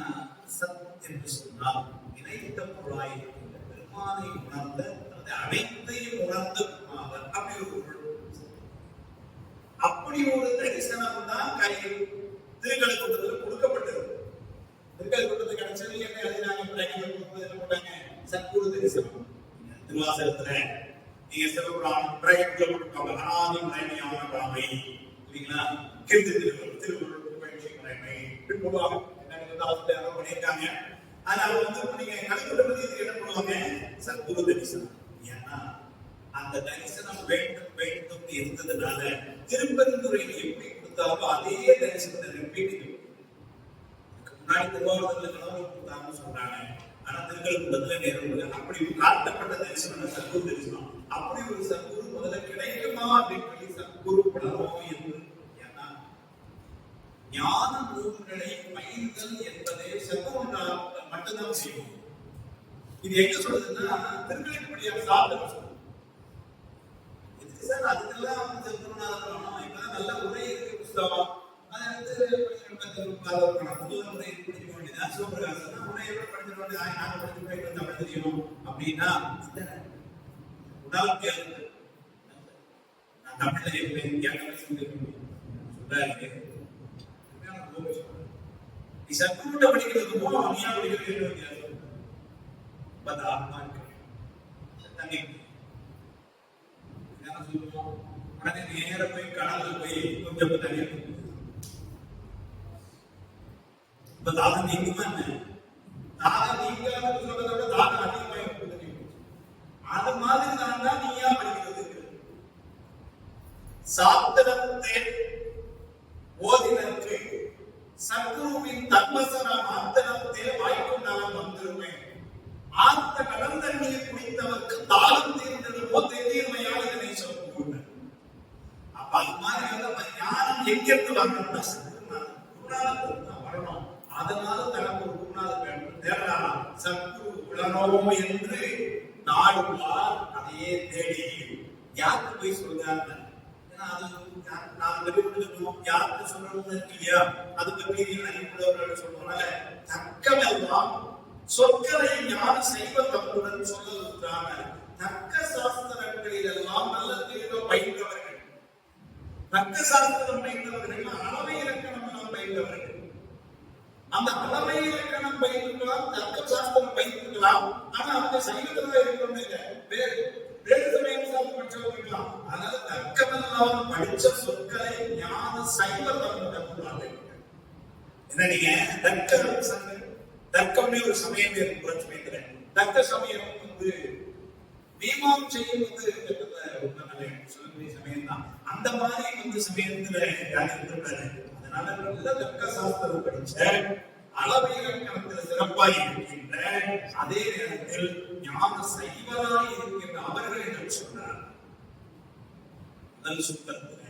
சத் என்று சொன்னால் இணைத்த பொருளாய் பெருமானை உணர்ந்த அனைத்தையும் உணர்ந்த குமாரன் அப்படி ஒரு பொருள். அப்படி ஒரு தரிசனம் தான் கையில் திருக்கழுக்கூட்டத்தில் கொடுக்கப்பட்டது. திருக்கழுக்கூட்டத்தில் கிடைச்சது என்ன எழுதினாங்க? போட்டாங்க சத்குரு தரிசனம். திருவாசகத்துல நீங்க சிவபுராணம் பிரயத்துல கொடுப்பாங்க. அனாதி மறைமையான ராமை இல்லைங்களா? கீர்த்தி திருவள்ளுவர் பயிற்சி மறைமை போடுவாங்க. பண்ணிருக்காங்க. அதனால வந்து நீங்க கலைக்கூட்ட பத்தி என்ன பண்ணுவாங்க? சத்குரு தரிசனம். ஏன்னா அந்த தரிசனம் வேண்டும் வேண்டும் இருந்ததுனால திருப்பெருந்துறையில் எப்படி கொடுத்தாலும் அதே தரிசனத்தை ரிப்பீட் முன்னாடி திருவாரூர்ல கடவுள் கொடுத்தாங்கன்னு சொல்றாங்க. ஆனா திருக்கழுக்குன்றத்துல நேரம் அப்படி காட்டப்பட்ட தரிசனம் சத்குரு தரிசனம். அப்படி ஒரு சத்குரு முதல்ல கிடைக்குமா அப்படின்னு சொல்லி சத்குரு பலரும் என்று. ஏன்னா ஞான நூல்களை பயிர்கள் என்பதை சத்குருனால் மட்டும்தான் செய்யும். இது எங்க சொல்றதுன்னா திருக்கழுக்குடியார் சாப்பிட சொல்லுது. சார் அதுக்கெல்லாம் சத்குருநாதன் இப்பதான் நல்ல உரை இருக்கு புஸ்தகம். அதை வந்து முதல் முறை படிக்க வேண்டியதான். சிவபிரகாசன் உரையோட படிக்க வேண்டியது. நாங்க படிச்சு போய் தமிழ் தெரியும் அப்படின்னா உடல் கேள்வி நான் தமிழ்ல எப்படி சொல்றாரு. நீ சத்குருட்ட படிக்கிறதுக்கும் அணியா படிக்கிறது வித்தியாசம். பட் ஆத்மா தண்ணி சொல்லுவோம். உடனே நேர போய் கடல்ல போய் கொஞ்சம் தண்ணி இப்ப தாகம் நீங்குமா என்ன? தாகம் நீங்காத சொல்றதை விட தாகம் அதிகமாக அது மாதிரி தான் நீயா படிக்கிறது. சாத்திரத்தை ஓதினருக்கு சத்குருவின் தர்மசன மாத்திரத்தை வாய்க்கும் நலம் வந்துருமே. ஆத்த கடந்தண்ணீர் குடித்தவருக்கு தாகம் தீர்ந்தது போல் தெரியமையாக இதனை சொல்லுங்க. அப்ப அது மாதிரி ஞானம் எங்கிருந்து வரணும்னா குருநாதர் தான் வரணும். அதனால தனக்கு ஒரு குருநாதர் வேண்டும் தேடலாம். சத்குரு உளனோ என்று நாடுவார் அதையே தேடி யாருக்கு போய் சொல்றாங்க? யாருக்கு சொல்லணும்னு இருக்கு இல்லையா? அது பற்றி அறிவுள்ளவர்கள் சொல்லுவாங்க. தக்கமெல்லாம் சொற்களை ஞான செய்வ தம்முடன் சொல்லுகிறாங்க. தக்க சாஸ்திரங்களில் எல்லாம் நல்ல தெளிவ பயின்றவர்கள், தக்க சாஸ்திரம் பயின்றவர்கள், அளவை இலக்கணம் எல்லாம் பயின்றவர்கள். அந்த அளவை இலக்கணம் பயிர்க்கலாம், தர்க்க சாஸ்திரம் பயிர்க்கலாம். ஆனா அவங்க சைவத்துல இருக்கணும், வேறு சமயம் சாஸ்திரம் படிச்சவர்கள். அதனால தர்க்கமெல்லாம் படிச்ச சொற்களை ஞான சைவ தம்முடன் என்ன நீங்க தர்க்கம்னே ஒரு சமயம் புரட்சி தர்க்க சமயம் மீமாம்சையும் சமயம் தான். அந்த மாதிரி சமயத்துல இருந்திருக்காரு. அதனால நல்ல தர்க்க சாஸ்திரம் படிச்ச அளவை இலக்கணத்துல சிறப்பாய் இருக்கின்ற அதே நேரத்தில் ஞான சைவராய் இருக்கின்ற அவர்கள் என்று சொன்னார். முதல் சுத்தத்துல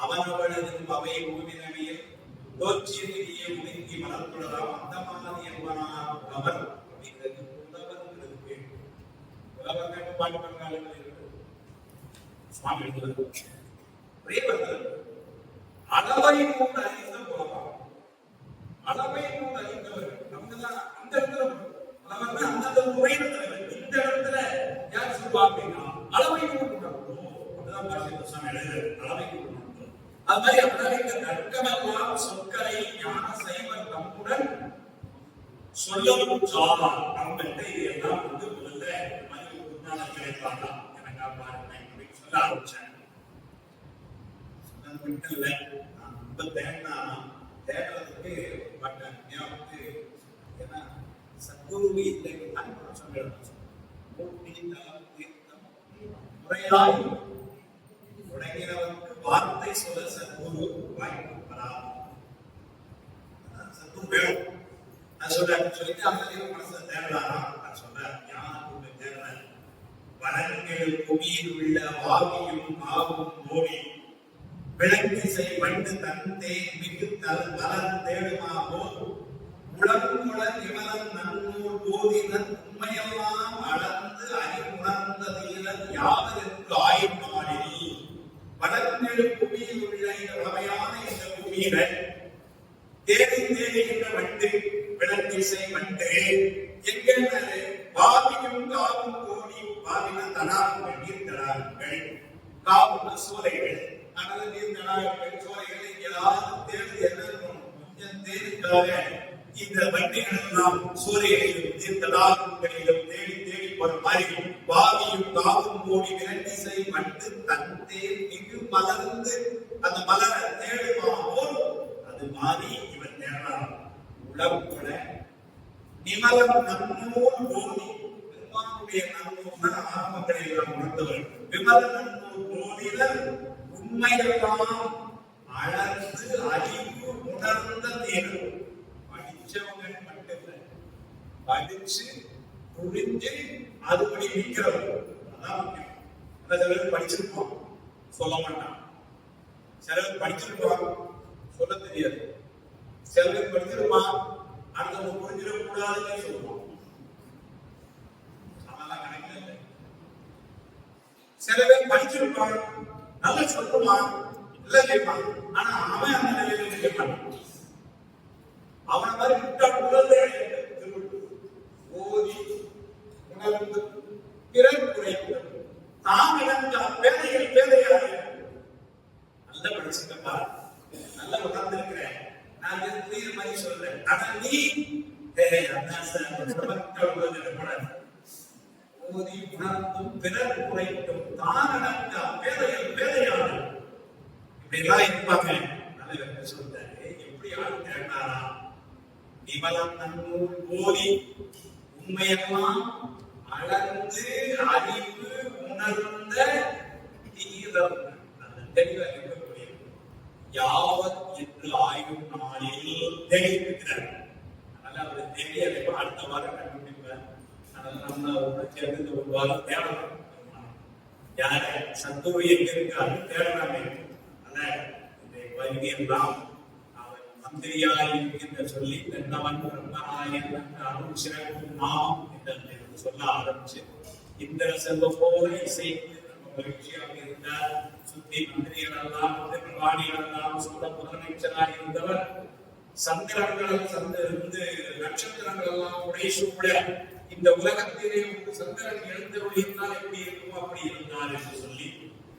அவனவனது அவை பூமியில் தோற்றிய நிதியை உணர்த்தி மலர்த்துள்ளதாம் அந்த மாதிரி என்பனார் அவர் அப்படிங்கிறது புலவர்களுக்கு பேர். புலவர்கள் பாட்டு பங்காளர்கள் சுவாமி அளவை மூன்று அறிந்த புலவம், அளவை மூன்று அறிந்தவர்கள் நம்மதான் அந்த இடத்துல புலவர்கள் அந்தந்த முறையில் தலைவர். இந்த இடத்துல யார் சொல்லுவா அப்படின்னா அளவை மூன்று அப்படிதான் பாரதிய சுவாமி எழுதுறாரு. அளவை மூன்று அது மாதிரி அப்படின்னா இந்த தர்க்கமெல்லாம் சொற்களை ஞான சைவர் தம்முடன் சொல்லவும் சாவான். நம்மகிட்ட இதெல்லாம் முதல்ல மாதிரி குருநாதர் கிடைப்பாங்க எனக்கா பாருங்க அப்படின்னு சொல்ல ஆரம்பிச்சேன். இல்ல நான் ரொம்ப தேடுறதுக்கு பட்டேன். ஏன்னா சத்குரு இல்லைன்னு முறையாய் உடைகிறவனுக்கு வார்த்தை சொல்ல சத்குரு வாய்ப்பு சத்குரு வேணும். நான் சொல்றேன் சொல்லிட்டு அந்த மனசுல தேடலாம். நான் சொல்றேன் ஞான தேடுறேன். வனங்கள் புவியில் உள்ள வாவியும் காவும் ஓடி விளக்கிசை வண்டு தந்தே மிகுத்தல் மலர் தேடுமாவோ உளங்குள நிமலன் நன்னூல் போதினன் உண்மையெல்லாம் அளந்து அறிவுணர்ந்த தீரன் யாவதற்கு ஆய்மாடி வடநெடு புவியில் உள்ள இந்த வளமையான இந்த பூமியில தேடி தேடுகின்ற வண்டு விளக்கிசை வண்டு எங்க வாவியும் காவும் கோடி வாவின தடாகங்கள் நீர் தடாகங்கள் காவும் சோலைகள் அதனால நீர் தடாகங்கள் சோலைகள் எங்கேயாவது தேடி என்ன கொஞ்சம் தேடிக்காக இந்த வண்டிகள் எல்லாம் சூரியனையும் நீர் தடாகங்களிலும் தேடி தேடி போற மாதிரி வாவியும் காவும் கோடி விளக்கிசை வண்டு தந்தே மிகு மலர்ந்து அந்த மலரை தேடுமாவோ அது மாதிரி இவன் தேடலாம். உளவுல நிமலம் நன்னூல் போதி பெருமானுடைய நன்னூல் ஆரம்பங்களில் நாம் உணர்ந்தவர் விமல நன்னூல் போதினர் உண்மையெல்லாம் அளந்து அறிவு உணர்ந்த தேர்வு. படிச்சவங்க மட்டும் படிச்சு புரிஞ்சு அதுபடி நிற்கிறவங்க அதான் முக்கியம். சில பேர் படிச்சிருப்போம் சொல்ல மாட்டான், சில பேர் படிச்சிருப்பான் சொல்ல தெரியாது, சில பேர் படிச்சிருப்பான் அடுத்தவங்க புரிஞ்சிடக்கூடாதுன்னு சொல்லுவான். அதெல்லாம் கணக்கில் இல்லை. சில பேர் படிச்சிருப்பான் நல்லா சொல்லுவான் இல்ல கேட்பான், ஆனா அவன் அந்த நிலையில கேட்பான். அவனை மாதிரி முட்டாள் உடல்ல ஓதி உணர்ந்து பிறர் குறைப்பு தாம் இழந்த பேதைகள் பேதையாக நல்ல படிச்சுக்கப்பா நல்லா உணர்ந்திருக்கிறேன் நான் புரியுற மாதிரி சொல்றேன். ஆனா நீ ஓதி உணர்ந்தும் பிறர் குறைக்கும் தான் இழந்த பேதைகள் பேதையாக இப்படி எல்லாம் இருப்பாங்க. நல்ல சொல்றாரு எப்படி ஆள் கேட்டாரா நிமலம் நன்னூல் போதி உண்மையெல்லாம் அளந்து அறிவு உணர்ந்த தீரம் தெளிவாக இருக்கக்கூடிய யாவத் என்று ஆய்வும் நாளில் தெரிவிக்கிறார். அதனால அவர் தெரிய அடுத்த வாரம் கண்டுபிடிப்பார். அதனால நம்ம சேர்ந்து ஒரு வாரம் தேடலாம். யார சத்துரு எங்க இருக்காரு தேடலாமே. அதனால பதவியெல்லாம் அவன் மந்திரியாய் என்று சொல்லி தென்னவன் பிரம்மராயன் அருள் சிறப்பு நாமம் என்று சொல்ல ஆரம்பிச்சு இந்திர செல்வம் போல இசைத்து நம்ம மகிழ்ச்சியாக இருந்தார். சுத்தி மந்திரிகள் எல்லாம் பிரபாணிகள் எல்லாம் சொல்ல முதலமைச்சராக இருந்தவர் சந்திரங்கள் நட்சத்திரங்கள் எல்லாம் உடைசூழ இந்த உலகத்திலே ஒரு சந்திரன் எழுந்தருளியிருந்தால் எப்படி இருக்குமோ அப்படி இருந்தார் என்று சொல்லி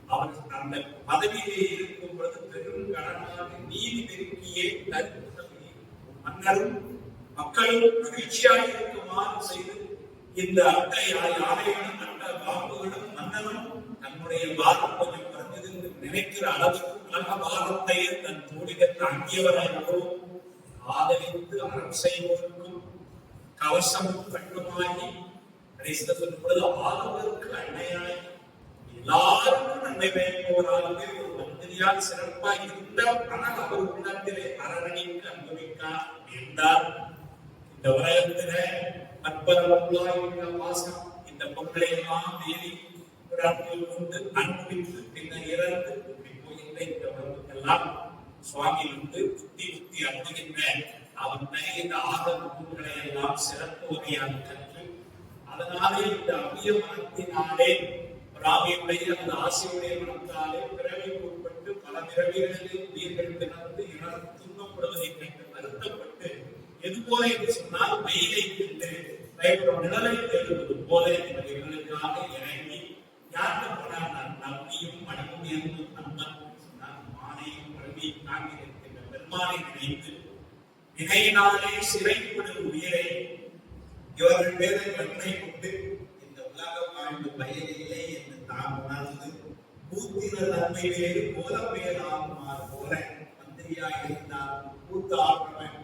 அவர் அந்த பதவியிலே இருக்கும் பொழுது பெரும் கடனாக நீதி பெருக்கியே மன்னரும் மக்களும் மகிழ்ச்சியாக இருக்குமாறு செய்து இந்த அட்டை யானைகளும் அட்ட பாம்புகளும் மன்னனும் தன்னுடைய பாரம் கொஞ்சம் குறைந்தது என்று நினைக்கிற அளவுக்கு உலக பாரத்தையே தன் தோழிக தாங்கியவராகவும் ஆதரித்து அறம் செய்வதற்கும் கவசமும் கட்டுமாகி கடைசியில் சொல்லும் பொழுது ஆளுநருக்கு அன்னையாய் எல்லாருக்கும் நன்மை பயன்பவராகவே ஒரு மந்திரியால் சிறப்பாக இருந்த ஆனால் அவர் உள்ளத்திலே அரவணைக்கு அனுபவிக்கார் என்றார். இந்த உலகத்தில அற்புதமுள்ள வாசம் இந்த பொருளை எல்லாம் தேடி கொண்டு அனுபவித்து பின்னர் இறந்து போகின்ற இந்த உலகத்துக்கெல்லாம் சுவாமி புத்தி அணுகின்ற அவன் இந்த ஆதரவுகளை எல்லாம் சிறப்பு வகையாக கற்று அதனாலே இந்த அபிய மனத்தினாலே ராமியுடைய அந்த ஆசையுடைய மனத்தாலே பிறவிக்கு உட்பட்டு பல பிறவிகளிலே உயிர்கள் திறந்து இறந்து துன்பப்படுவதை கண்டு வருத்தப்பட்டு எது போல என்று சொன்னால் வெயிலை கண்டு நிழலை தேடுவது போல இவர்களுக்காக இறங்கி யாருக்கு போனால் நான் நம்பியும் மனமும் என்று நம்பன் சொன்னால் மானையும் பழமையும் தாங்கி இருக்கின்ற பெருமானை நினைத்து வினையினாலே சிறைப்படும் உயிரை இவர்கள் மேல கண்ணை கொண்டு இந்த உலகம் வாழ்ந்து பயனில்லை என்று தான் உணர்ந்து பூத்தின நன்மை வேறு போல மேலாகுமாறு போல மந்திரியாக இருந்தால் பூத்து ஆற்றவன்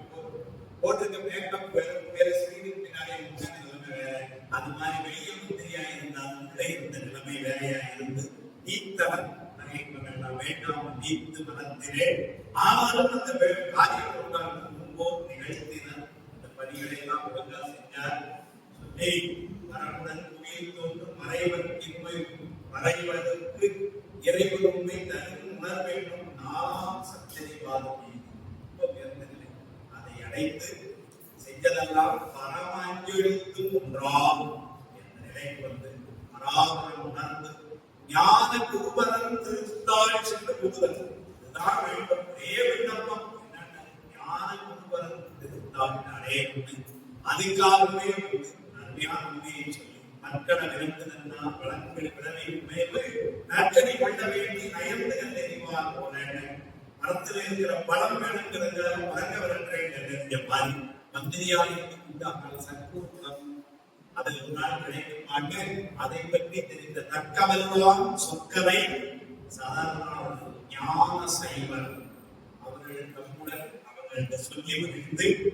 போட்டுக்க மேக்கப் வேற ஸ்ரீவின் பின்னாலே நிலைமை வேற அது மாதிரி வெளியே மந்திரியாக இருந்தால் உள்ளே இருந்த நிலைமை வேறையா இருந்து நீத்தவன் நகைப்பவெல்லாம் வேண்டாமல் நீத்து மனத்திலே ஆனாலும் அந்த காரியம் கொண்டாந்து நிகழ்த்தினர் இந்த பணிகளை எல்லாம் ஒழுங்கா செஞ்சார். சொல்லி மரபுடன் உயிர் தோன்றும் மறைவதற்கு இறைவன் உண்மை தரும் உணர வேண்டும். நாம் சச்சரிவாதம் அதை அடைத்து செஞ்சதெல்லாம் பரமாஞ்செழுத்து ஒன்றாகும் என்ற நிலைக்கு வந்து மராபரம் உணர்ந்து ஞான குருபரன் திருத்தாள் சென்று புதுவன் இதுதான் வேண்டும். ஒரே விண்ணப்பம் அதுக்காகவே அருமையான உண்மையை சொல்லி மக்களை நிறுத்தினா வழக்குகளை விடவே உண்மையை நற்றனை கொள்ள வேண்டி நயந்து கண்டறிவார் போல மரத்தில் இருக்கிற பலம் வேணுங்கிறத வழங்க வரன்ற மாதிரி மந்திரியாக உண்டாமல் சர்க்கூட்டம் அதில் ஒரு நாள் கிடைக்க மாட்டு அதை பற்றி தெரிந்த தக்கவெல்லாம் சொற்களை சாதாரண ஞான சைவர் அவர்கள் தம்முடன் சொல்லி மகிழ்ந்து இது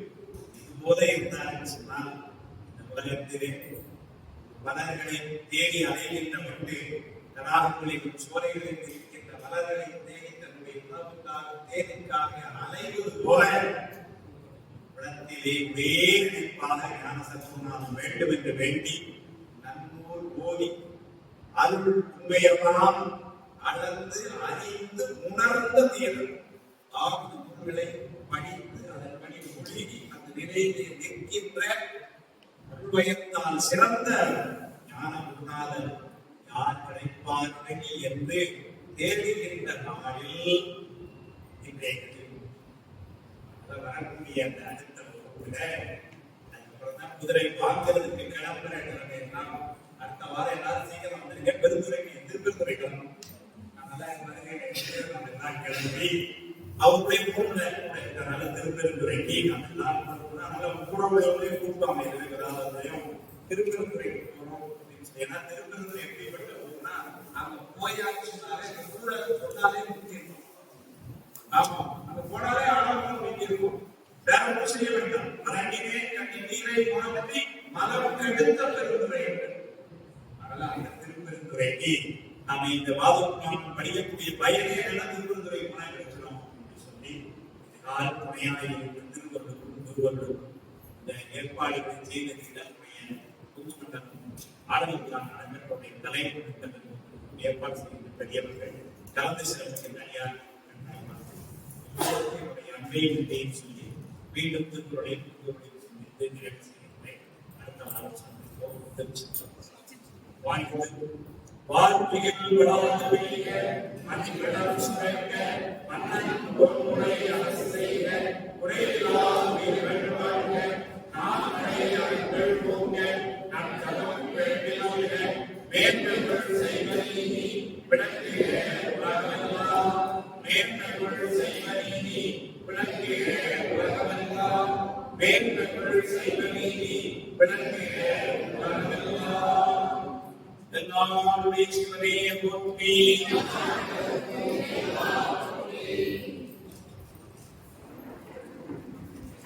போல இருந்தார் சொன்னால் இந்த உலகத்திலே மலர்களை தேடி அலைகின்ற மட்டு கடாகங்களிலும் சோலைகளில் இருக்கின்ற மலர்களை தேடி தன்னுடைய உணவுக்காக தேடிக்காக அலைவது போல உலகத்திலே ஒரே நினைப்பாக ஞான சத்துவம் வேண்டும் என்று வேண்டி நன்னூர் ஓடி அருள் உண்மையெல்லாம் அளந்து அறிந்து உணர்ந்த தீரன் ஆகும் நூல்களை படித்து அதன்படி ஒழுகி அந்த நிலையிலே நிற்கின்ற அருள்வயத்தால் சிறந்த ஞான குருநாதர் யார் கிடைப்பார்கள் என்று தேடுகின்ற நாளில் இன்றைக்கு வரக்கூடிய அந்த அடுத்த வகுப்புல அதுக்கப்புறம் தான் குதிரை பார்க்கறதுக்கு கிளம்புற அடுத்த வாரம் எல்லாரும் சீக்கிரம் வந்துருங்க. பெருந்துறைக்கு திருப்பெருந்துறை கிளம்பணும். அதனால கிளம்பி அவருடைய கூட திருப்பெருந்துறைக்கு கூட உள்ளவர்களையும் கூப்பிட்டாங்க இருக்கிறாரையும் திருப்பெருந்துறைக்கு போகணும் அப்படின்னு சொல்லி. ஏன்னா திருப்பெருந்துறை எப்படிப்பட்ட ஊர்னா அங்க போயாச்சுனாலே கூட போனாலே முக்கியம். ஆமா அங்க போனாலே ஆழமாக முக்கியிருக்கும். வேற ஒன்றும் செய்ய வேண்டாம். அரங்கினே கண்டி நீரை மாற்றி மலம் கெடுத்த பெருந்துறை. அதனால அந்த திருப்பெருந்துறைக்கு நாம இந்த வாதம் படிக்கக்கூடிய பயனே திருப்பெருந்துறை போனா கிடைச்சிடும் அப்படின்னு சொல்லி துணையாக திருவள்ளுவர் இந்த ஏற்பாடுகளை செய்த புதுமண்டலம் ஆடலுக்கான நடைபெறக்கூடிய தலைவர் ஏற்பாடு செய்கின்ற பெரியவர்கள் கலந்து சிறப்பிக்கின்ற ஐயா நன்மையும் சொல்லி மீண்டும் திருக்குறளை நிறைவு செய்கிறேன். அடுத்த வாரம் சந்திப்போம். வாழ்த்து வாழ்க்கையில் வளர்ந்து பெரிய மனிதர்கள் சுரக்க மன்னன் பொருளை அரசு செய்க குறையில்லாத வீரர்கள் வாழ்க நாமடையார்கள் போங்க நம் கதவும் வேண்டிய மேன்மைகள் செய்வதை விளக்குக உலகமெல்லாம் மேன்மைகள் செய்வதை விளக்குக உலகமெல்லாம் மேன்மைகள் செய்வதை விளக்குக உலகமெல்லாம். The Lord is with me.